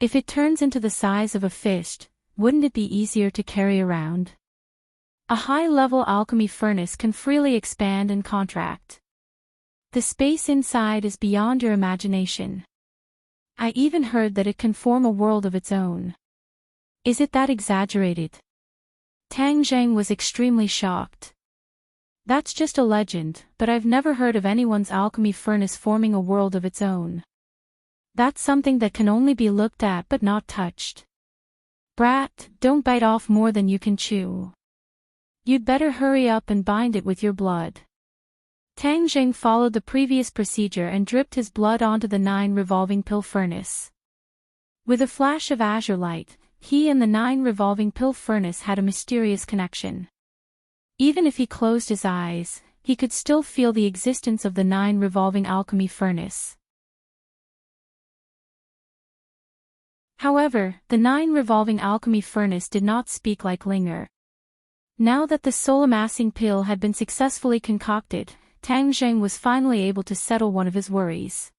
If it turns into the size of a fist, wouldn't it be easier to carry around? A high-level alchemy furnace can freely expand and contract. The space inside is beyond your imagination. I even heard that it can form a world of its own. Is it that exaggerated? Tang Zhang was extremely shocked. That's just a legend, but I've never heard of anyone's alchemy furnace forming a world of its own. That's something that can only be looked at but not touched. Brat, don't bite off more than you can chew. You'd better hurry up and bind it with your blood. Tang Zhang followed the previous procedure and dripped his blood onto the 9 revolving pill furnace. With a flash of azure light, he and the 9 revolving pill furnace had a mysterious connection. Even if he closed his eyes, he could still feel the existence of the 9 revolving alchemy furnace. However, the 9 revolving alchemy furnace did not speak like Linger. Now that the soul-amassing pill had been successfully concocted, Tang Zhang was finally able to settle one of his worries.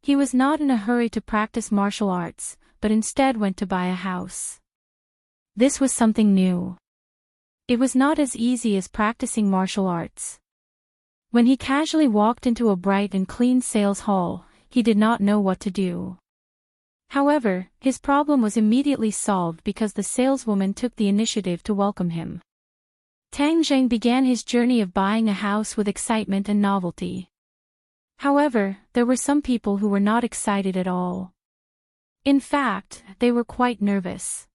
He was not in a hurry to practice martial arts, but instead went to buy a house. This was something new. It was not as easy as practicing martial arts. When he casually walked into a bright and clean sales hall, he did not know what to do. However, his problem was immediately solved because the saleswoman took the initiative to welcome him. Tang Zhang began his journey of buying a house with excitement and novelty. However, there were some people who were not excited at all. In fact, they were quite nervous.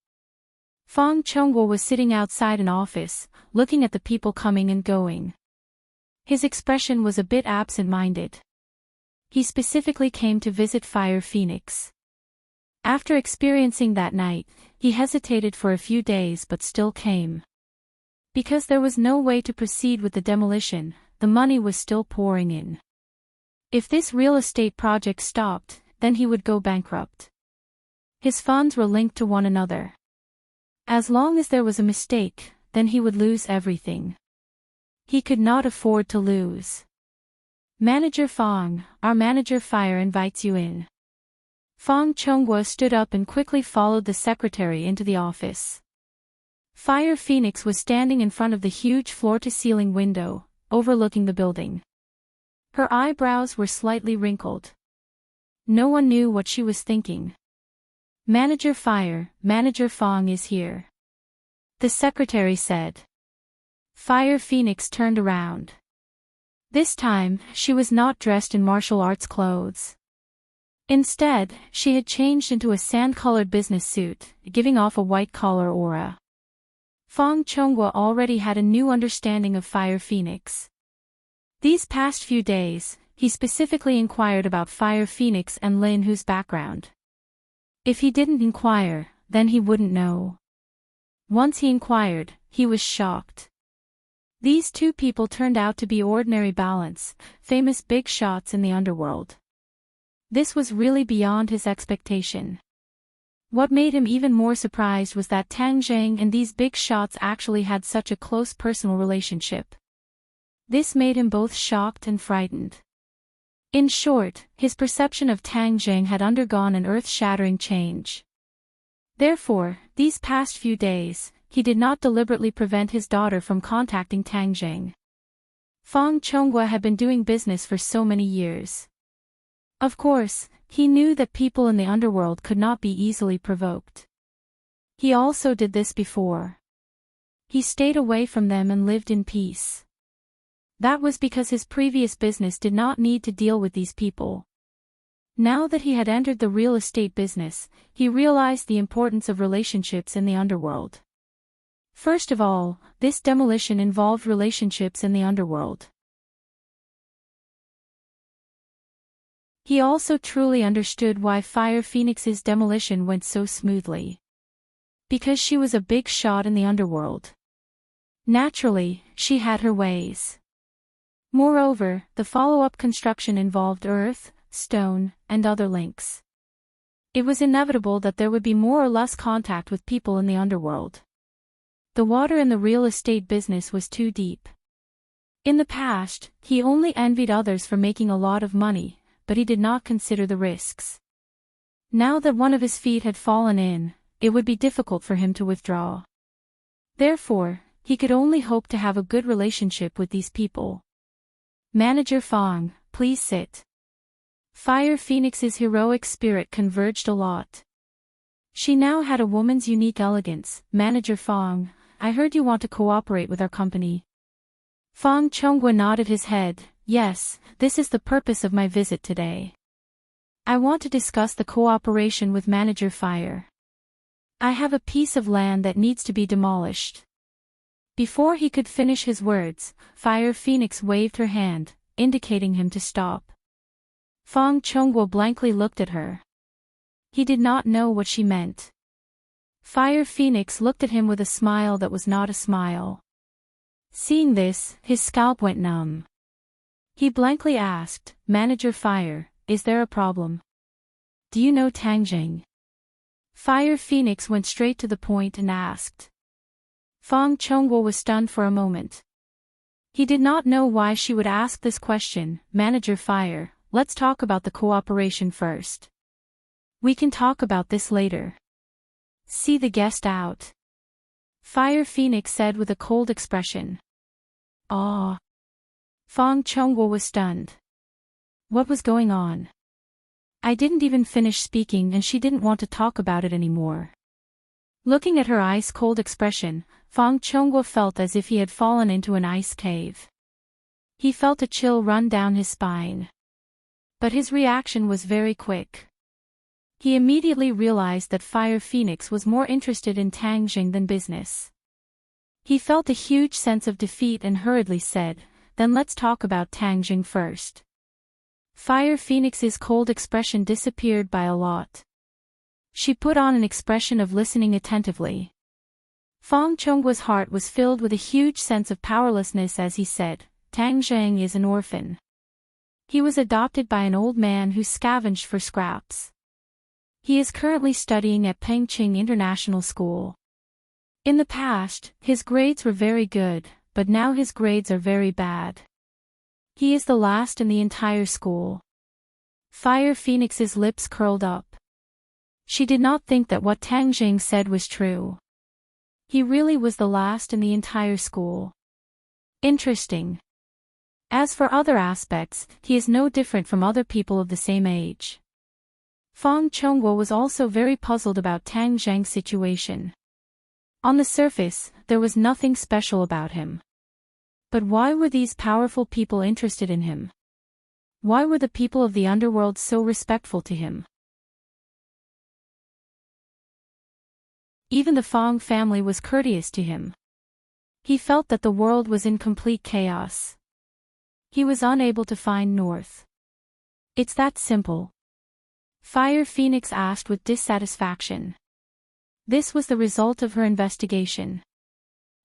Fang Chengguo was sitting outside an office, looking at the people coming and going. His expression was a bit absent-minded. He specifically came to visit Fire Phoenix. After experiencing that night, he hesitated for a few days but still came. Because there was no way to proceed with the demolition, the money was still pouring in. If this real estate project stopped, then he would go bankrupt. His funds were linked to one another. As long as there was a mistake, then he would lose everything. He could not afford to lose. Manager Fang, our manager Fire invites you in. Fang Chengguo stood up and quickly followed the secretary into the office. Fire Phoenix was standing in front of the huge floor-to-ceiling window, overlooking the building. Her eyebrows were slightly wrinkled. No one knew what she was thinking. Manager Fire, Manager Fang is here. The secretary said. Fire Phoenix turned around. This time, she was not dressed in martial arts clothes. Instead, she had changed into a sand-colored business suit, giving off a white-collar aura. Fang Chengguo already had a new understanding of Fire Phoenix. These past few days, he specifically inquired about Fire Phoenix and Lin Hu's background. If he didn't inquire, then he wouldn't know. Once he inquired, he was shocked. These two people turned out to be ordinary balance, famous big shots in the underworld. This was really beyond his expectation. What made him even more surprised was that Tang Zhang and these big shots actually had such a close personal relationship. This made him both shocked and frightened. In short, his perception of Tang Zhang had undergone an earth-shattering change. Therefore, these past few days, he did not deliberately prevent his daughter from contacting Tang Zhang. Fang Chengguo had been doing business for so many years. Of course, he knew that people in the underworld could not be easily provoked. He also did this before. He stayed away from them and lived in peace. That was because his previous business did not need to deal with these people. Now that he had entered the real estate business, he realized the importance of relationships in the underworld. First of all, this demolition involved relationships in the underworld. He also truly understood why Fire Phoenix's demolition went so smoothly. Because she was a big shot in the underworld. Naturally, she had her ways. Moreover, the follow-up construction involved earth, stone, and other links. It was inevitable that there would be more or less contact with people in the underworld. The water in the real estate business was too deep. In the past, he only envied others for making a lot of money, but he did not consider the risks. Now that one of his feet had fallen in, it would be difficult for him to withdraw. Therefore, he could only hope to have a good relationship with these people. Manager Fong, please sit. Fire Phoenix's heroic spirit converged a lot. She now had a woman's unique elegance. Manager Fong, I heard you want to cooperate with our company. Fong Chonghua nodded his head. Yes, this is the purpose of my visit today. I want to discuss the cooperation with Manager Fire. I have a piece of land that needs to be demolished. Before he could finish his words, Fire Phoenix waved her hand, indicating him to stop. Fong Chonghua blankly looked at her. He did not know what she meant. Fire Phoenix looked at him with a smile that was not a smile. Seeing this, his scalp went numb. He blankly asked, Manager Fire, is there a problem? Do you know Tangjing? Fire Phoenix went straight to the point and asked. Fong Chonghua was stunned for a moment. He did not know why she would ask this question. Manager Fire, let's talk about the cooperation first. We can talk about this later. See the guest out. Fire Phoenix said with a cold expression. Ah. Fong Chonghua was stunned. What was going on? I didn't even finish speaking and she didn't want to talk about it anymore. Looking at her ice-cold expression, Fong Chonghua felt as if he had fallen into an ice cave. He felt a chill run down his spine. But his reaction was very quick. He immediately realized that Fire Phoenix was more interested in Tangjing than business. He felt a huge sense of defeat and hurriedly said, then let's talk about Tangjing first. Fire Phoenix's cold expression disappeared by a lot. She put on an expression of listening attentively. Fong Chonghua's heart was filled with a huge sense of powerlessness as he said, Tangjing is an orphan. He was adopted by an old man who scavenged for scraps. He is currently studying at Pengqing International School. In the past, his grades were very good, but now his grades are very bad. He is the last in the entire school. Fire Phoenix's lips curled up. She did not think that what Tangjing said was true. He really was the last in the entire school. Interesting. As for other aspects, he is no different from other people of the same age. Fong Chonghua was also very puzzled about Tangjing's situation. On the surface, there was nothing special about him. But why were these powerful people interested in him? Why were the people of the underworld so respectful to him? Even the Fong family was courteous to him. He felt that the world was in complete chaos. He was unable to find north. It's that simple. Fire Phoenix asked with dissatisfaction. This was the result of her investigation.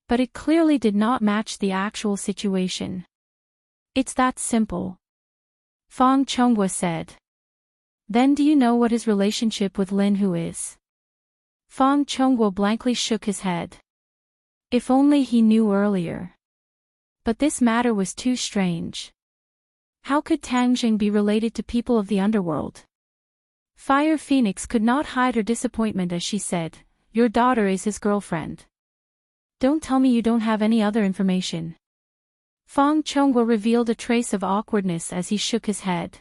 But it clearly did not match the actual situation. It's that simple. Fong Chonghua said. Then do you know what his relationship with Lin Hu is? Fong Chonghua blankly shook his head. If only he knew earlier. But this matter was too strange. How could Tangjing be related to people of the underworld? Fire Phoenix could not hide her disappointment as she said, Your daughter is his girlfriend. Don't tell me you don't have any other information. Fong Chonghua revealed a trace of awkwardness as he shook his head.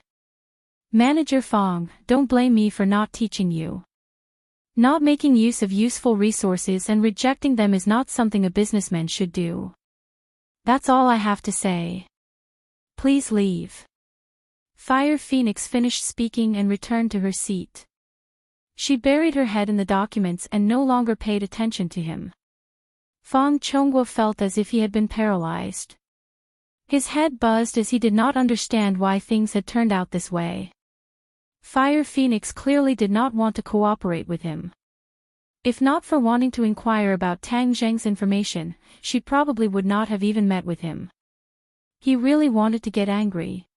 Manager Fong, don't blame me for not teaching you. Not making use of useful resources and rejecting them is not something a businessman should do. That's all I have to say. Please leave. Fire Phoenix finished speaking and returned to her seat. She buried her head in the documents and no longer paid attention to him. Fong Chonghua felt as if he had been paralyzed. His head buzzed as he did not understand why things had turned out this way. Fire Phoenix clearly did not want to cooperate with him. If not for wanting to inquire about Tang Zheng's information, she probably would not have even met with him. He really wanted to get angry.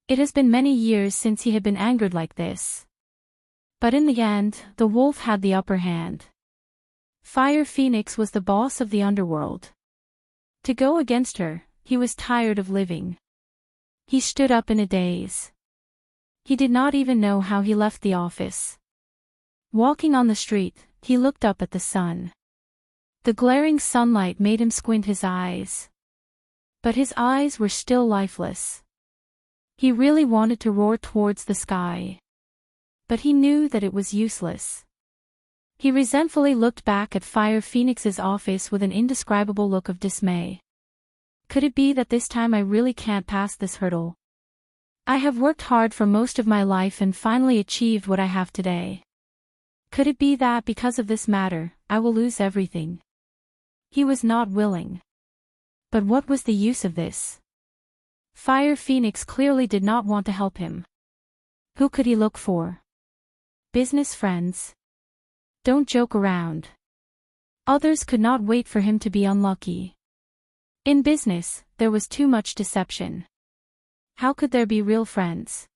It has been many years since he had been angered like this. But in the end, the wolf had the upper hand. Fire Phoenix was the boss of the underworld. To go against her, he was tired of living. He stood up in a daze. He did not even know how he left the office. Walking on the street, he looked up at the sun. The glaring sunlight made him squint his eyes. But his eyes were still lifeless. He really wanted to roar towards the sky. But he knew that it was useless. He resentfully looked back at Fire Phoenix's office with an indescribable look of dismay. Could it be that this time I really can't pass this hurdle? I have worked hard for most of my life and finally achieved what I have today. Could it be that because of this matter, I will lose everything? He was not willing. But what was the use of this? Fire Phoenix clearly did not want to help him. Who could he look for? Business friends? Don't joke around. Others could not wait for him to be unlucky. In business, there was too much deception. How could there be real friends?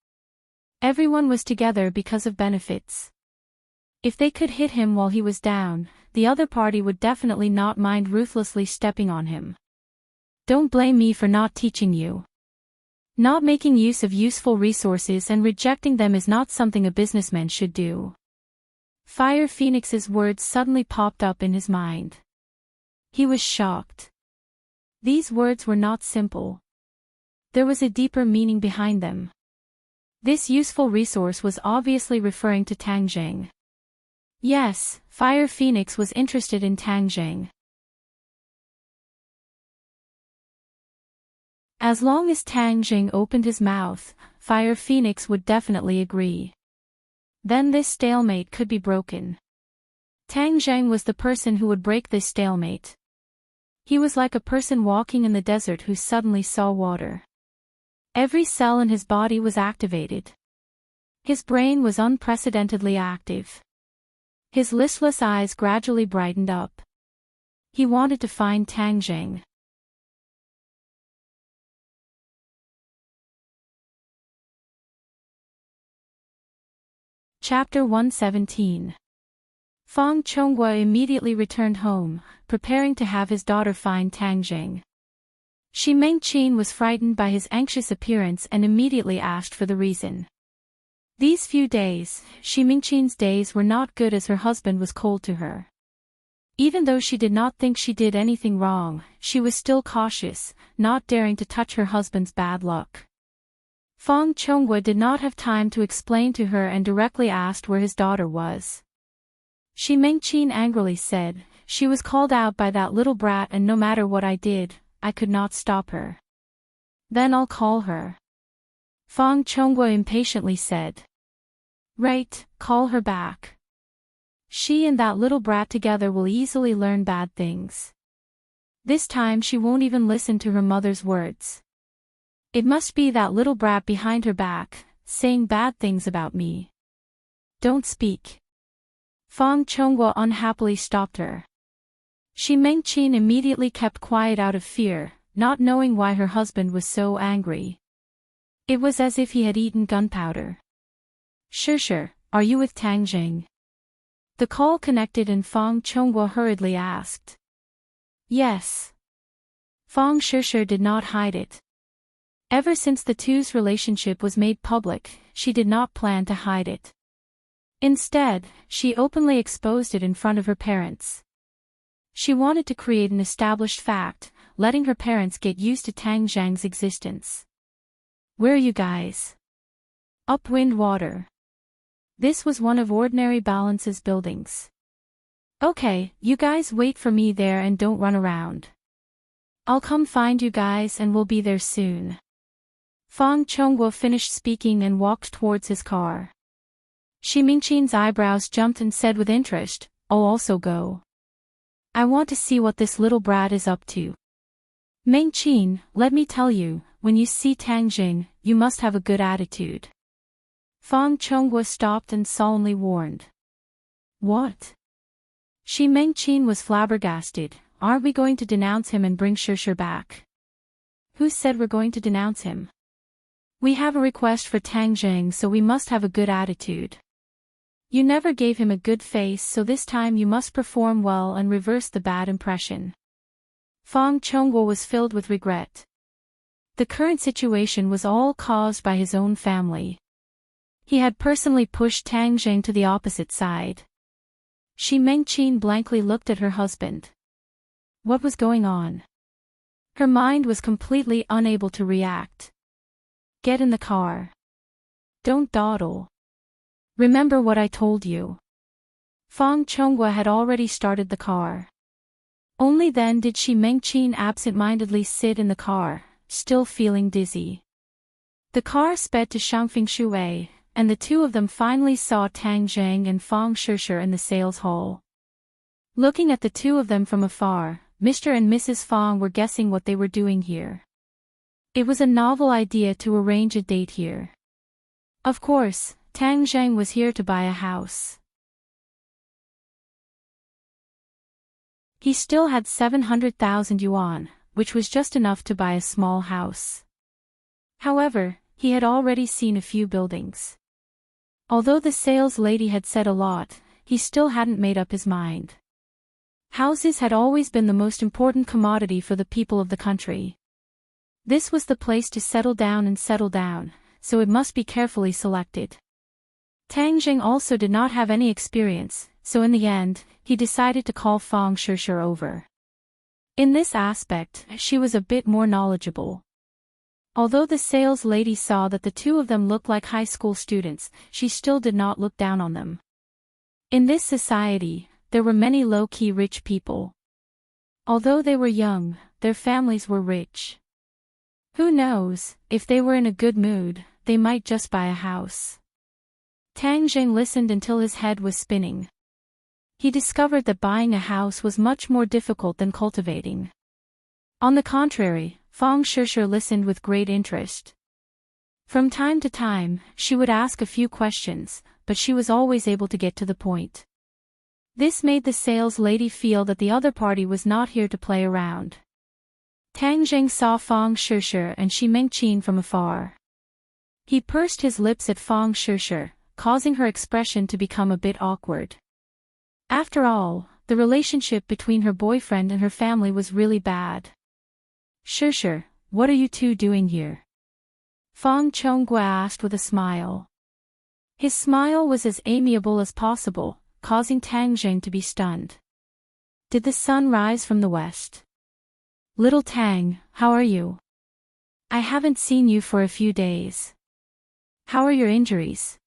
Everyone was together because of benefits. If they could hit him while he was down, the other party would definitely not mind ruthlessly stepping on him. Don't blame me for not teaching you. Not making use of useful resources and rejecting them is not something a businessman should do. Fire Phoenix's words suddenly popped up in his mind. He was shocked. These words were not simple. There was a deeper meaning behind them. This useful resource was obviously referring to Tang Zheng. Yes, Fire Phoenix was interested in Tang Zheng. As long as Tang Zheng opened his mouth, Fire Phoenix would definitely agree. Then this stalemate could be broken. Tang Zheng was the person who would break this stalemate. He was like a person walking in the desert who suddenly saw water. Every cell in his body was activated. His brain was unprecedentedly active. His listless eyes gradually brightened up. He wanted to find Tang Zheng. Chapter 117. Fang Chonghua immediately returned home, preparing to have his daughter find Tang Zheng. Shi Mengqin was frightened by his anxious appearance and immediately asked for the reason. These few days, Shi Mengqin's days were not good as her husband was cold to her. Even though she did not think she did anything wrong, she was still cautious, not daring to touch her husband's bad luck. Fang Chonghua did not have time to explain to her and directly asked where his daughter was. Shi Mengqin angrily said, "She was called out by that little brat and no matter what I did, I could not stop her." "Then I'll call her." Fang Chonghua impatiently said. "Right, call her back. She and that little brat together will easily learn bad things. This time she won't even listen to her mother's words. It must be that little brat behind her back, saying bad things about me. Don't speak." Fang Chonghua unhappily stopped her. Shi Mengqin immediately kept quiet out of fear, not knowing why her husband was so angry. It was as if he had eaten gunpowder. Sure, are you with Tang Zheng?" The call connected and Fang Chonghua hurriedly asked. "Yes." Fang Sure did not hide it. Ever since the two's relationship was made public, she did not plan to hide it. Instead, she openly exposed it in front of her parents. She wanted to create an established fact, letting her parents get used to Tang Zheng's existence. "Where are you guys?" "Upwind Water." This was one of Ordinary Balance's buildings. "Okay, you guys wait for me there and don't run around. I'll come find you guys and we'll be there soon." Fang Chonghua finished speaking and walked towards his car. Shi Mengqin's eyebrows jumped and said with interest, "I'll also go. I want to see what this little brat is up to." "Mengqin, let me tell you, when you see Tang Zheng, you must have a good attitude." Fang Chonghua stopped and solemnly warned. "What?" Shi Mengqin was flabbergasted. Aren't we going to denounce him and bring Shishir back? Who said we're going to denounce him? We have a request for Tang Zheng, so we must have a good attitude. You never gave him a good face, so this time you must perform well and reverse the bad impression. Fang Chongguo was filled with regret. The current situation was all caused by his own family. He had personally pushed Tang Zheng to the opposite side. Shi Mengqin blankly looked at her husband. What was going on? Her mind was completely unable to react. Get in the car. Don't dawdle. Remember what I told you. Fang Chongguo had already started the car. Only then did Shi Mengqin absent-mindedly sit in the car, still feeling dizzy. The car sped to Shangfeng Shui, and the two of them finally saw Tang Zheng and Fang Shishir in the sales hall. Looking at the two of them from afar, Mr. and Mrs. Fang were guessing what they were doing here. It was a novel idea to arrange a date here. Of course, Tang Zheng was here to buy a house. He still had 700,000 yuan, which was just enough to buy a small house. However, he had already seen a few buildings. Although the sales lady had said a lot, he still hadn't made up his mind. Houses had always been the most important commodity for the people of the country. This was the place to settle down, so it must be carefully selected. Tang Zheng also did not have any experience, so in the end, he decided to call Fang Shishir over. In this aspect, she was a bit more knowledgeable. Although the sales lady saw that the two of them looked like high school students, she still did not look down on them. In this society, there were many low-key rich people. Although they were young, their families were rich. Who knows, if they were in a good mood, they might just buy a house. Tang Zheng listened until his head was spinning. He discovered that buying a house was much more difficult than cultivating. On the contrary, Fang Shishir listened with great interest. From time to time, she would ask a few questions, but she was always able to get to the point. This made the sales lady feel that the other party was not here to play around. Tang Zheng saw Fang Shishir and Shi Mengqin from afar. He pursed his lips at Fang Shishir, causing her expression to become a bit awkward. After all, the relationship between her boyfriend and her family was really bad. Shishir, what are you two doing here? Fang Chongguo asked with a smile. His smile was as amiable as possible, causing Tang Zheng to be stunned. Did the sun rise from the west? Little Tang, how are you? I haven't seen you for a few days. How are your injuries?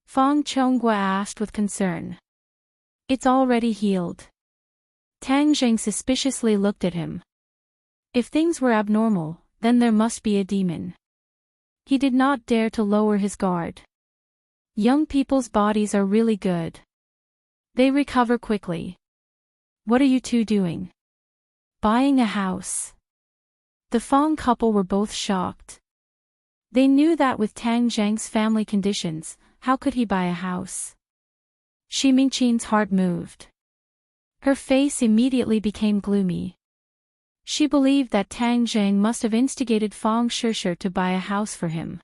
Fang Chongguo asked with concern. It's already healed. Tang Zheng suspiciously looked at him. If things were abnormal, then there must be a demon. He did not dare to lower his guard. Young people's bodies are really good. They recover quickly. What are you two doing? Buying a house. The Fang couple were both shocked. They knew that with Tang Zheng's family conditions, how could he buy a house? Shi Mengqin's heart moved. Her face immediately became gloomy. She believed that Tang Zheng must have instigated Fang Shishir to buy a house for him.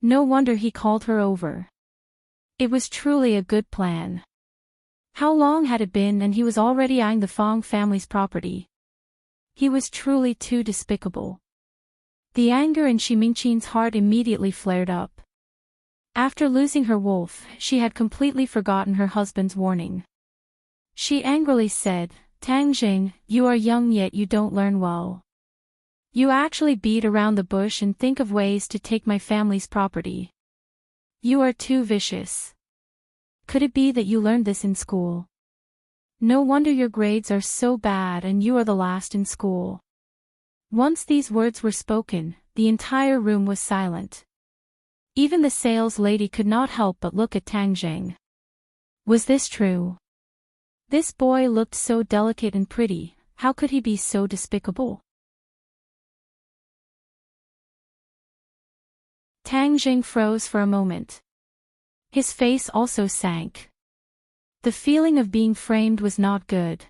No wonder he called her over. It was truly a good plan. How long had it been and he was already eyeing the Fang family's property? He was truly too despicable. The anger in Shi Mengqin's heart immediately flared up. After losing her wolf, she had completely forgotten her husband's warning. She angrily said, Tang Zheng, you are young yet you don't learn well. You actually beat around the bush and think of ways to take my family's property. You are too vicious. Could it be that you learned this in school? No wonder your grades are so bad and you are the last in school. Once these words were spoken, the entire room was silent. Even the sales lady could not help but look at Tang Zheng. Was this true? This boy looked so delicate and pretty, how could he be so despicable? Tang Zheng froze for a moment. His face also sank. The feeling of being framed was not good.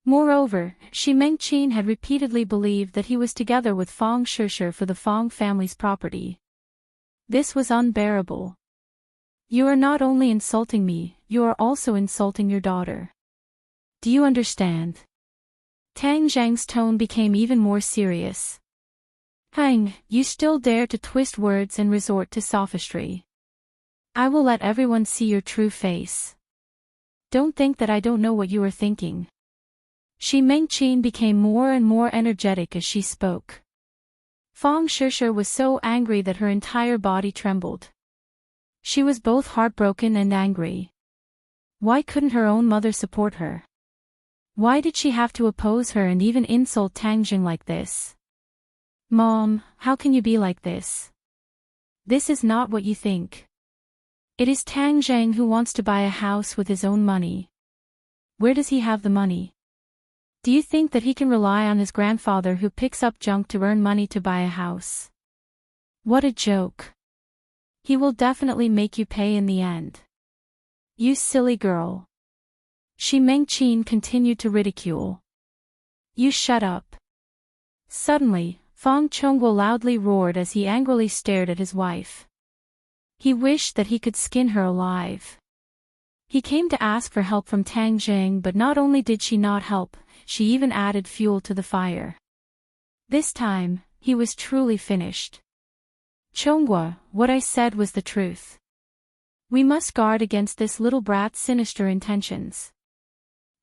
Moreover, Shi Mengqin had repeatedly believed that he was together with Fang Shishir for the Fang family's property. This was unbearable. You are not only insulting me, you are also insulting your daughter. Do you understand? Tang Zhang's tone became even more serious. Hang, you still dare to twist words and resort to sophistry. I will let everyone see your true face. Don't think that I don't know what you are thinking. Shi Mengqin became more and more energetic as she spoke. Fang Shishir was so angry that her entire body trembled. She was both heartbroken and angry. Why couldn't her own mother support her? Why did she have to oppose her and even insult Tang Jing like this? Mom, how can you be like this? This is not what you think. It is Tang Zhang who wants to buy a house with his own money. Where does he have the money? Do you think that he can rely on his grandfather who picks up junk to earn money to buy a house? What a joke. He will definitely make you pay in the end. You silly girl. Shi Mengqin continued to ridicule. You shut up. Suddenly, Fang Chongguo loudly roared as he angrily stared at his wife. He wished that he could skin her alive. He came to ask for help from Tang Jing, but not only did she not help, she even added fuel to the fire. This time, he was truly finished. Chongguo, what I said was the truth. We must guard against this little brat's sinister intentions.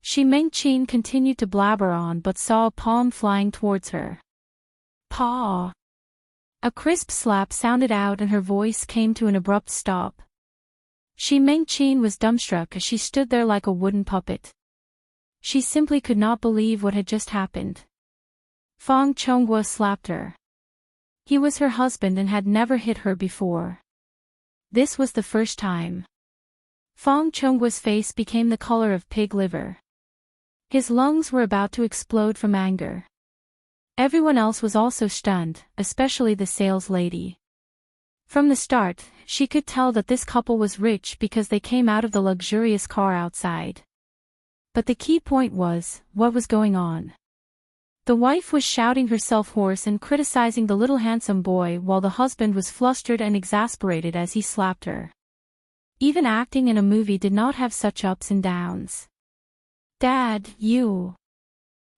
Shi Mengqin continued to blabber on but saw a palm flying towards her. Paw! A crisp slap sounded out and her voice came to an abrupt stop. Shi Mengqin was dumbstruck as she stood there like a wooden puppet. She simply could not believe what had just happened. Fang Chongguo slapped her. He was her husband and had never hit her before. This was the first time. Fang Chongguo's face became the color of pig liver. His lungs were about to explode from anger. Everyone else was also stunned, especially the sales lady. From the start, she could tell that this couple was rich because they came out of the luxurious car outside. But the key point was, what was going on? The wife was shouting herself hoarse and criticizing the little handsome boy while the husband was flustered and exasperated as he slapped her. Even acting in a movie did not have such ups and downs. Dad, you.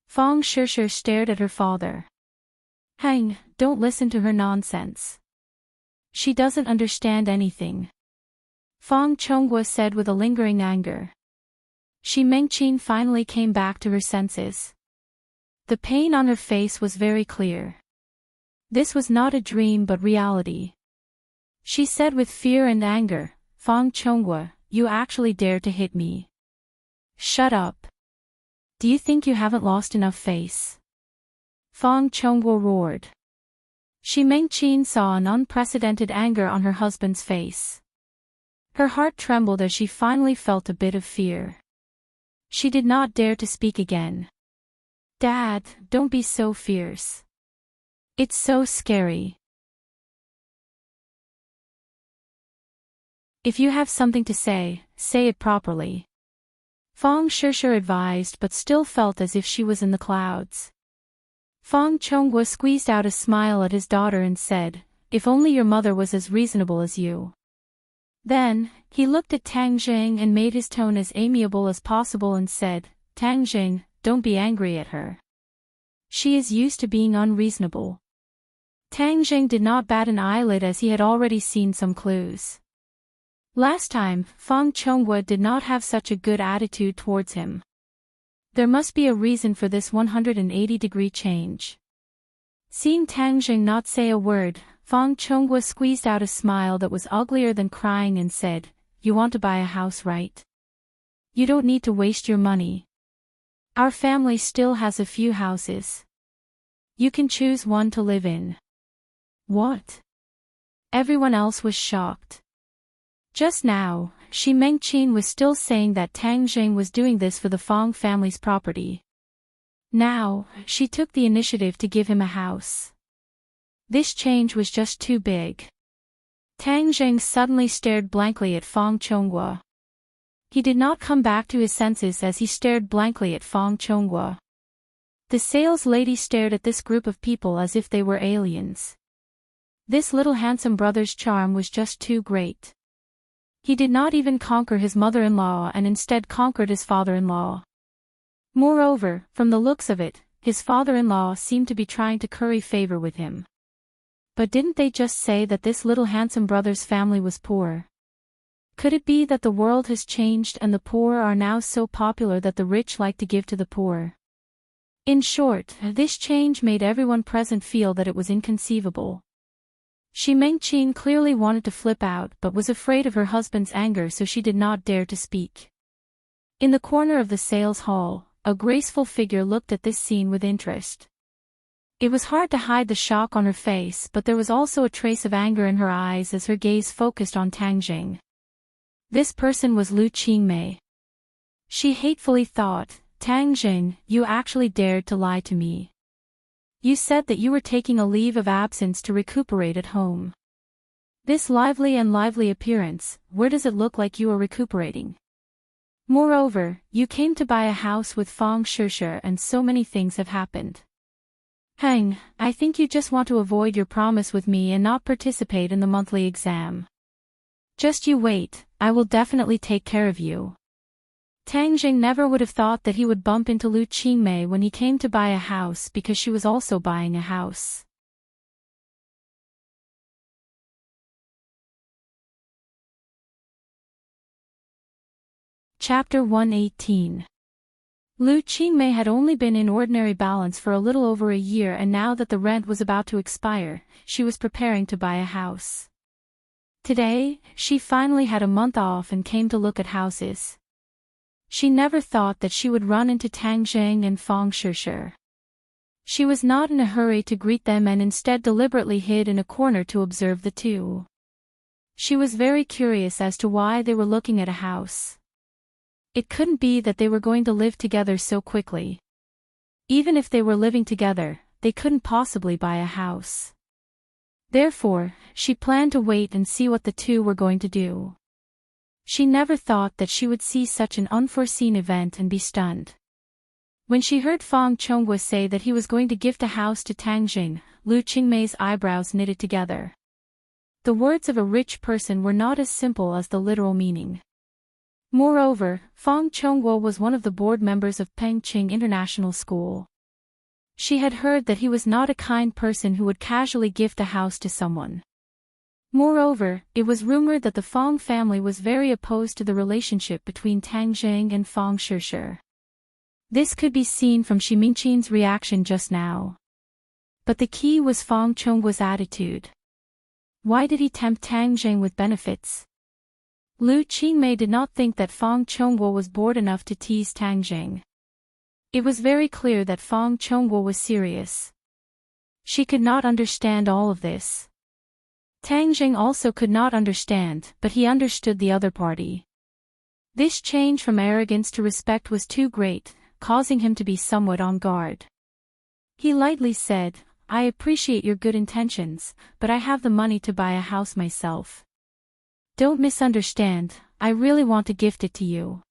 Fang Shishir stared at her father. Hang, don't listen to her nonsense. She doesn't understand anything. Fang Chongguo said with a lingering anger. Shi Mengqin finally came back to her senses. The pain on her face was very clear. This was not a dream but reality. She said with fear and anger, Fang Chongguo, you actually dared to hit me. Shut up. Do you think you haven't lost enough face? Fang Chongguo roared. Shi Mengqin saw an unprecedented anger on her husband's face. Her heart trembled as she finally felt a bit of fear. She did not dare to speak again. Dad, don't be so fierce. It's so scary. If you have something to say it properly. Fang Shishir advised but still felt as if she was in the clouds. Fang Chongguo squeezed out a smile at his daughter and said, if only your mother was as reasonable as you. Then, he looked at Tang Jing and made his tone as amiable as possible and said, Tang Jing, don't be angry at her. She is used to being unreasonable. Tang Jing did not bat an eyelid as he had already seen some clues. Last time, Fang Chongguo did not have such a good attitude towards him. There must be a reason for this 180-degree change. Seeing Tang Jing not say a word, Fang Chongguo squeezed out a smile that was uglier than crying and said, you want to buy a house, right? You don't need to waste your money. Our family still has a few houses. You can choose one to live in. What? Everyone else was shocked. Just now, Shi Mengqin was still saying that Tang Jing was doing this for the Fang family's property. Now, she took the initiative to give him a house. This change was just too big. Tang Jing suddenly stared blankly at Fang Chongguo. He did not come back to his senses as he stared blankly at Fang Chonghua. The sales lady stared at this group of people as if they were aliens. This little handsome brother's charm was just too great. He did not even conquer his mother-in-law and instead conquered his father-in-law. Moreover, from the looks of it, his father-in-law seemed to be trying to curry favor with him. But didn't they just say that this little handsome brother's family was poor? Could it be that the world has changed and the poor are now so popular that the rich like to give to the poor? In short, this change made everyone present feel that it was inconceivable. Shi Mengqin clearly wanted to flip out but was afraid of her husband's anger, so she did not dare to speak. In the corner of the sales hall, a graceful figure looked at this scene with interest. It was hard to hide the shock on her face, but there was also a trace of anger in her eyes as her gaze focused on Tang Jing. This person was Lu Qingmei. She hatefully thought, Tang Jing, you actually dared to lie to me. You said that you were taking a leave of absence to recuperate at home. This lively appearance, where does it look like you are recuperating? Moreover, you came to buy a house with Fang Shushe and so many things have happened. Hang, I think you just want to avoid your promise with me and not participate in the monthly exam. Just you wait, I will definitely take care of you. Tang Jing never would have thought that he would bump into Lu Qingmei when he came to buy a house because she was also buying a house. Chapter 118. Lu Qingmei had only been in ordinary balance for a little over a year, and now that the rent was about to expire, she was preparing to buy a house. Today, she finally had a month off and came to look at houses. She never thought that she would run into Tang Jing and Fang Shushe. She was not in a hurry to greet them and instead deliberately hid in a corner to observe the two. She was very curious as to why they were looking at a house. It couldn't be that they were going to live together so quickly. Even if they were living together, they couldn't possibly buy a house. Therefore, she planned to wait and see what the two were going to do. She never thought that she would see such an unforeseen event and be stunned. When she heard Fang Chonghua say that he was going to gift a house to Tang Jing, Lu Qingmei's eyebrows knitted together. The words of a rich person were not as simple as the literal meaning. Moreover, Fang Chonghua was one of the board members of Pengqing International School. She had heard that he was not a kind person who would casually gift a house to someone. Moreover, it was rumored that the Fang family was very opposed to the relationship between Tang Jing and Fang Shushe. This could be seen from Shi Mengqin's reaction just now. But the key was Fang Chonghua's attitude. Why did he tempt Tang Jing with benefits? Lu Qingmei did not think that Fang Chonghua was bored enough to tease Tang Jing. It was very clear that Fang Chonghua was serious. She could not understand all of this. Tang Jing also could not understand, but he understood the other party. This change from arrogance to respect was too great, causing him to be somewhat on guard. He lightly said, I appreciate your good intentions, but I have the money to buy a house myself. Don't misunderstand, I really want to gift it to you.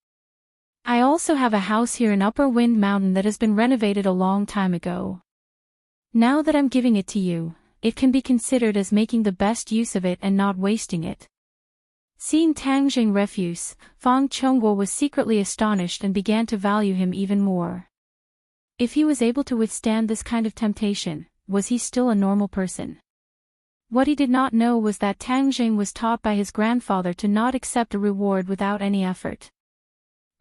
I also have a house here in Upper Wind Mountain that has been renovated a long time ago. Now that I'm giving it to you, it can be considered as making the best use of it and not wasting it. Seeing Tang Jing refuse, Fang Chonghua was secretly astonished and began to value him even more. If he was able to withstand this kind of temptation, was he still a normal person? What he did not know was that Tang Jing was taught by his grandfather to not accept a reward without any effort.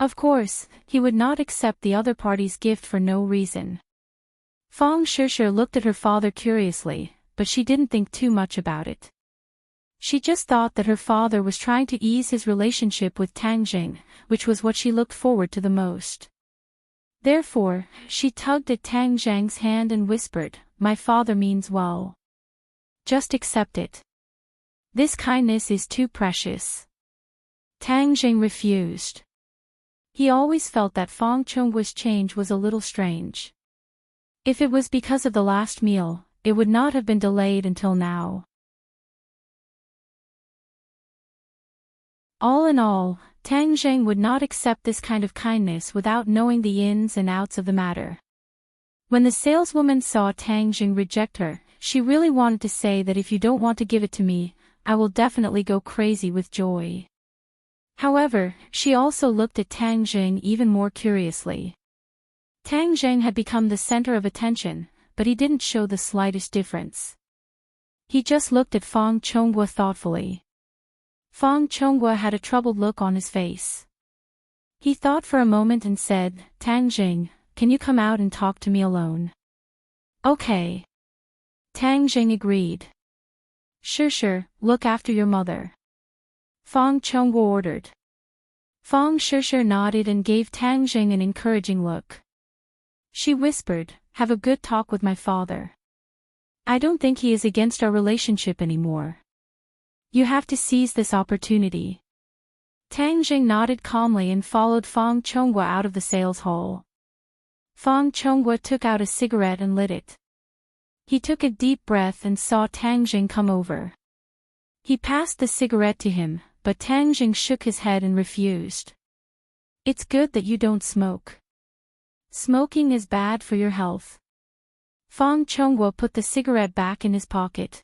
Of course, he would not accept the other party's gift for no reason. Fang Shushe looked at her father curiously, but she didn't think too much about it. She just thought that her father was trying to ease his relationship with Tang Jing, which was what she looked forward to the most. Therefore, she tugged at Tang Jing's hand and whispered, My father means well. Just accept it. This kindness is too precious. Tang Jing refused. He always felt that Fang Chonghua's change was a little strange. If it was because of the last meal, it would not have been delayed until now. All in all, Tang Zheng would not accept this kind of kindness without knowing the ins and outs of the matter. When the saleswoman saw Tang Zheng reject her, she really wanted to say that if you don't want to give it to me, I will definitely go crazy with joy. However, she also looked at Tang Zheng even more curiously. Tang Zheng had become the center of attention, but he didn't show the slightest difference. He just looked at Fang Chonghua thoughtfully. Fang Chonghua had a troubled look on his face. He thought for a moment and said, Tang Zheng, can you come out and talk to me alone? Okay. Tang Zheng agreed. Sure, look after your mother. Fang Chonghua ordered. Fang Sure nodded and gave Tang Zheng an encouraging look. She whispered, have a good talk with my father. I don't think he is against our relationship anymore. You have to seize this opportunity. Tang Zheng nodded calmly and followed Fang Chonghua out of the sales hall. Fang Chonghua took out a cigarette and lit it. He took a deep breath and saw Tang Zheng come over. He passed the cigarette to him, but Tang Zheng shook his head and refused. It's good that you don't smoke. Smoking is bad for your health. Fang Chonghua put the cigarette back in his pocket.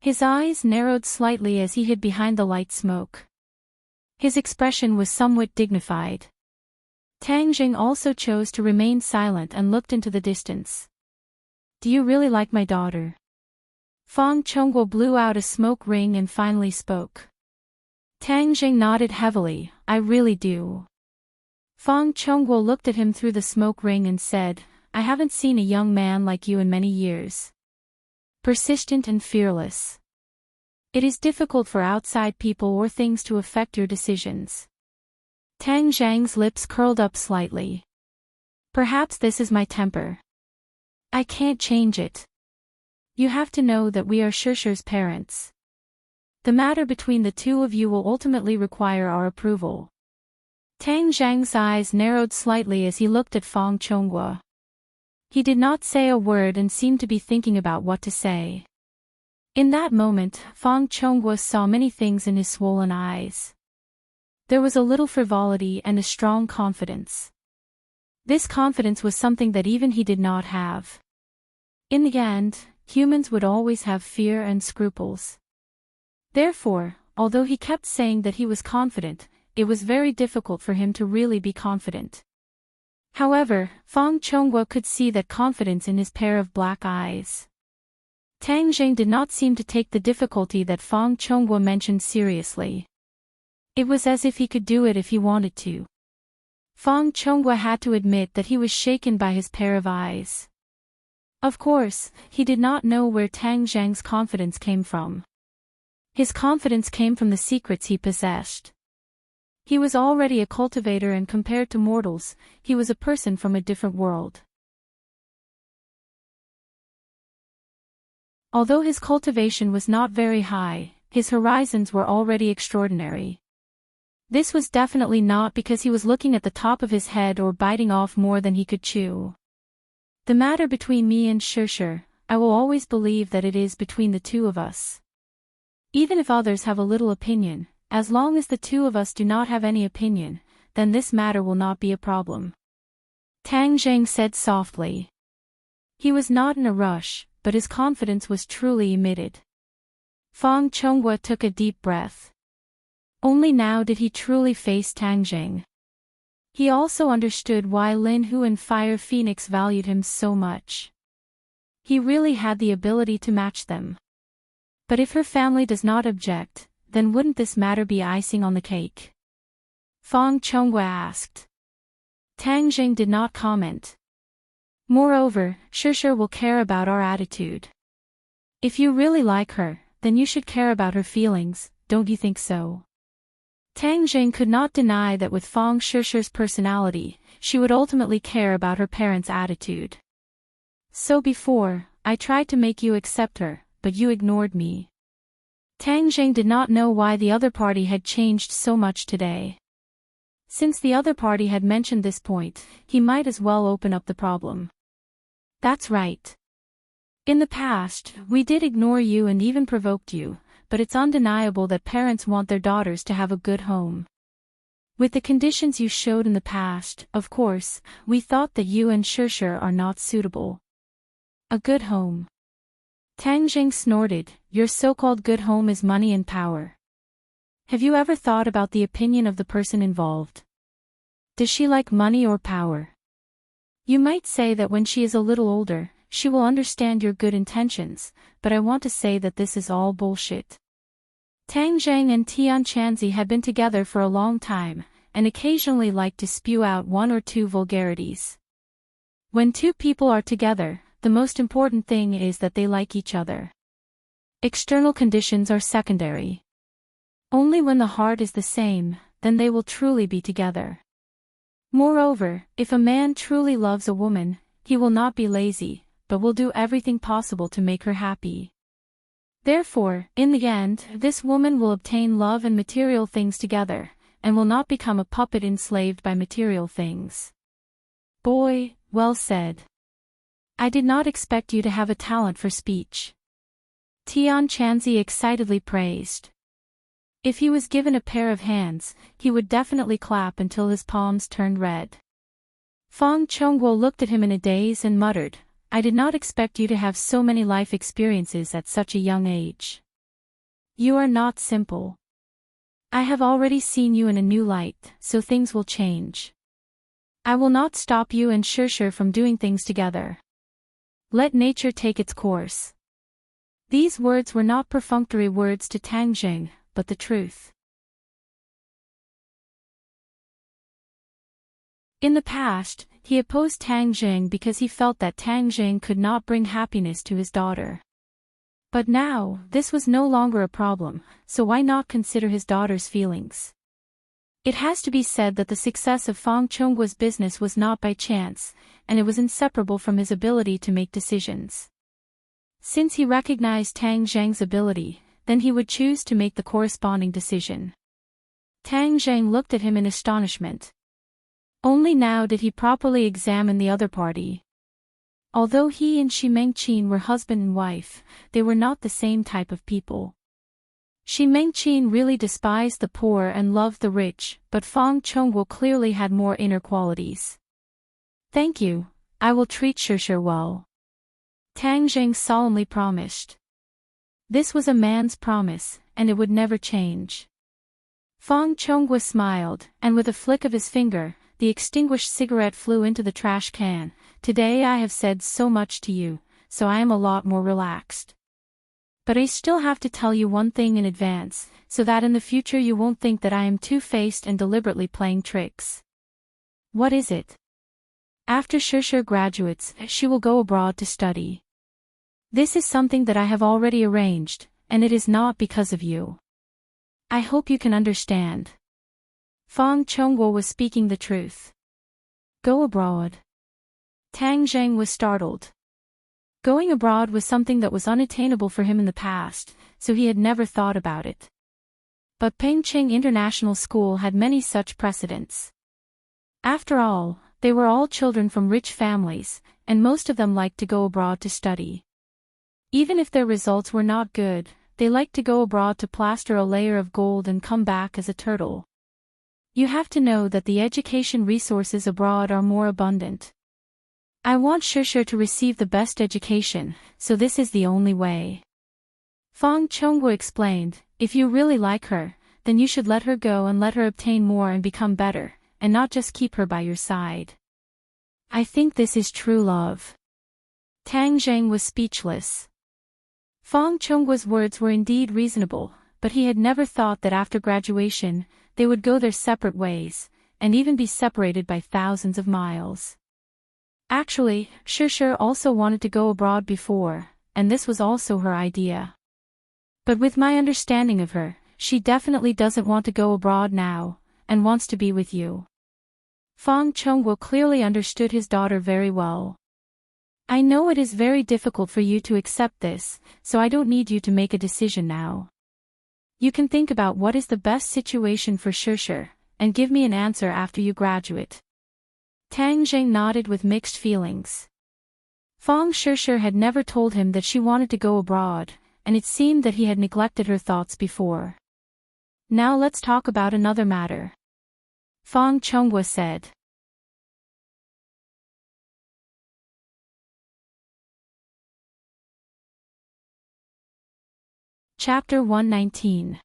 His eyes narrowed slightly as he hid behind the light smoke. His expression was somewhat dignified. Tang Zheng also chose to remain silent and looked into the distance. Do you really like my daughter? Fang Chonghua blew out a smoke ring and finally spoke. Tang Zheng nodded heavily, I really do. Fang Chonghua looked at him through the smoke ring and said, I haven't seen a young man like you in many years. Persistent and fearless. It is difficult for outside people or things to affect your decisions. Tang Zheng's lips curled up slightly. Perhaps this is my temper. I can't change it. You have to know that we are Shishi's parents. The matter between the two of you will ultimately require our approval. Tang Zheng's eyes narrowed slightly as he looked at Fang Chonghua. He did not say a word and seemed to be thinking about what to say. In that moment, Fang Chonghua saw many things in his swollen eyes. There was a little frivolity and a strong confidence. This confidence was something that even he did not have. In the end, humans would always have fear and scruples. Therefore, although he kept saying that he was confident, it was very difficult for him to really be confident. However, Fang Chonghua could see that confidence in his pair of black eyes. Tang Zheng did not seem to take the difficulty that Fang Chonghua mentioned seriously. It was as if he could do it if he wanted to. Fang Chonghua had to admit that he was shaken by his pair of eyes. Of course, he did not know where Tang Zheng's confidence came from. His confidence came from the secrets he possessed. He was already a cultivator and compared to mortals, he was a person from a different world. Although his cultivation was not very high, his horizons were already extraordinary. This was definitely not because he was looking at the top of his head or biting off more than he could chew. The matter between me and Shishi, I will always believe that it is between the two of us. Even if others have a little opinion, as long as the two of us do not have any opinion, then this matter will not be a problem. Tang Zheng said softly. He was not in a rush, but his confidence was truly emitted. Fang Chonghua took a deep breath. Only now did he truly face Tang Zheng. He also understood why Lin Hu and Fire Phoenix valued him so much. He really had the ability to match them. But if her family does not object, then wouldn't this matter be icing on the cake? Fang Chonghua asked. Tang Zheng did not comment. Moreover, Shishi will care about our attitude. If you really like her, then you should care about her feelings, don't you think so? Tang Zheng could not deny that with Fang Shishi's personality, she would ultimately care about her parents' attitude. So before, I tried to make you accept her, but you ignored me. Tang Zheng did not know why the other party had changed so much today. Since the other party had mentioned this point, he might as well open up the problem. That's right. In the past, we did ignore you and even provoked you, but it's undeniable that parents want their daughters to have a good home. With the conditions you showed in the past, of course, we thought that you and Shirshir are not suitable. A good home. Tang Jing snorted, your so-called good home is money and power. Have you ever thought about the opinion of the person involved? Does she like money or power? You might say that when she is a little older, she will understand your good intentions, but I want to say that this is all bullshit. Tang Zhang and Tian Chanzi had been together for a long time, and occasionally liked to spew out one or two vulgarities. When two people are together, the most important thing is that they like each other. External conditions are secondary. Only when the heart is the same, then they will truly be together. Moreover, if a man truly loves a woman, he will not be lazy, but will do everything possible to make her happy. Therefore, in the end, this woman will obtain love and material things together, and will not become a puppet enslaved by material things. Boy, well said. I did not expect you to have a talent for speech. Tian Chanzi excitedly praised. If he was given a pair of hands, he would definitely clap until his palms turned red. Fang Chongguo looked at him in a daze and muttered, I did not expect you to have so many life experiences at such a young age. You are not simple. I have already seen you in a new light, so things will change. I will not stop you and Shirshir from doing things together. Let nature take its course. These words were not perfunctory words to Tang Jing, but the truth. In the past, he opposed Tang Jing because he felt that Tang Jing could not bring happiness to his daughter. But now, this was no longer a problem, so why not consider his daughter's feelings? It has to be said that the success of Fang Chongguo's business was not by chance, and it was inseparable from his ability to make decisions. Since he recognized Tang Zhang's ability, then he would choose to make the corresponding decision. Tang Zhang looked at him in astonishment. Only now did he properly examine the other party. Although he and Shi Mengqin were husband and wife, they were not the same type of people. Shi Mengqin really despised the poor and loved the rich, but Fang Chongguo clearly had more inner qualities. Thank you, I will treat Shirshir well. Tang Jing solemnly promised. This was a man's promise, and it would never change. Fang Chongguo smiled, and with a flick of his finger, the extinguished cigarette flew into the trash can. Today I have said so much to you, so I am a lot more relaxed. But I still have to tell you one thing in advance, so that in the future you won't think that I am two-faced and deliberately playing tricks. What is it? After Shirshir graduates, she will go abroad to study. This is something that I have already arranged, and it is not because of you. I hope you can understand. Fang Chongguo was speaking the truth. Go abroad. Tang Zhang was startled. Going abroad was something that was unattainable for him in the past, so he had never thought about it. But Pengcheng International School had many such precedents. After all, they were all children from rich families, and most of them liked to go abroad to study. Even if their results were not good, they liked to go abroad to plaster a layer of gold and come back as a turtle. You have to know that the education resources abroad are more abundant. I want Shirshir to receive the best education, so this is the only way. Fang Chongguo explained, if you really like her, then you should let her go and let her obtain more and become better, and not just keep her by your side. I think this is true love. Tang Zhang was speechless. Fang Chongguo's words were indeed reasonable, but he had never thought that after graduation, they would go their separate ways, and even be separated by thousands of miles. Actually, Shirshir also wanted to go abroad before, and this was also her idea. But with my understanding of her, she definitely doesn't want to go abroad now, and wants to be with you. Fang Chongguo clearly understood his daughter very well. I know it is very difficult for you to accept this, so I don't need you to make a decision now. You can think about what is the best situation for Shirshir, and give me an answer after you graduate. Tang Zheng nodded with mixed feelings. Fang Shirshir had never told him that she wanted to go abroad, and it seemed that he had neglected her thoughts before. Now let's talk about another matter. Fang Chonghua said. Chapter 119.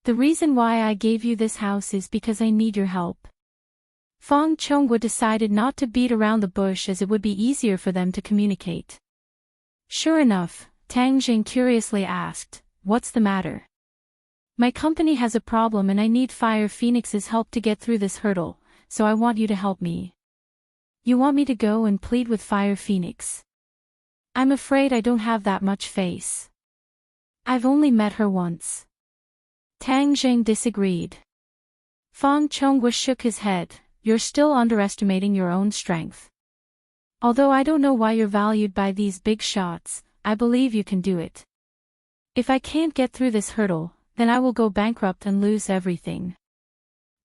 The reason why I gave you this house is because I need your help. Fang Chonghua decided not to beat around the bush as it would be easier for them to communicate. Sure enough, Tang Jing curiously asked, "What's the matter?" "My company has a problem and I need Fire Phoenix's help to get through this hurdle, so I want you to help me." "You want me to go and plead with Fire Phoenix?" "I'm afraid I don't have that much face. I've only met her once." Tang Jing disagreed. Fang Chonghua shook his head. "You're still underestimating your own strength. Although I don't know why you're valued by these big shots, I believe you can do it. If I can't get through this hurdle, then I will go bankrupt and lose everything."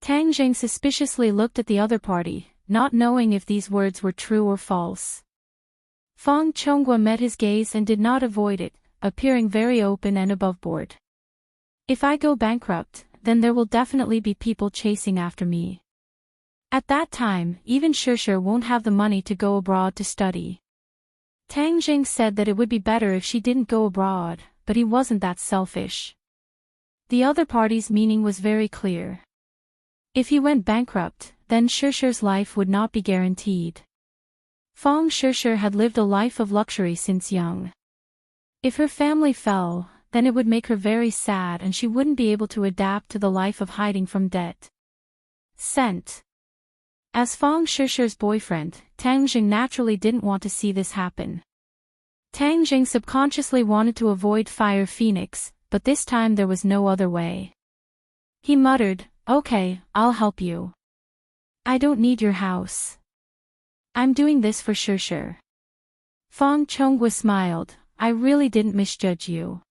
Tang Jing suspiciously looked at the other party, not knowing if these words were true or false. Fang Chonghua met his gaze and did not avoid it, appearing very open and aboveboard. "If I go bankrupt, then there will definitely be people chasing after me. At that time, even Shishir won't have the money to go abroad to study." Tang Jing said that it would be better if she didn't go abroad, but he wasn't that selfish. The other party's meaning was very clear. If he went bankrupt, then Shishir's life would not be guaranteed. Fang Shishir had lived a life of luxury since young. If her family fell, then it would make her very sad and she wouldn't be able to adapt to the life of hiding from debt. As Fang Shishir's boyfriend, Tang Jing naturally didn't want to see this happen. Tang Jing subconsciously wanted to avoid Fire Phoenix, but this time there was no other way. He muttered, "Okay, I'll help you. I don't need your house. I'm doing this for Shishir." Fang Chonghua smiled, "I really didn't misjudge you.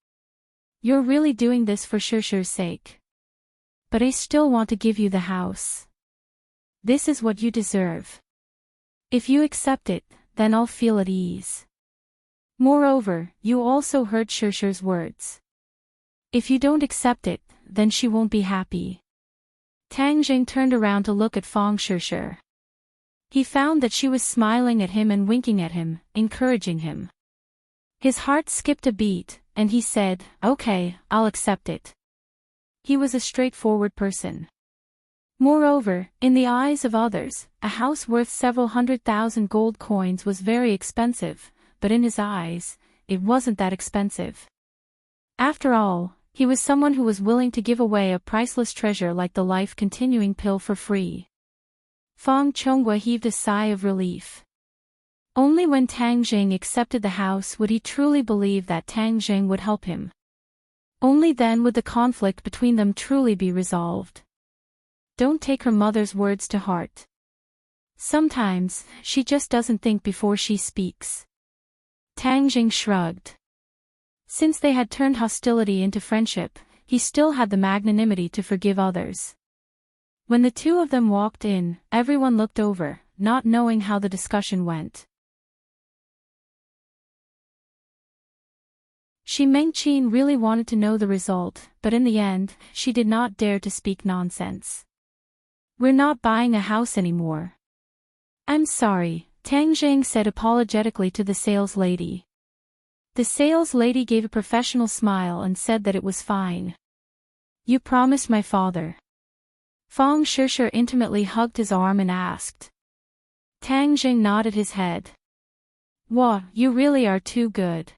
You're really doing this for Shishir's sake. But I still want to give you the house. This is what you deserve. If you accept it, then I'll feel at ease. Moreover, you also heard Shishir's words. If you don't accept it, then she won't be happy." Tang Jing turned around to look at Fang Shishir. He found that she was smiling at him and winking at him, encouraging him. His heart skipped a beat, and he said, "Okay, I'll accept it." He was a straightforward person. Moreover, in the eyes of others, a house worth several 100,000 gold coins was very expensive, but in his eyes, it wasn't that expensive. After all, he was someone who was willing to give away a priceless treasure like the life-continuing pill for free. Fang Chonghua heaved a sigh of relief. Only when Tang Jing accepted the house would he truly believe that Tang Jing would help him. Only then would the conflict between them truly be resolved. Don't take her mother's words to heart. Sometimes, she just doesn't think before she speaks. Tang Jing shrugged. Since they had turned hostility into friendship, he still had the magnanimity to forgive others. When the two of them walked in, everyone looked over, not knowing how the discussion went. Shi Mengqin really wanted to know the result, but in the end, she did not dare to speak nonsense. "We're not buying a house anymore." "I'm sorry," Tang Jing said apologetically to the sales lady. The sales lady gave a professional smile and said that it was fine. "You promised my father." Fang Shishir intimately hugged his arm and asked. Tang Jing nodded his head. "Wah, you really are too good."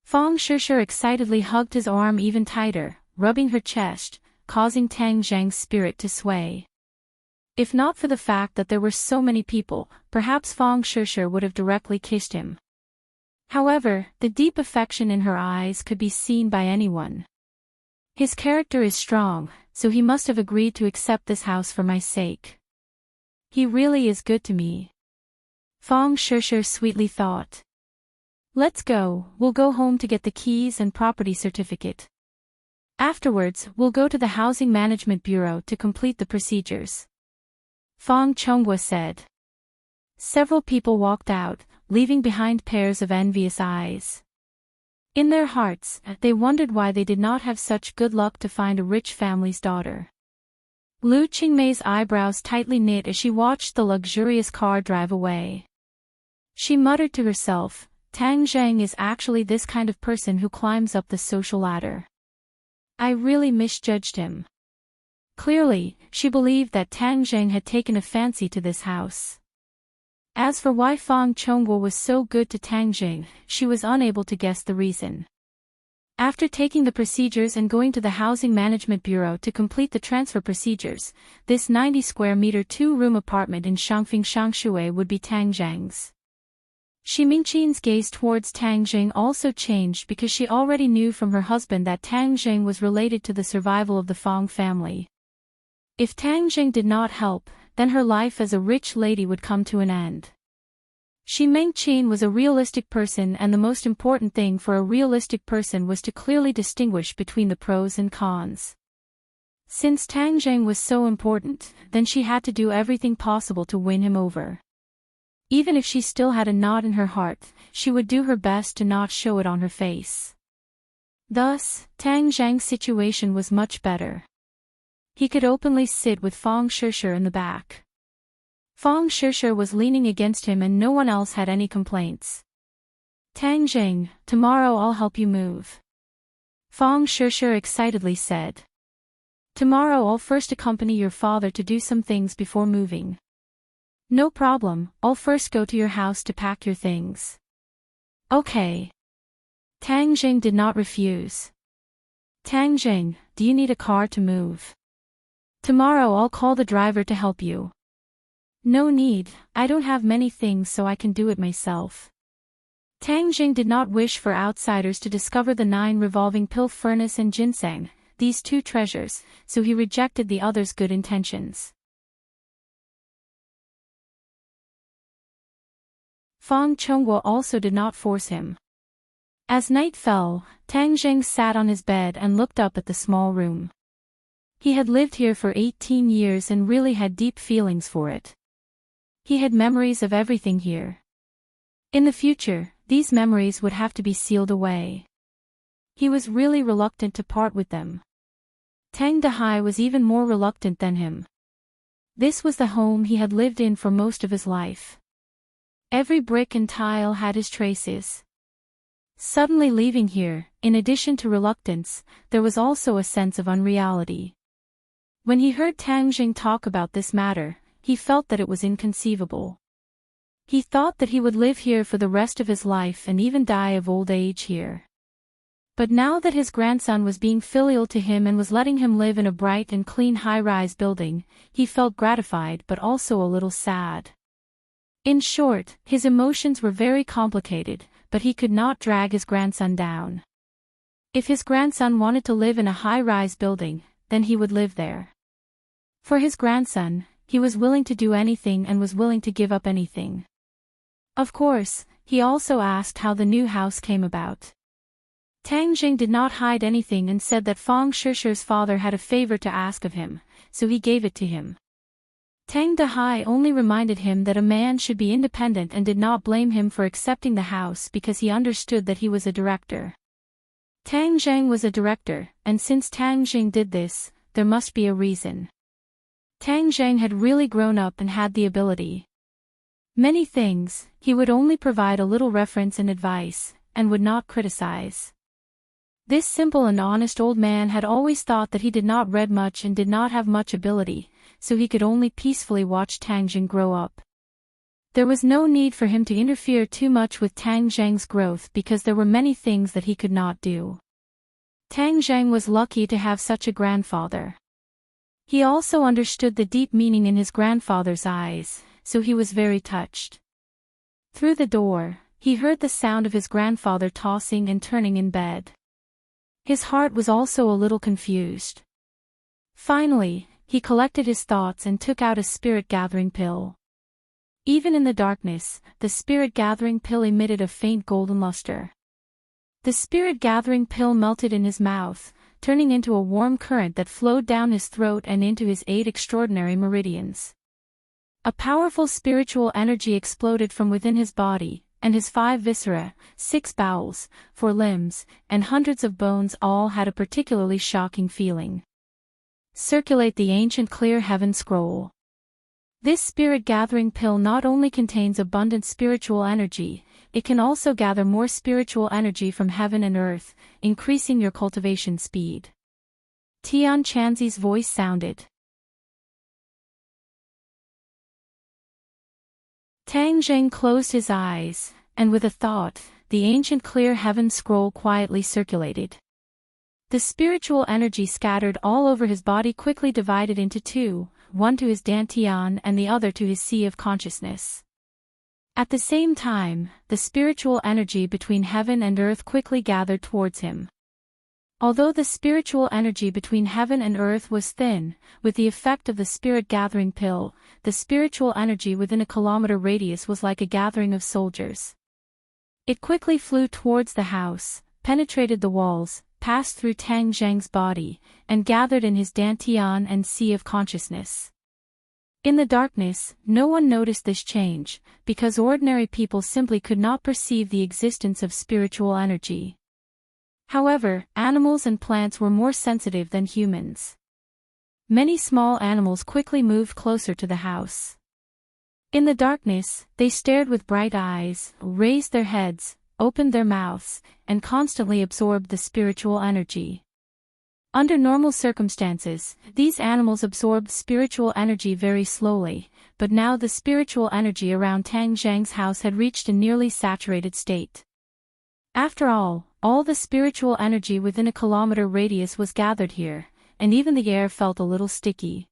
Fang Shishir excitedly hugged his arm even tighter, rubbing her chest, causing Tang Jing's spirit to sway. If not for the fact that there were so many people, perhaps Fang Shishir would have directly kissed him. However, the deep affection in her eyes could be seen by anyone. His character is strong, so he must have agreed to accept this house for my sake. He really is good to me. Fang Shishir sweetly thought. Let's go, we'll go home to get the keys and property certificate. Afterwards, we'll go to the Housing Management Bureau to complete the procedures. Fang Chonghua said. Several people walked out, leaving behind pairs of envious eyes. In their hearts, they wondered why they did not have such good luck to find a rich family's daughter. Lu Qingmei's eyebrows tightly knit as she watched the luxurious car drive away. She muttered to herself, Tang Zheng is actually this kind of person who climbs up the social ladder. I really misjudged him. Clearly, she believed that Tang Zheng had taken a fancy to this house. As for why Fang Chongguo was so good to Tang Zheng, she was unable to guess the reason. After taking the procedures and going to the Housing Management Bureau to complete the transfer procedures, this 90 square meter 2-room apartment in Shangfeng Shangshui would be Tang Zheng's. Shi Mingqian's gaze towards Tang Zheng also changed because she already knew from her husband that Tang Zheng was related to the survival of the Fang family. If Tang Zheng did not help, then her life as a rich lady would come to an end. Shi Mingqian was a realistic person, and the most important thing for a realistic person was to clearly distinguish between the pros and cons. Since Tang Zheng was so important, then she had to do everything possible to win him over. Even if she still had a knot in her heart, she would do her best to not show it on her face. Thus, Tang Zheng's situation was much better. He could openly sit with Fang Shishir in the back. Fang Shishir was leaning against him and no one else had any complaints. Tang Zheng, tomorrow I'll help you move. Fang Shishir excitedly said. Tomorrow I'll first accompany your father to do some things before moving. No problem, I'll first go to your house to pack your things. Okay. Tang Zheng did not refuse. Tang Zheng, do you need a car to move? Tomorrow I'll call the driver to help you. No need, I don't have many things so I can do it myself. Tang Zheng did not wish for outsiders to discover the 9 revolving pill furnace and ginseng, these 2 treasures, so he rejected the others' good intentions. Fang Chongguo also did not force him. As night fell, Tang Zheng sat on his bed and looked up at the small room. He had lived here for 18 years and really had deep feelings for it. He had memories of everything here. In the future, these memories would have to be sealed away. He was really reluctant to part with them. Tang Dehai was even more reluctant than him. This was the home he had lived in for most of his life. Every brick and tile had his traces. Suddenly leaving here, in addition to reluctance, there was also a sense of unreality. When he heard Tang Zheng talk about this matter, he felt that it was inconceivable. He thought that he would live here for the rest of his life and even die of old age here. But now that his grandson was being filial to him and was letting him live in a bright and clean high-rise building, he felt gratified but also a little sad. In short, his emotions were very complicated, but he could not drag his grandson down. If his grandson wanted to live in a high-rise building, then he would live there. For his grandson, he was willing to do anything and was willing to give up anything. Of course, he also asked how the new house came about. Tang Zheng did not hide anything and said that Fang Shishir's father had a favor to ask of him, so he gave it to him. Tang Dehai only reminded him that a man should be independent and did not blame him for accepting the house because he understood that he was a director. Tang Zheng was a director, and since Tang Zheng did this, there must be a reason. Tang Zheng had really grown up and had the ability. Many things, he would only provide a little reference and advice, and would not criticize. This simple and honest old man had always thought that he did not read much and did not have much ability, so he could only peacefully watch Tang Zheng grow up. There was no need for him to interfere too much with Tang Zheng's growth because there were many things that he could not do. Tang Zheng was lucky to have such a grandfather. He also understood the deep meaning in his grandfather's eyes, so he was very touched. Through the door, he heard the sound of his grandfather tossing and turning in bed. His heart was also a little confused. Finally, he collected his thoughts and took out a spirit-gathering pill. Even in the darkness, the spirit-gathering pill emitted a faint golden luster. The spirit-gathering pill melted in his mouth, turning into a warm current that flowed down his throat and into his 8 extraordinary meridians. A powerful spiritual energy exploded from within his body, and his 5 viscera, 6 bowels, 4 limbs, and hundreds of bones all had a particularly shocking feeling. Circulate the ancient clear heaven scroll. This spirit-gathering pill not only contains abundant spiritual energy, it can also gather more spiritual energy from heaven and earth, increasing your cultivation speed. Tian Chanzi's voice sounded. Tang Zheng closed his eyes, and with a thought, the ancient clear heaven scroll quietly circulated. The spiritual energy scattered all over his body quickly divided into two, one to his dantian and the other to his sea of consciousness. At the same time, the spiritual energy between heaven and earth quickly gathered towards him. Although the spiritual energy between heaven and earth was thin, with the effect of the spirit-gathering pill, the spiritual energy within a kilometer radius was like a gathering of soldiers. It quickly flew towards the house, penetrated the walls, passed through Tang Zheng's body, and gathered in his dantian and sea of consciousness. In the darkness, no one noticed this change, because ordinary people simply could not perceive the existence of spiritual energy. However, animals and plants were more sensitive than humans. Many small animals quickly moved closer to the house. In the darkness, they stared with bright eyes, raised their heads, opened their mouths, and constantly absorbed the spiritual energy. Under normal circumstances, these animals absorbed spiritual energy very slowly, but now the spiritual energy around Tang Zheng's house had reached a nearly saturated state. After all the spiritual energy within a kilometer radius was gathered here, and even the air felt a little sticky.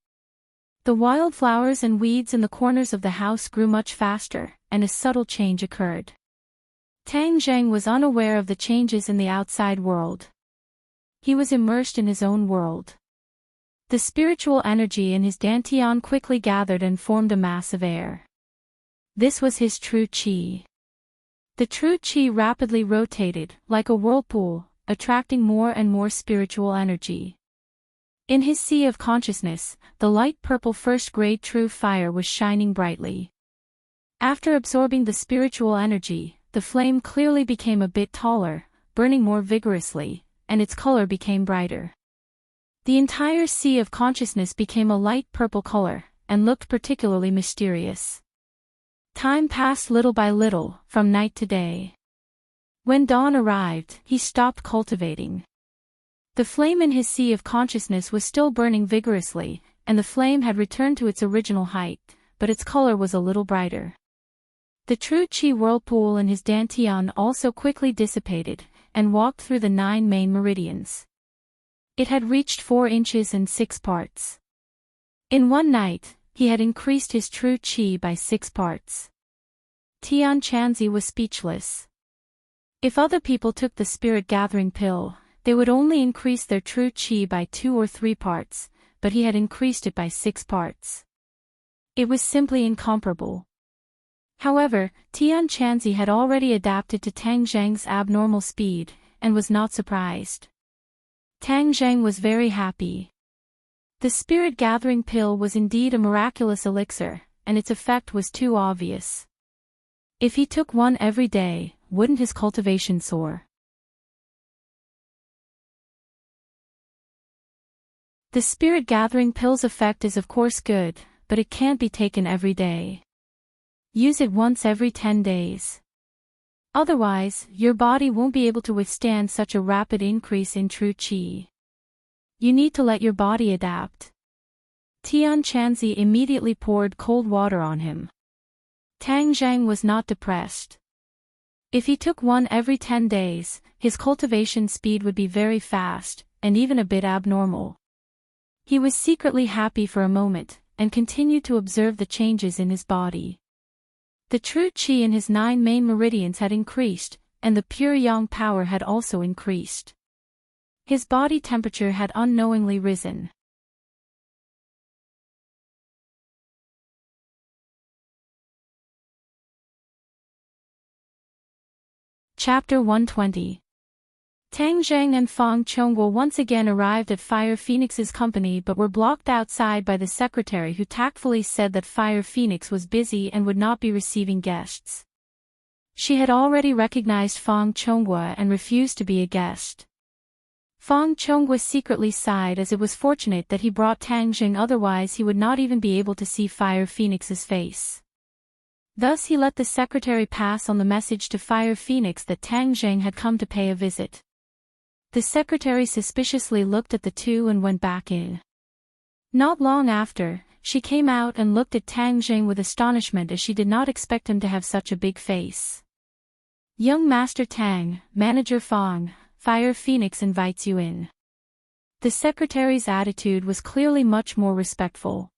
The wildflowers and weeds in the corners of the house grew much faster, and a subtle change occurred. Tang Zheng was unaware of the changes in the outside world. He was immersed in his own world. The spiritual energy in his dantian quickly gathered and formed a mass of air. This was his true qi. The true qi rapidly rotated, like a whirlpool, attracting more and more spiritual energy. In his sea of consciousness, the light purple first-grade true fire was shining brightly. After absorbing the spiritual energy, the flame clearly became a bit taller, burning more vigorously, and its color became brighter. The entire sea of consciousness became a light purple color, and looked particularly mysterious. Time passed little by little, from night to day. When dawn arrived, he stopped cultivating. The flame in his sea of consciousness was still burning vigorously, and the flame had returned to its original height, but its color was a little brighter. The true qi whirlpool in his dantian also quickly dissipated, and walked through the 9 main meridians. It had reached 4 inches and 6 parts. In one night, he had increased his true qi by 6 parts. Tian Chanzi was speechless. If other people took the spirit-gathering pill, they would only increase their true qi by 2 or 3 parts, but he had increased it by 6 parts. It was simply incomparable. However, Tian Chanzi had already adapted to Tang Zheng's abnormal speed, and was not surprised. Tang Zheng was very happy. The spirit-gathering pill was indeed a miraculous elixir, and its effect was too obvious. If he took one every day, wouldn't his cultivation soar? The spirit-gathering pill's effect is of course good, but it can't be taken every day. Use it once every 10 days. Otherwise, your body won't be able to withstand such a rapid increase in true qi. You need to let your body adapt. Tian Chanzi immediately poured cold water on him. Tang Zheng was not depressed. If he took one every 10 days, his cultivation speed would be very fast, and even a bit abnormal. He was secretly happy for a moment, and continued to observe the changes in his body. The true qi in his 9 main meridians had increased, and the pure yang power had also increased. His body temperature had unknowingly risen. Chapter 120. Tang Zheng and Fang Chongguo once again arrived at Fire Phoenix's company but were blocked outside by the secretary, who tactfully said that Fire Phoenix was busy and would not be receiving guests. She had already recognized Fang Chongguo and refused to be a guest. Fang Chonghua secretly sighed as it was fortunate that he brought Tang Jing, otherwise he would not even be able to see Fire Phoenix's face. Thus he let the secretary pass on the message to Fire Phoenix that Tang Jing had come to pay a visit. The secretary suspiciously looked at the two and went back in. Not long after, she came out and looked at Tang Jing with astonishment as she did not expect him to have such a big face. "Young Master Tang, Manager Fang, Fire Phoenix invites you in." The secretary's attitude was clearly much more respectful.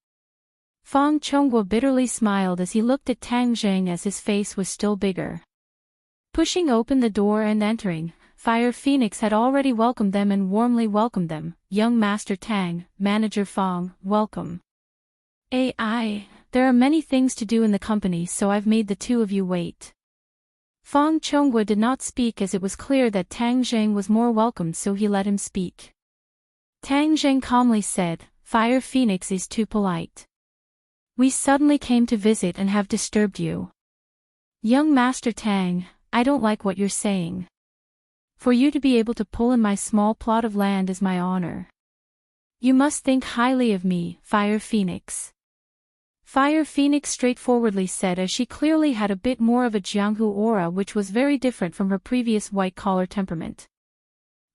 Fang Chonghua bitterly smiled as he looked at Tang Jing as his face was still bigger. Pushing open the door and entering, Fire Phoenix had already welcomed them and warmly welcomed them. "Young Master Tang, Manager Fang, welcome. There are many things to do in the company, so I've made the two of you wait." Fang Chonghua did not speak as it was clear that Tang Jing was more welcomed, so he let him speak. Tang Jing calmly said, "Fire Phoenix is too polite. We suddenly came to visit and have disturbed you. Young Master Tang, I don't like what you're saying. For you to be able to pull in my small plot of land is my honor. You must think highly of me, Fire Phoenix." Fire Phoenix straightforwardly said as she clearly had a bit more of a Jianghu aura, which was very different from her previous white-collar temperament.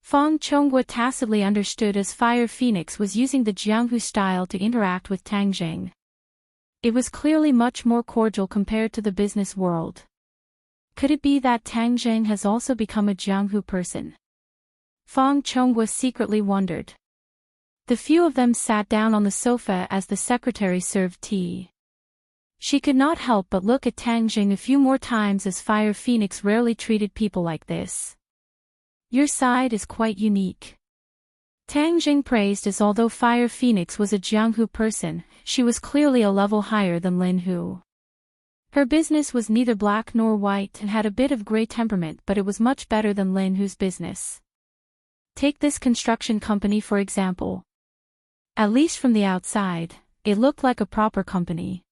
Fang Chonghua tacitly understood as Fire Phoenix was using the Jianghu style to interact with Tang Jing. It was clearly much more cordial compared to the business world. Could it be that Tang Jing has also become a Jianghu person? Fang Chonghua secretly wondered. The few of them sat down on the sofa as the secretary served tea. She could not help but look at Tang Jing a few more times as Fire Phoenix rarely treated people like this. "Your side is quite unique." Tang Jing praised as although Fire Phoenix was a Jianghu person, she was clearly a level higher than Lin Hu. Her business was neither black nor white and had a bit of gray temperament, but it was much better than Lin Hu's business. Take this construction company for example. At least from the outside, it looked like a proper company.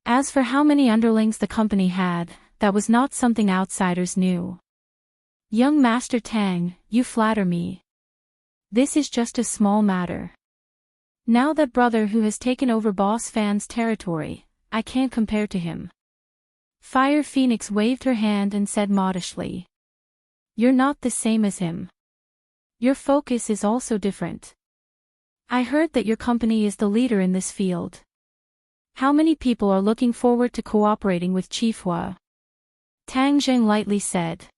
As for how many underlings the company had, that was not something outsiders knew. "Young Master Tang, you flatter me. This is just a small matter. Now that brother who has taken over Boss Fan's territory, I can't compare to him." Fire Phoenix waved her hand and said modestly. "You're not the same as him. Your focus is also different. I heard that your company is the leader in this field. How many people are looking forward to cooperating with Chief Hua?" Tang Jing lightly said.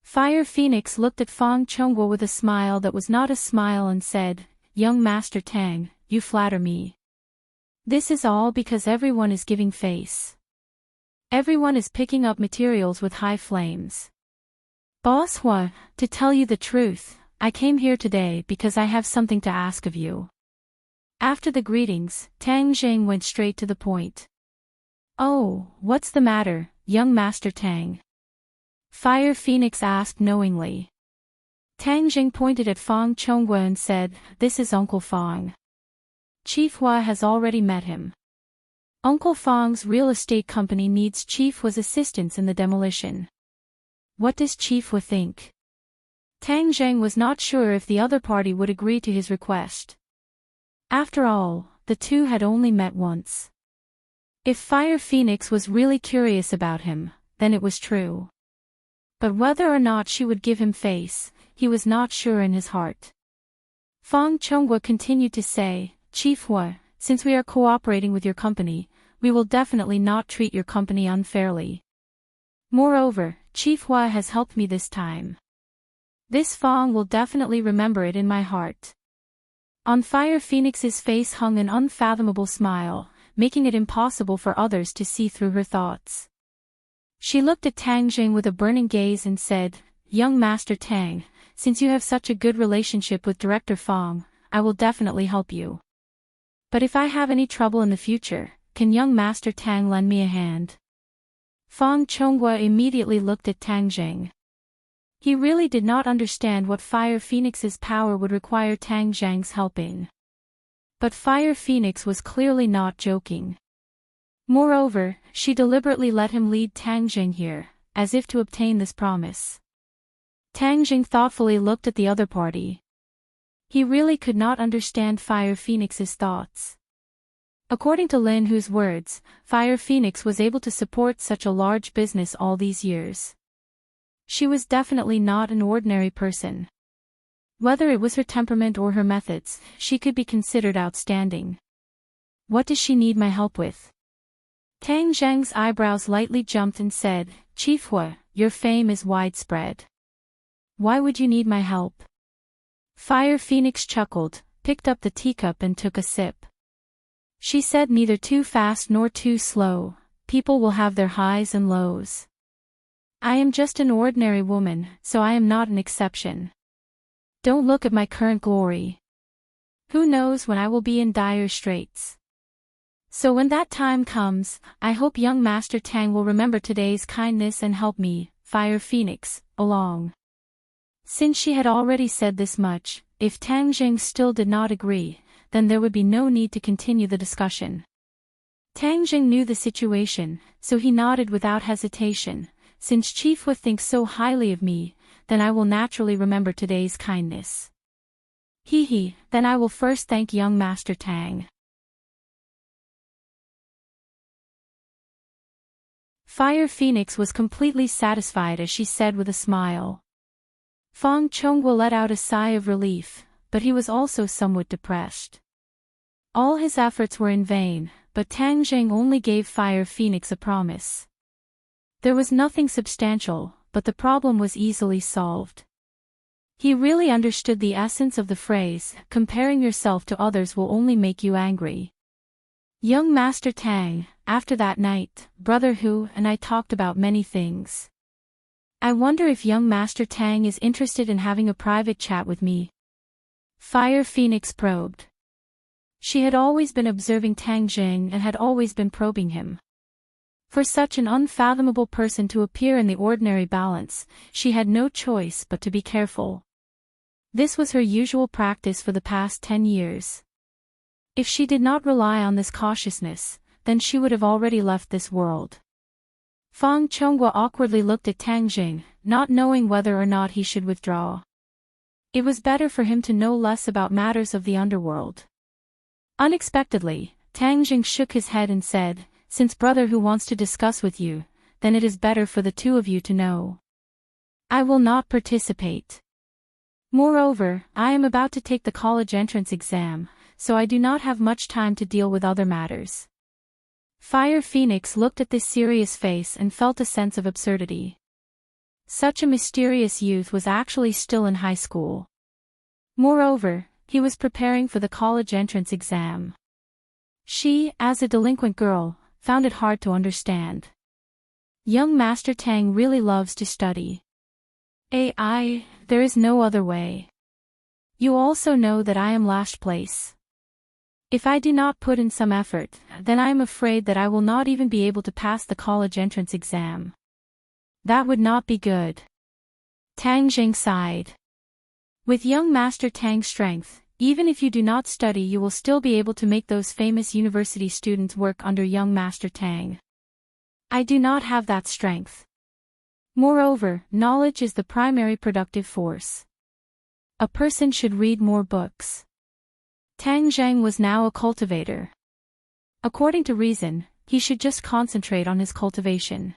Fire Phoenix looked at Fang Chonghua with a smile that was not a smile and said, "Young Master Tang, you flatter me. This is all because everyone is giving face. Everyone is picking up materials with high flames. Boss Hua, to tell you the truth, I came here today because I have something to ask of you." After the greetings, Tang Jing went straight to the point. "Oh, what's the matter, young Master Tang?" Fire Phoenix asked knowingly. Tang Jing pointed at Fang Chonghua and said, "This is Uncle Fang. Chief Hua has already met him. Uncle Fang's real estate company needs Chief Hua's assistance in the demolition. What does Chief Hua think?" Tang Jing was not sure if the other party would agree to his request. After all, the two had only met once. If Fire Phoenix was really curious about him, then it was true. But whether or not she would give him face, he was not sure in his heart. Fang Chonghua continued to say, "Chief Hua, since we are cooperating with your company, we will definitely not treat your company unfairly. Moreover, Chief Hua has helped me this time. This Fang will definitely remember it in my heart." On Fire Phoenix's face hung an unfathomable smile, making it impossible for others to see through her thoughts. She looked at Tang Jing with a burning gaze and said, "Young Master Tang, since you have such a good relationship with Director Fang, I will definitely help you. But if I have any trouble in the future, can young Master Tang lend me a hand?" Fang Chonghua immediately looked at Tang Jing. He really did not understand what Fire Phoenix's power would require Tang Jing's help in. But Fire Phoenix was clearly not joking. Moreover, she deliberately let him lead Tang Jing here, as if to obtain this promise. Tang Jing thoughtfully looked at the other party. He really could not understand Fire Phoenix's thoughts. According to Lin Hu's words, Fire Phoenix was able to support such a large business all these years. She was definitely not an ordinary person. Whether it was her temperament or her methods, she could be considered outstanding. What does she need my help with? Tang Zheng's eyebrows lightly jumped and said, Chief Hua, your fame is widespread. Why would you need my help? Fire Phoenix chuckled, picked up the teacup and took a sip. She said, neither too fast nor too slow, people will have their highs and lows. I am just an ordinary woman, so I am not an exception. Don't look at my current glory. Who knows when I will be in dire straits. So when that time comes, I hope young Master Tang will remember today's kindness and help me, Fire Phoenix, along. Since she had already said this much, if Tang Jing still did not agree, then there would be no need to continue the discussion. Tang Jing knew the situation, so he nodded without hesitation. Since Chief Hua thinks so highly of me, then I will naturally remember today's kindness. Then I will first thank young Master Tang. Fire Phoenix was completely satisfied as she said with a smile. Feng Chonghua let out a sigh of relief, but he was also somewhat depressed. All his efforts were in vain, but Tang Jing only gave Fire Phoenix a promise. There was nothing substantial, but the problem was easily solved. He really understood the essence of the phrase, comparing yourself to others will only make you angry. Young Master Tang, after that night, Brother Hu and I talked about many things. I wonder if young Master Tang is interested in having a private chat with me. Fire Phoenix probed. She had always been observing Tang Jing and had always been probing him. For such an unfathomable person to appear in the ordinary balance, she had no choice but to be careful. This was her usual practice for the past 10 years. If she did not rely on this cautiousness, then she would have already left this world. Feng Chonghua awkwardly looked at Tang Jing, not knowing whether or not he should withdraw. It was better for him to know less about matters of the underworld. Unexpectedly, Tang Jing shook his head and said, Since Brother Hu wants to discuss with you, then it is better for the two of you to know. I will not participate. Moreover, I am about to take the college entrance exam, so I do not have much time to deal with other matters. Fire Phoenix looked at this serious face and felt a sense of absurdity. Such a mysterious youth was actually still in high school. Moreover, he was preparing for the college entrance exam. She, as a delinquent girl, found it hard to understand. Young Master Tang really loves to study. There is no other way. You also know that I am last place. If I do not put in some effort, then I am afraid that I will not even be able to pass the college entrance exam. That would not be good. Tang Jing sighed. With young Master Tang's strength, even if you do not study you will still be able to make those famous university students work under young Master Tang. I do not have that strength. Moreover, knowledge is the primary productive force. A person should read more books. Tang Zheng was now a cultivator. According to reason, he should just concentrate on his cultivation.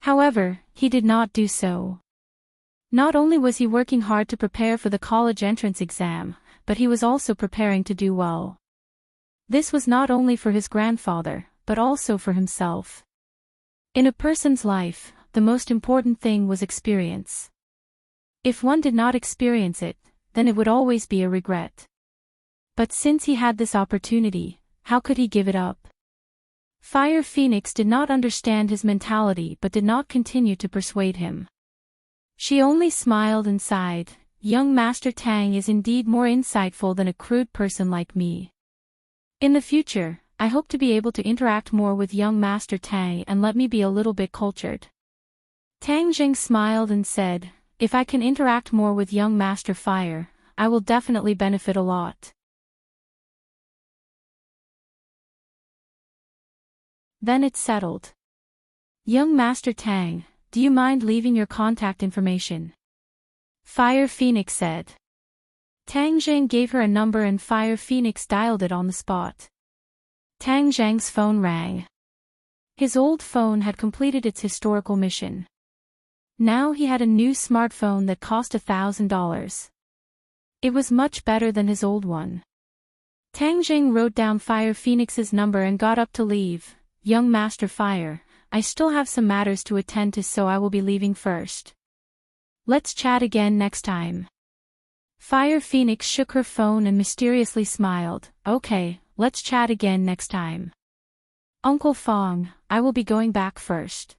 However, he did not do so. Not only was he working hard to prepare for the college entrance exam, but he was also preparing to do well. This was not only for his grandfather, but also for himself. In a person's life, the most important thing was experience. If one did not experience it, then it would always be a regret. But since he had this opportunity, how could he give it up? Fire Phoenix did not understand his mentality but did not continue to persuade him. She only smiled and sighed, Young Master Tang is indeed more insightful than a crude person like me. In the future, I hope to be able to interact more with young Master Tang and let me be a little bit cultured. Tang Jing smiled and said, if I can interact more with young Master Fire, I will definitely benefit a lot. Then it's settled. Young Master Tang, do you mind leaving your contact information? Fire Phoenix said. Tang Zhang gave her a number and Fire Phoenix dialed it on the spot. Tang Zhang's phone rang. His old phone had completed its historical mission. Now he had a new smartphone that cost $1,000. It was much better than his old one. Tang Zhang wrote down Fire Phoenix's number and got up to leave. Young Master Fire, I still have some matters to attend to, so I will be leaving first. Let's chat again next time. Fire Phoenix shook her phone and mysteriously smiled. Okay, let's chat again next time. Uncle Fong, I will be going back first.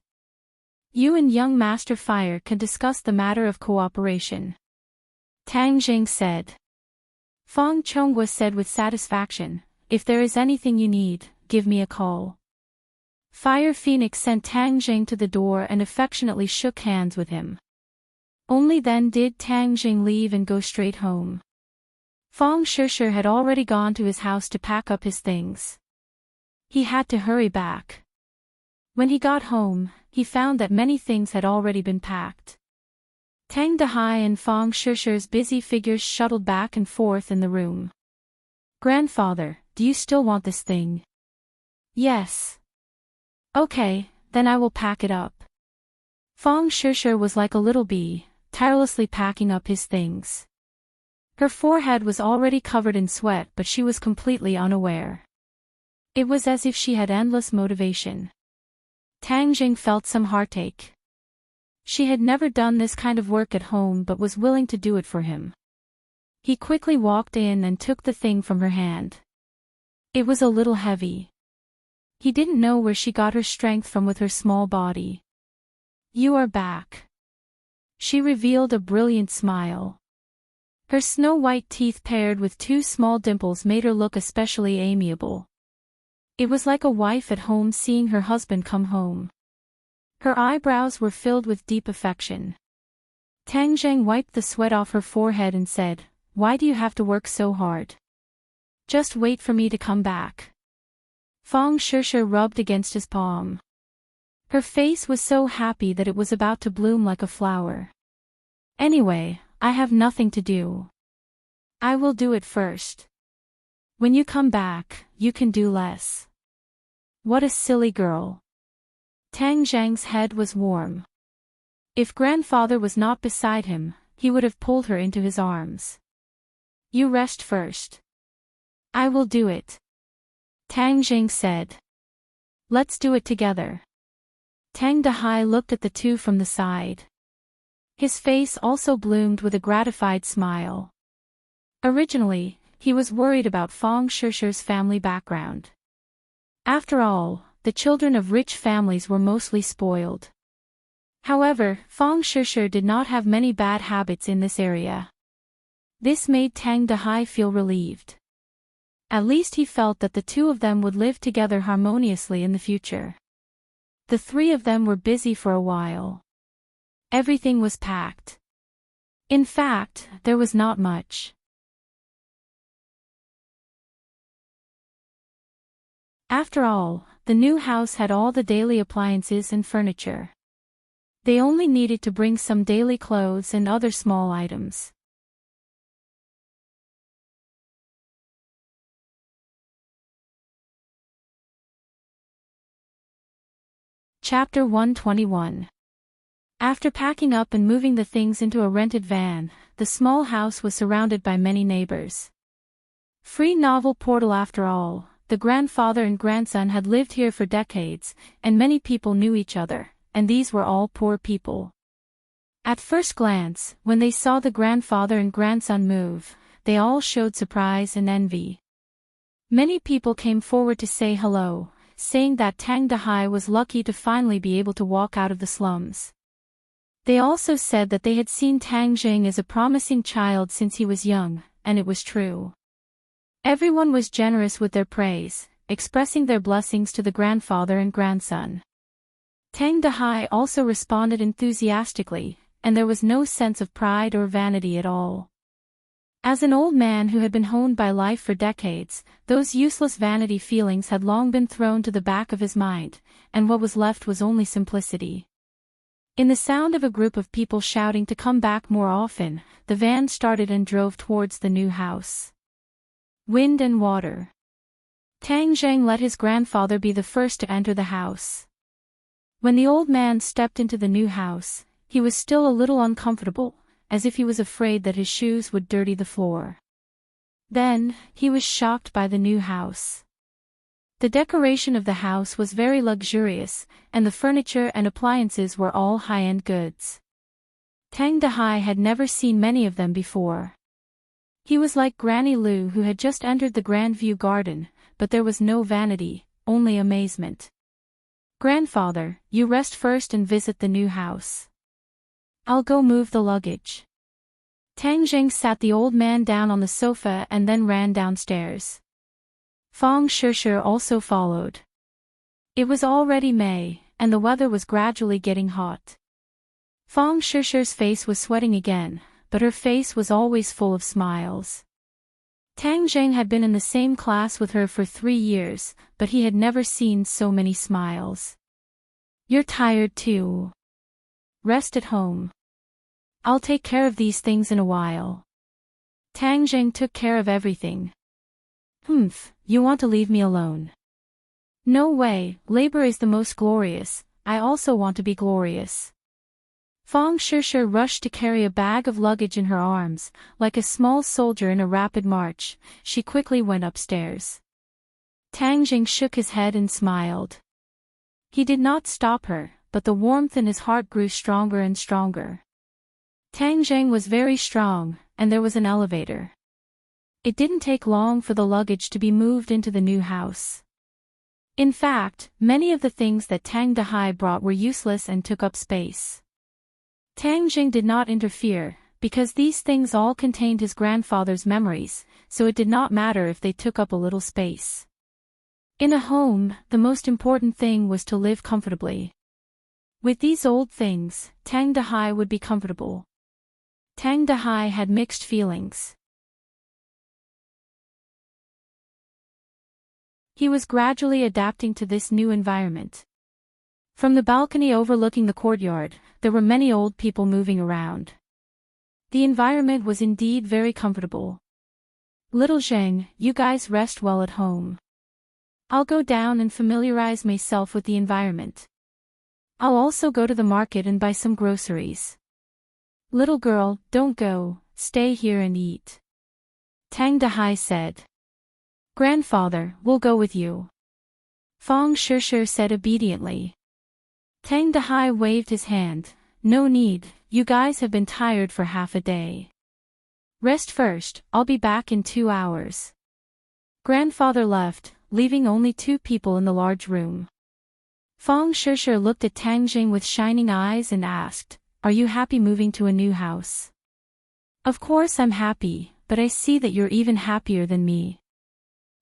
You and young Master Fire can discuss the matter of cooperation. Tang Zhang said. Fong Chonghua said with satisfaction, if there is anything you need, give me a call. Fire Phoenix sent Tang Zhang to the door and affectionately shook hands with him. Only then did Tang Zhang leave and go straight home. Fong Shishir had already gone to his house to pack up his things. He had to hurry back. When he got home, he found that many things had already been packed. Tang Dehai and Fong Shishir's busy figures shuttled back and forth in the room. Grandfather, do you still want this thing? Yes. Okay, then I will pack it up. Fong Shishir was like a little bee, tirelessly packing up his things. Her forehead was already covered in sweat, but she was completely unaware. It was as if she had endless motivation. Tang Zhang felt some heartache. She had never done this kind of work at home but was willing to do it for him. He quickly walked in and took the thing from her hand. It was a little heavy. He didn't know where she got her strength from with her small body. You are back. She revealed a brilliant smile. Her snow-white teeth paired with two small dimples made her look especially amiable. It was like a wife at home seeing her husband come home. Her eyebrows were filled with deep affection. Tang Zhang wiped the sweat off her forehead and said, Why do you have to work so hard? Just wait for me to come back. Fong Shishir rubbed against his palm. Her face was so happy that it was about to bloom like a flower. Anyway, I have nothing to do. I will do it first. When you come back, you can do less. What a silly girl. Tang Zhang's head was warm. If grandfather was not beside him, he would have pulled her into his arms. You rest first. I will do it. Tang Zhang said. Let's do it together. Tang Dehai looked at the two from the side. His face also bloomed with a gratified smile. Originally, he was worried about Fong Shishir's family background. After all, the children of rich families were mostly spoiled. However, Fong Shishir did not have many bad habits in this area. This made Tang Dehai feel relieved. At least he felt that the two of them would live together harmoniously in the future. The three of them were busy for a while. Everything was packed. In fact, there was not much. After all, the new house had all the daily appliances and furniture. They only needed to bring some daily clothes and other small items. Chapter 121. After packing up and moving the things into a rented van, the small house was surrounded by many neighbors. Free novel portal after all. The grandfather and grandson had lived here for decades, and many people knew each other, and these were all poor people. At first glance, when they saw the grandfather and grandson move, they all showed surprise and envy. Many people came forward to say hello, saying that Tang Dehai was lucky to finally be able to walk out of the slums. They also said that they had seen Tang Zhang as a promising child since he was young, and it was true. Everyone was generous with their praise, expressing their blessings to the grandfather and grandson. Tang Dehai also responded enthusiastically, and there was no sense of pride or vanity at all. As an old man who had been honed by life for decades, those useless vanity feelings had long been thrown to the back of his mind, and what was left was only simplicity. In the sound of a group of people shouting to come back more often, the van started and drove towards the new house. Wind and water. Tang Zheng let his grandfather be the first to enter the house. When the old man stepped into the new house, he was still a little uncomfortable, as if he was afraid that his shoes would dirty the floor. Then, he was shocked by the new house. The decoration of the house was very luxurious, and the furniture and appliances were all high-end goods. Tang Dehai had never seen many of them before. He was like Granny Lu who had just entered the Grand View Garden, but there was no vanity, only amazement. "Grandfather, you rest first and visit the new house. I'll go move the luggage." Tang Zheng sat the old man down on the sofa and then ran downstairs. Fang Shishir also followed. It was already May, and the weather was gradually getting hot. Fang Shishir's face was sweating again, but her face was always full of smiles. Tang Zheng had been in the same class with her for 3 years, but he had never seen so many smiles. "You're tired too. Rest at home. I'll take care of these things in a while." Tang Zheng took care of everything. You want to leave me alone?" "No way, labor is the most glorious, I also want to be glorious." Fang Shishir rushed to carry a bag of luggage in her arms, like a small soldier in a rapid march. She quickly went upstairs. Tang Zheng shook his head and smiled. He did not stop her, but the warmth in his heart grew stronger and stronger. Tang Zheng was very strong, and there was an elevator. It didn't take long for the luggage to be moved into the new house. In fact, many of the things that Tang Dehai brought were useless and took up space. Tang Zheng did not interfere, because these things all contained his grandfather's memories, so it did not matter if they took up a little space. In a home, the most important thing was to live comfortably. With these old things, Tang Dehai would be comfortable. Tang Dehai had mixed feelings. He was gradually adapting to this new environment. From the balcony overlooking the courtyard, there were many old people moving around. The environment was indeed very comfortable. "Little Zheng, you guys rest well at home. I'll go down and familiarize myself with the environment. I'll also go to the market and buy some groceries. Little girl, don't go, stay here and eat." Tang Dehai said. "Grandfather, we'll go with you." Fang Shishir said obediently. Tang Dehai waved his hand. "No need, you guys have been tired for half a day. Rest first, I'll be back in 2 hours." Grandfather left, leaving only 2 people in the large room. Fang Shishir looked at Tang Zheng with shining eyes and asked, "Are you happy moving to a new house?" "Of course I'm happy, but I see that you're even happier than me.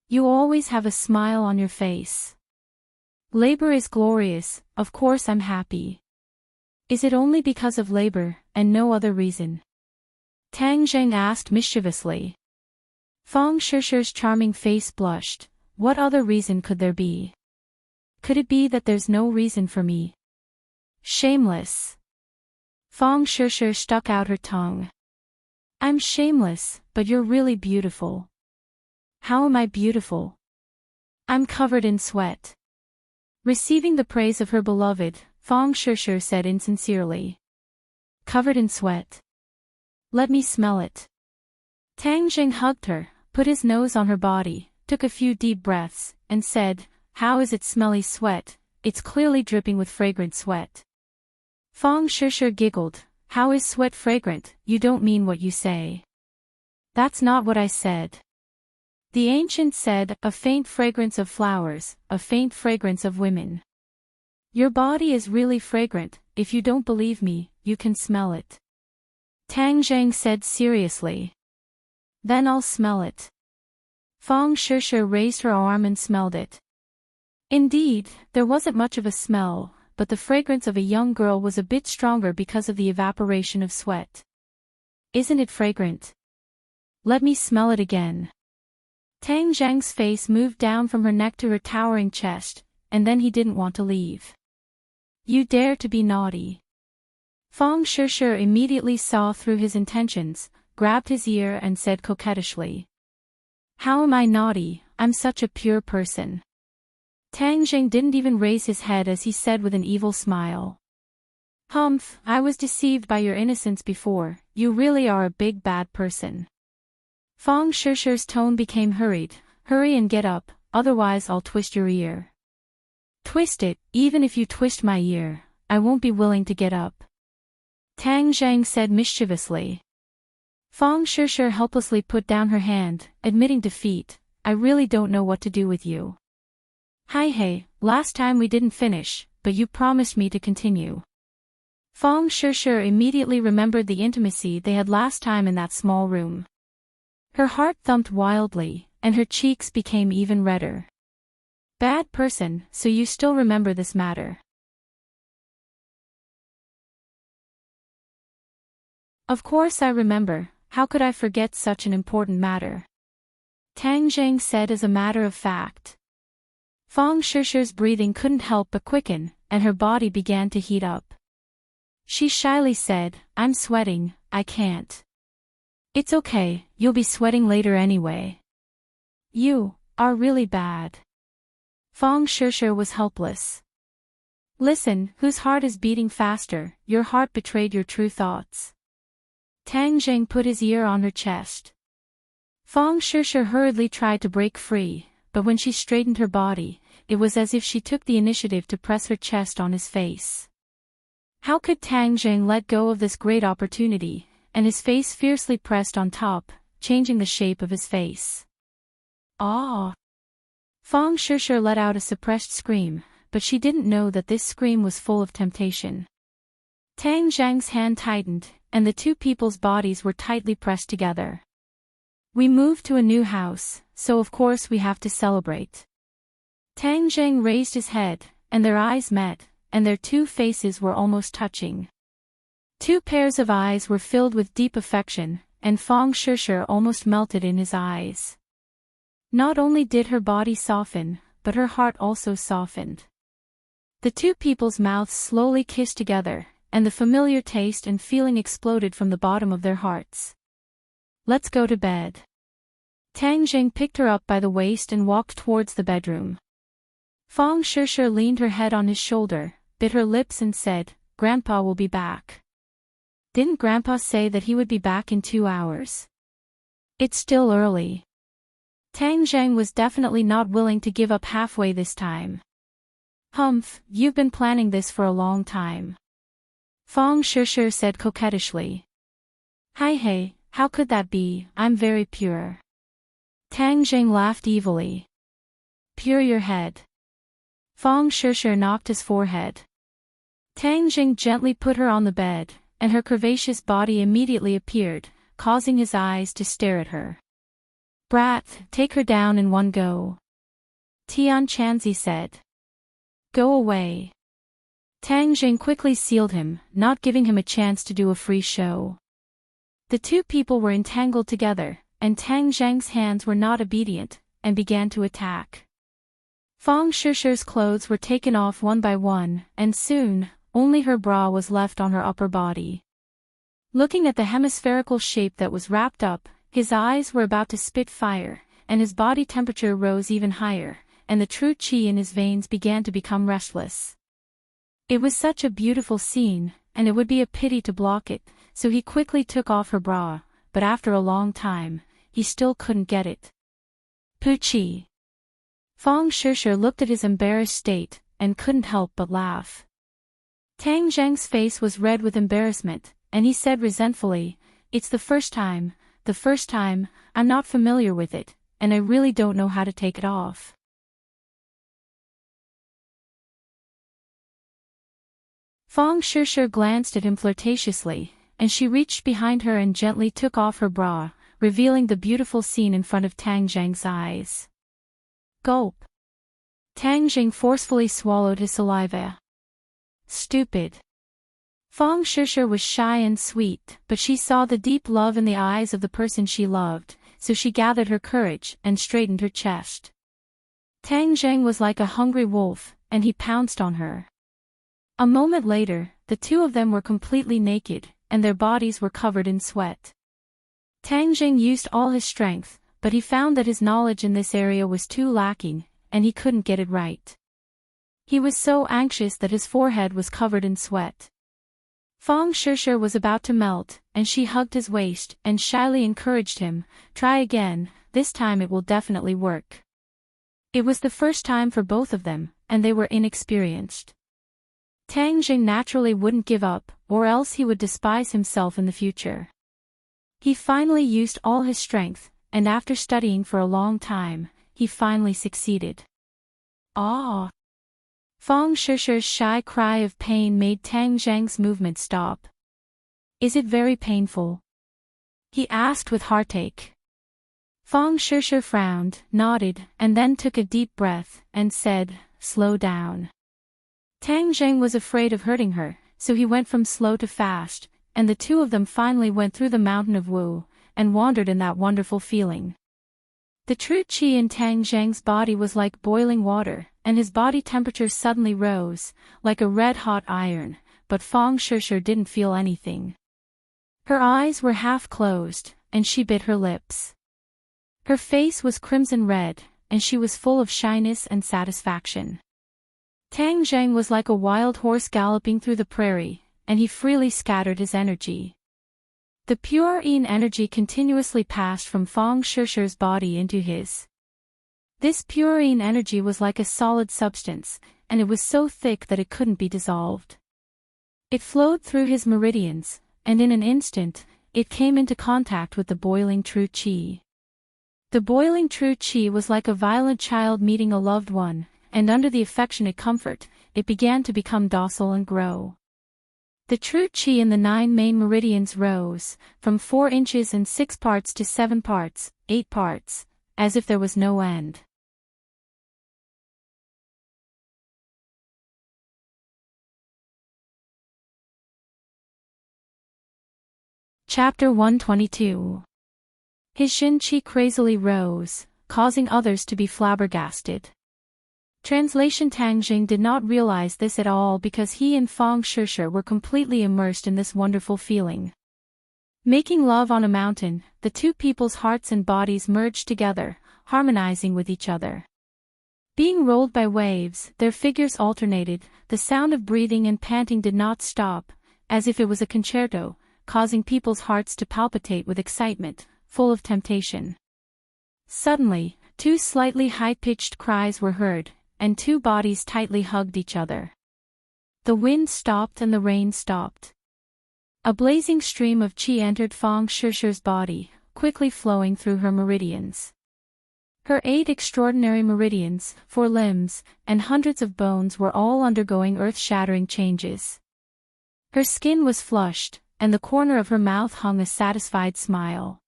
You always have a smile on your face. Labor is glorious, of course I'm happy. Is it only because of labor, and no other reason?" Tang Zheng asked mischievously. Fang Shishir's charming face blushed. What other reason could there be? Could it be that there's no reason for me? Shameless. Fang Shishir stuck out her tongue. "I'm shameless, but you're really beautiful." "How am I beautiful?" "I'm covered in sweat." Receiving the praise of her beloved, Fang Shishir said insincerely. "Covered in sweat? Let me smell it." Tang Zheng hugged her, put his nose on her body, took a few deep breaths, and said, "How is it smelly sweat? It's clearly dripping with fragrant sweat." Fang Shishir giggled. "How is sweat fragrant? You don't mean what you say." "That's not what I said. The ancient said, a faint fragrance of flowers, a faint fragrance of women. Your body is really fragrant. If you don't believe me, you can smell it." Tang Zheng said seriously. "Then I'll smell it." Fang Shishir raised her arm and smelled it. Indeed, there wasn't much of a smell, but the fragrance of a young girl was a bit stronger because of the evaporation of sweat. "Isn't it fragrant? Let me smell it again." Tang Zheng's face moved down from her neck to her towering chest, and then he didn't want to leave. "You dare to be naughty. Feng Shishir immediately saw through his intentions, grabbed his ear and said coquettishly. How am I naughty? I'm such a pure person. Tang Jing didn't even raise his head as he said with an evil smile. Humph, I was deceived by your innocence before, you really are a big bad person. Feng Shishir's tone became hurried. Hurry and get up, otherwise I'll twist your ear. Twist it, even if you twist my ear, I won't be willing to get up. Tang Zhang said mischievously. Feng Shishir helplessly put down her hand, admitting defeat. I really don't know what to do with you. Hi hey, last time we didn't finish, but you promised me to continue. Feng Shishir immediately remembered the intimacy they had last time in that small room. Her heart thumped wildly, and her cheeks became even redder. Bad person, so you still remember this matter. Of course I remember, how could I forget such an important matter? Tang Zhang said as a matter of fact. Feng Shishir's breathing couldn't help but quicken, and her body began to heat up. She shyly said, I'm sweating, I can't. It's okay, you'll be sweating later anyway. You are really bad. Feng Shishir was helpless. Listen, whose heart is beating faster? Your heart betrayed your true thoughts. Tang Jing put his ear on her chest. Feng Shishir hurriedly tried to break free, but when she straightened her body, it was as if she took the initiative to press her chest on his face. How could Tang Jing let go of this great opportunity, and his face fiercely pressed on top, changing the shape of his face. Ah! Feng Shishir let out a suppressed scream, but she didn't know that this scream was full of temptation. Tang Zhang's hand tightened, and the two people's bodies were tightly pressed together. We moved to a new house, so of course we have to celebrate. Tang Zhang raised his head, and their eyes met, and their two faces were almost touching. Two pairs of eyes were filled with deep affection, and Feng Shishir almost melted in his eyes. Not only did her body soften, but her heart also softened. The two people's mouths slowly kissed together, and the familiar taste and feeling exploded from the bottom of their hearts. Let's go to bed. Tang Jing picked her up by the waist and walked towards the bedroom. Feng Shishir leaned her head on his shoulder, bit her lips and said, Grandpa will be back. Didn't Grandpa say that he would be back in 2 hours? It's still early. Tang Zhang was definitely not willing to give up halfway this time. Humph, you've been planning this for a long time. Feng Shishir said coquettishly. Hi hey, how could that be? I'm very pure. Tang Jing laughed evilly. Pure your head. Feng Shishir knocked his forehead. Tang Jing gently put her on the bed, and her curvaceous body immediately appeared, causing his eyes to stare at her. Brat, take her down in one go. Tian Chanzi said. Go away. Tang Jing quickly sealed him, not giving him a chance to do a free show. The two people were entangled together, and Tang Zhang's hands were not obedient, and began to attack. Feng Shishir's clothes were taken off one by one, and soon, only her bra was left on her upper body. Looking at the hemispherical shape that was wrapped up, his eyes were about to spit fire, and his body temperature rose even higher, and the true qi in his veins began to become restless. It was such a beautiful scene, and it would be a pity to block it, so he quickly took off her bra, but after a long time, he still couldn't get it. Poochie. Feng Shishir looked at his embarrassed state, and couldn't help but laugh. Tang Zhang's face was red with embarrassment, and he said resentfully, It's the first time, I'm not familiar with it, and I really don't know how to take it off. Feng Shishir glanced at him flirtatiously, and she reached behind her and gently took off her bra, revealing the beautiful scene in front of Tang Zhang's eyes. Gulp. Tang Jing forcefully swallowed his saliva. Stupid. Feng Shishir was shy and sweet, but she saw the deep love in the eyes of the person she loved, so she gathered her courage and straightened her chest. Tang Zhang was like a hungry wolf, and he pounced on her. A moment later, the two of them were completely naked, and their bodies were covered in sweat. Tang Jing used all his strength, but he found that his knowledge in this area was too lacking, and he couldn't get it right. He was so anxious that his forehead was covered in sweat. Fang Shishir was about to melt, and she hugged his waist and shyly encouraged him, "Try again, this time it will definitely work." It was the first time for both of them, and they were inexperienced. Tang Jing naturally wouldn't give up, or else he would despise himself in the future. He finally used all his strength, and after studying for a long time, he finally succeeded. Ah! Fang Shishir's shy cry of pain made Tang Zhang's movement stop. "Is it very painful?" he asked with heartache. Fang Shishir frowned, nodded, and then took a deep breath, and said, "Slow down." Tang Zhang was afraid of hurting her, so he went from slow to fast, and the two of them finally went through the mountain of Wu, and wandered in that wonderful feeling. The true qi in Tang Zhang's body was like boiling water, and his body temperature suddenly rose, like a red-hot iron, but Fang Shishir didn't feel anything. Her eyes were half closed, and she bit her lips. Her face was crimson red, and she was full of shyness and satisfaction. Tang Zhang was like a wild horse galloping through the prairie, and he freely scattered his energy. The pure yin energy continuously passed from Fang Shishir's body into his. This pure yin energy was like a solid substance, and it was so thick that it couldn't be dissolved. It flowed through his meridians, and in an instant, it came into contact with the boiling true qi. The boiling true qi was like a violent child meeting a loved one, and under the affectionate comfort, it began to become docile and grow. The true qi in the 9 main meridians rose, from 4 inches and 6 parts to 7 parts, 8 parts, as if there was no end. Chapter 122. His Shin Qi crazily rose, causing others to be flabbergasted. Translation: Tang Jing did not realize this at all because he and Fang Shishir were completely immersed in this wonderful feeling. Making love on a mountain, the two people's hearts and bodies merged together, harmonizing with each other. Being rolled by waves, their figures alternated, the sound of breathing and panting did not stop, as if it was a concerto, causing people's hearts to palpitate with excitement, full of temptation. Suddenly, 2 slightly high-pitched cries were heard, and 2 bodies tightly hugged each other. The wind stopped and the rain stopped. A blazing stream of qi entered Fang Shishir's body, quickly flowing through her meridians. Her 8 extraordinary meridians, 4 limbs, and hundreds of bones were all undergoing earth-shattering changes. Her skin was flushed, and the corner of her mouth hung a satisfied smile.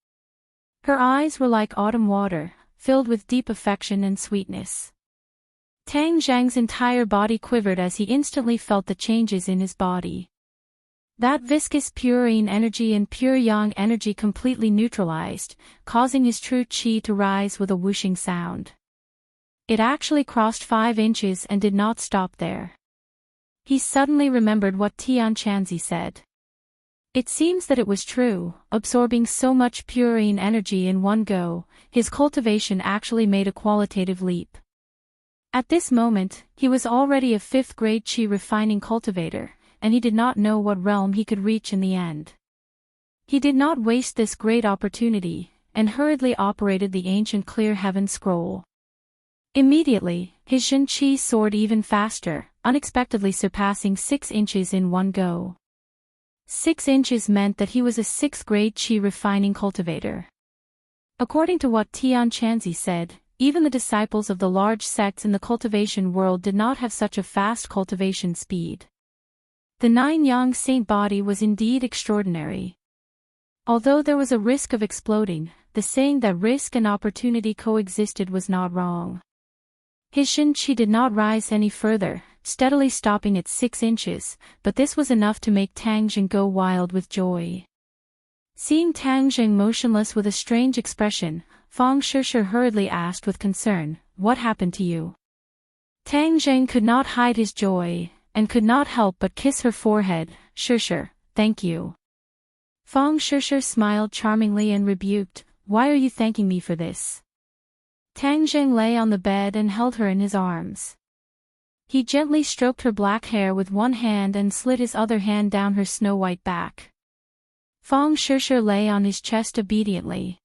Her eyes were like autumn water, filled with deep affection and sweetness. Tang Zhang's entire body quivered as he instantly felt the changes in his body. That viscous pure yin energy and pure yang energy completely neutralized, causing his true qi to rise with a whooshing sound. It actually crossed 5 inches and did not stop there. He suddenly remembered what Tian Chanzi said. It seems that it was true, absorbing so much pure yin energy in one go, his cultivation actually made a qualitative leap. At this moment, he was already a 5th grade qi refining cultivator, and he did not know what realm he could reach in the end. He did not waste this great opportunity, and hurriedly operated the ancient clear heaven scroll. Immediately, his Shin Qi soared even faster, unexpectedly surpassing 6 inches in one go. 6 inches meant that he was a 6th grade qi refining cultivator. According to what Tian Chanzi said, even the disciples of the large sects in the cultivation world did not have such a fast cultivation speed. The 9 yang saint body was indeed extraordinary. Although there was a risk of exploding, the saying that risk and opportunity coexisted was not wrong. His Shin Qi did not rise any further, steadily stopping at 6 inches, but this was enough to make Tang Jing go wild with joy. Seeing Tang Jing motionless with a strange expression, Fang Shishir hurriedly asked with concern, "What happened to you?" Tang Jing could not hide his joy, and could not help but kiss her forehead. Sure, thank you. Feng Shisha smiled charmingly and rebuked, why are you thanking me for this? Tang Zheng lay on the bed and held her in his arms. He gently stroked her black hair with one hand and slid his other hand down her snow-white back. Feng Shisha lay on his chest obediently.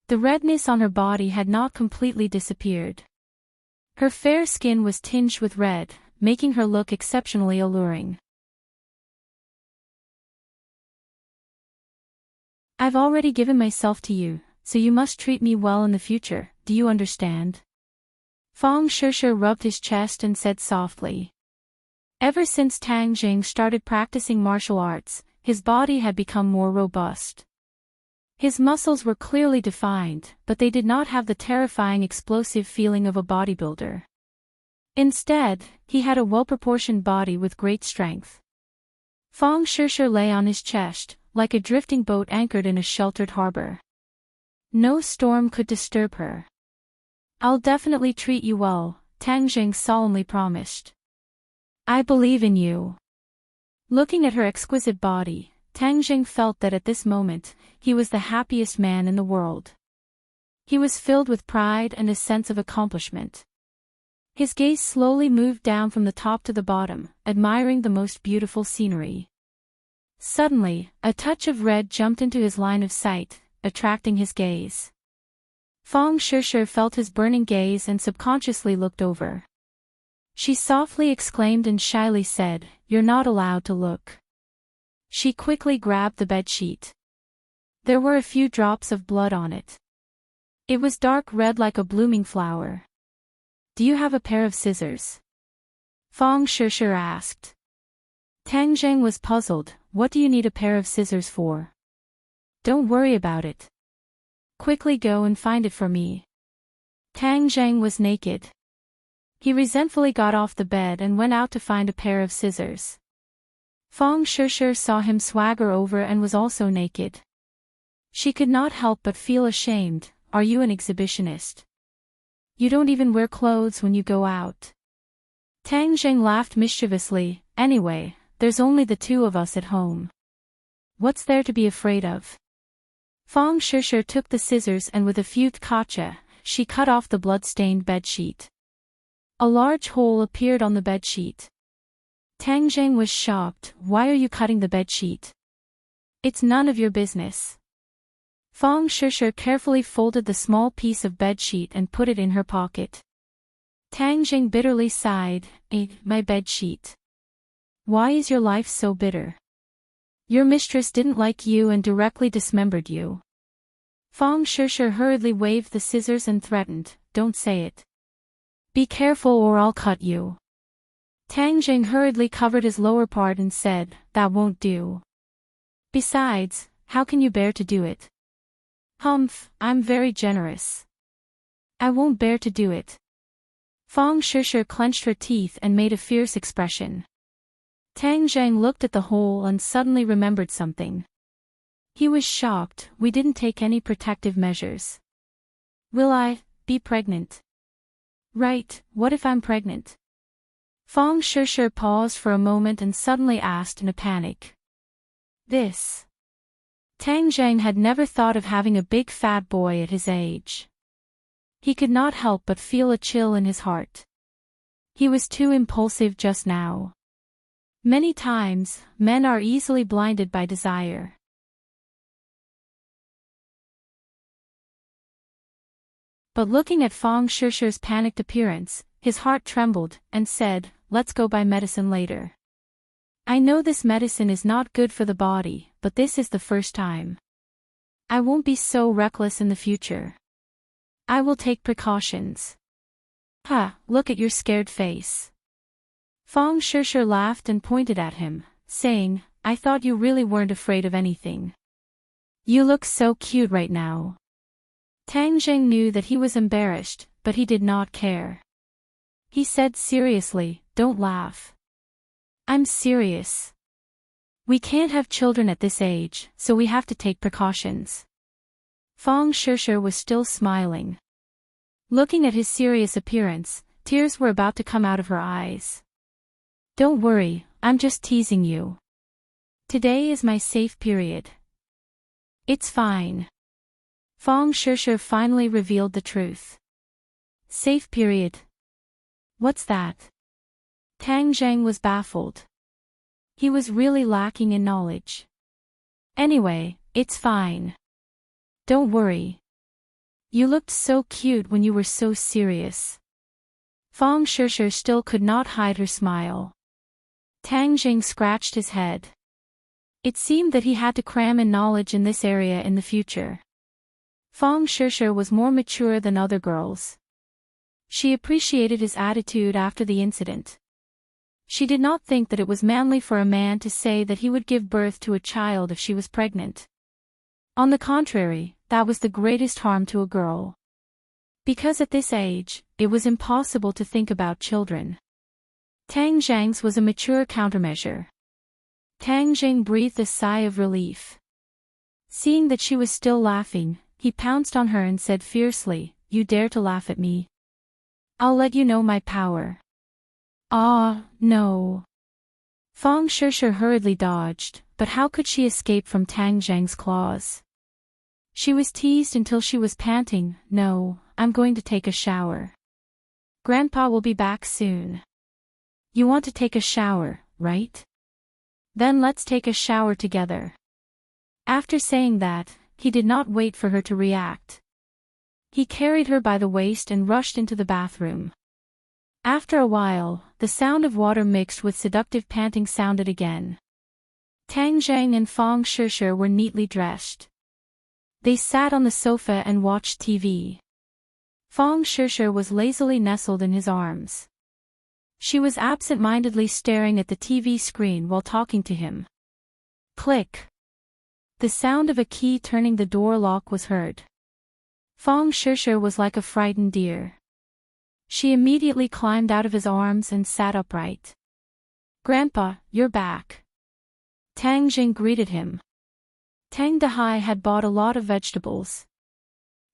The redness on her body had not completely disappeared. Her fair skin was tinged with red, making her look exceptionally alluring. I've already given myself to you, so you must treat me well in the future, do you understand? Feng Shisha rubbed his chest and said softly. Ever since Tang Jing started practicing martial arts, his body had become more robust. His muscles were clearly defined, but they did not have the terrifying explosive feeling of a bodybuilder. Instead, he had a well-proportioned body with great strength. Feng Shisha lay on his chest, like a drifting boat anchored in a sheltered harbor. No storm could disturb her. I'll definitely treat you well, Tang Jing solemnly promised. I believe in you. Looking at her exquisite body, Tang Jing felt that at this moment, he was the happiest man in the world. He was filled with pride and a sense of accomplishment. His gaze slowly moved down from the top to the bottom, admiring the most beautiful scenery. Suddenly, a touch of red jumped into his line of sight, attracting his gaze. Feng Shisha felt his burning gaze and subconsciously looked over. She softly exclaimed and shyly said, "You're not allowed to look." She quickly grabbed the bedsheet. There were a few drops of blood on it. It was dark red like a blooming flower. Do you have a pair of scissors? Feng Shisha asked. Tang Zheng was puzzled, what do you need a pair of scissors for? Don't worry about it. Quickly go and find it for me. Tang Zheng was naked. He resentfully got off the bed and went out to find a pair of scissors. Feng Shisha saw him swagger over and was also naked. She could not help but feel ashamed. Are you an exhibitionist? You don't even wear clothes when you go out. Tang Zheng laughed mischievously. Anyway, there's only the two of us at home. What's there to be afraid of? Feng Shisha took the scissors and with a few tkacha, she cut off the blood-stained bedsheet. A large hole appeared on the bedsheet. Tang Zheng was shocked. Why are you cutting the bedsheet? It's none of your business. Feng Shisha carefully folded the small piece of bedsheet and put it in her pocket. Tang Zheng bitterly sighed. My bedsheet. Why is your life so bitter? Your mistress didn't like you and directly dismembered you. Feng Shisha hurriedly waved the scissors and threatened, don't say it. Be careful or I'll cut you. Tang Zheng hurriedly covered his lower part and said, that won't do. Besides, how can you bear to do it? Humph, I'm very generous. I won't bear to do it. Feng Shisha clenched her teeth and made a fierce expression. Tang Zheng looked at the hole and suddenly remembered something. He was shocked. We didn't take any protective measures. Will I be pregnant? Right, what if I'm pregnant? Feng Shisha paused for a moment and suddenly asked in a panic. This. Tang Zheng had never thought of having a big fat boy at his age. He could not help but feel a chill in his heart. He was too impulsive just now. Many times, men are easily blinded by desire. But looking at Feng Shisha's panicked appearance, his heart trembled, and said, let's go buy medicine later. I know this medicine is not good for the body, but this is the first time. I won't be so reckless in the future. I will take precautions. Look at your scared face. Feng Shisha laughed and pointed at him, saying, I thought you really weren't afraid of anything. You look so cute right now. Tang Zheng knew that he was embarrassed, but he did not care. He said seriously, don't laugh. I'm serious. We can't have children at this age, so we have to take precautions. Feng Shisha was still smiling. Looking at his serious appearance, tears were about to come out of her eyes. Don't worry, I'm just teasing you. Today is my safe period. It's fine. Feng Shishir finally revealed the truth. Safe period. What's that? Tang Zheng was baffled. He was really lacking in knowledge. Anyway, it's fine. Don't worry. You looked so cute when you were so serious. Feng Shishir still could not hide her smile. Tang Zheng scratched his head. It seemed that he had to cram in knowledge in this area in the future. Feng Shishir was more mature than other girls. She appreciated his attitude after the incident. She did not think that it was manly for a man to say that he would give birth to a child if she was pregnant. On the contrary, that was the greatest harm to a girl. Because at this age, it was impossible to think about children. Tang Zheng's was a mature countermeasure. Tang Zheng breathed a sigh of relief. Seeing that she was still laughing, he pounced on her and said fiercely, "You dare to laugh at me? I'll let you know my power." Ah, no. Feng Shishir hurriedly dodged, but how could she escape from Tang Zheng's claws? She was teased until she was panting, "No, I'm going to take a shower. Grandpa will be back soon." You want to take a shower, right? Then let's take a shower together. After saying that, he did not wait for her to react. He carried her by the waist and rushed into the bathroom. After a while, the sound of water mixed with seductive panting sounded again. Tang Zheng and Feng Shishir were neatly dressed. They sat on the sofa and watched TV. Feng Shishir was lazily nestled in his arms. She was absent-mindedly staring at the TV screen while talking to him. Click. The sound of a key turning the door lock was heard. Feng Shishir was like a frightened deer. She immediately climbed out of his arms and sat upright. "Grandpa, you're back." Tang Jing greeted him. Tang Dahai had bought a lot of vegetables.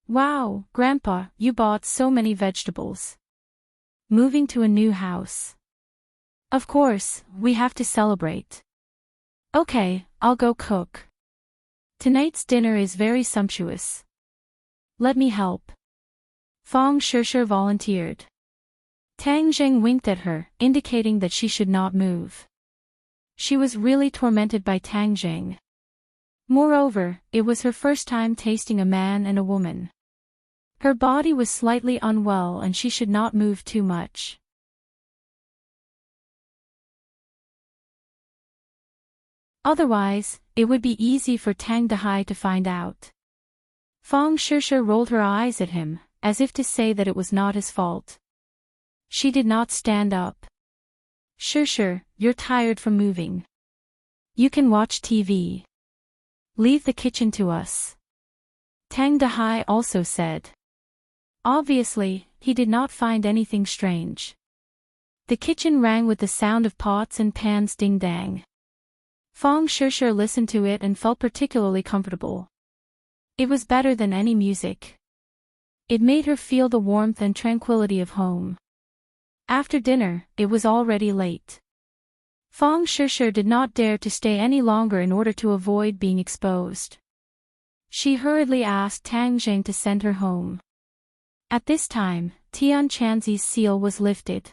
"Wow, Grandpa, you bought so many vegetables. Moving to a new house. Of course, we have to celebrate." "Okay, I'll go cook. Tonight's dinner is very sumptuous. Let me help." Feng Shishir volunteered. Tang Zheng winked at her, indicating that she should not move. She was really tormented by Tang Zheng. Moreover, it was her first time tasting a man and a woman. Her body was slightly unwell and she should not move too much. Otherwise, it would be easy for Tang Dahai to find out. Feng Shishir rolled her eyes at him, as if to say that it was not his fault. She did not stand up. "Shishir, you're tired from moving. You can watch TV. Leave the kitchen to us." Tang Dahai also said. Obviously, he did not find anything strange. The kitchen rang with the sound of pots and pans ding-dang. Feng Shishir listened to it and felt particularly comfortable. It was better than any music. It made her feel the warmth and tranquility of home. After dinner, it was already late. Feng Shishir did not dare to stay any longer in order to avoid being exposed. She hurriedly asked Tang Zheng to send her home. At this time, Tian Chanzi's seal was lifted.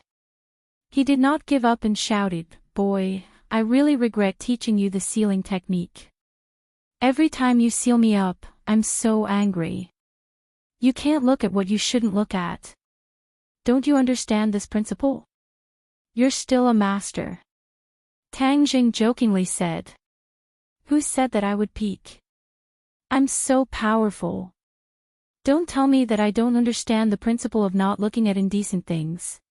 He did not give up and shouted, "Boy, I really regret teaching you the sealing technique. Every time you seal me up, I'm so angry. You can't look at what you shouldn't look at. Don't you understand this principle? You're still a master." Tang Jing jokingly said. "Who said that I would peek? I'm so powerful. Don't tell me that I don't understand the principle of not looking at indecent things."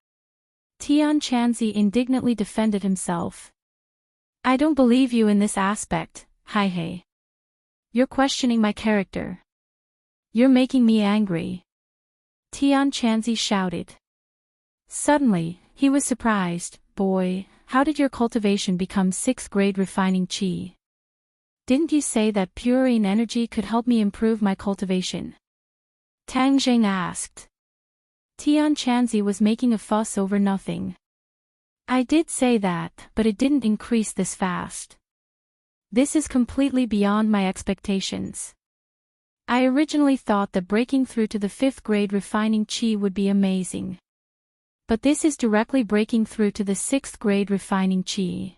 Tian Chanzi indignantly defended himself. "I don't believe you in this aspect, Hai. You're questioning my character. You're making me angry." Tian Chanzi shouted. Suddenly, he was surprised. "Boy, how did your cultivation become 6th grade refining chi? Didn't you say that purine energy could help me improve my cultivation?" Tang Jing asked. Tian Chanzi was making a fuss over nothing. I did say that, but it didn't increase this fast. This is completely beyond my expectations. I originally thought that breaking through to the 5th grade refining chi would be amazing. But this is directly breaking through to the 6th grade refining chi.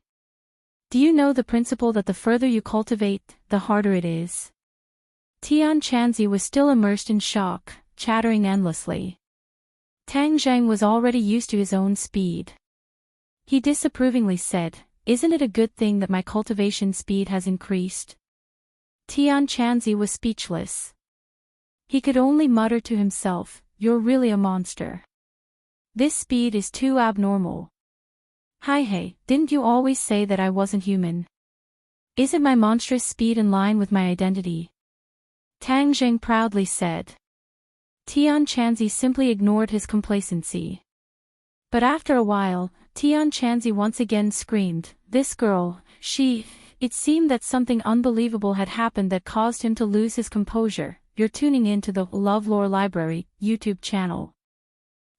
Do you know the principle that the further you cultivate, the harder it is? Tian Chanzi was still immersed in shock, chattering endlessly. Tang Zheng was already used to his own speed. He disapprovingly said, "Isn't it a good thing that my cultivation speed has increased?" Tian Chanzi was speechless. He could only mutter to himself, "You're really a monster. This speed is too abnormal. Hey, didn't you always say that I wasn't human? Isn't my monstrous speed in line with my identity?" Tang Zheng proudly said. Tian Chanzi simply ignored his complacency. But after a while, Tian Chanzi once again screamed, "This girl, It seemed that something unbelievable had happened that caused him to lose his composure. You're tuning in to the LoveLore Library YouTube channel.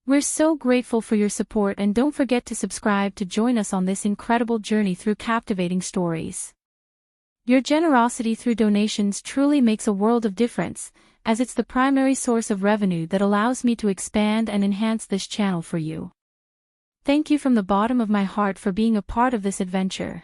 We're so grateful for your support, and don't forget to subscribe to join us on this incredible journey through captivating stories. Your generosity through donations truly makes a world of difference, as it's the primary source of revenue that allows me to expand and enhance this channel for you. Thank you from the bottom of my heart for being a part of this adventure.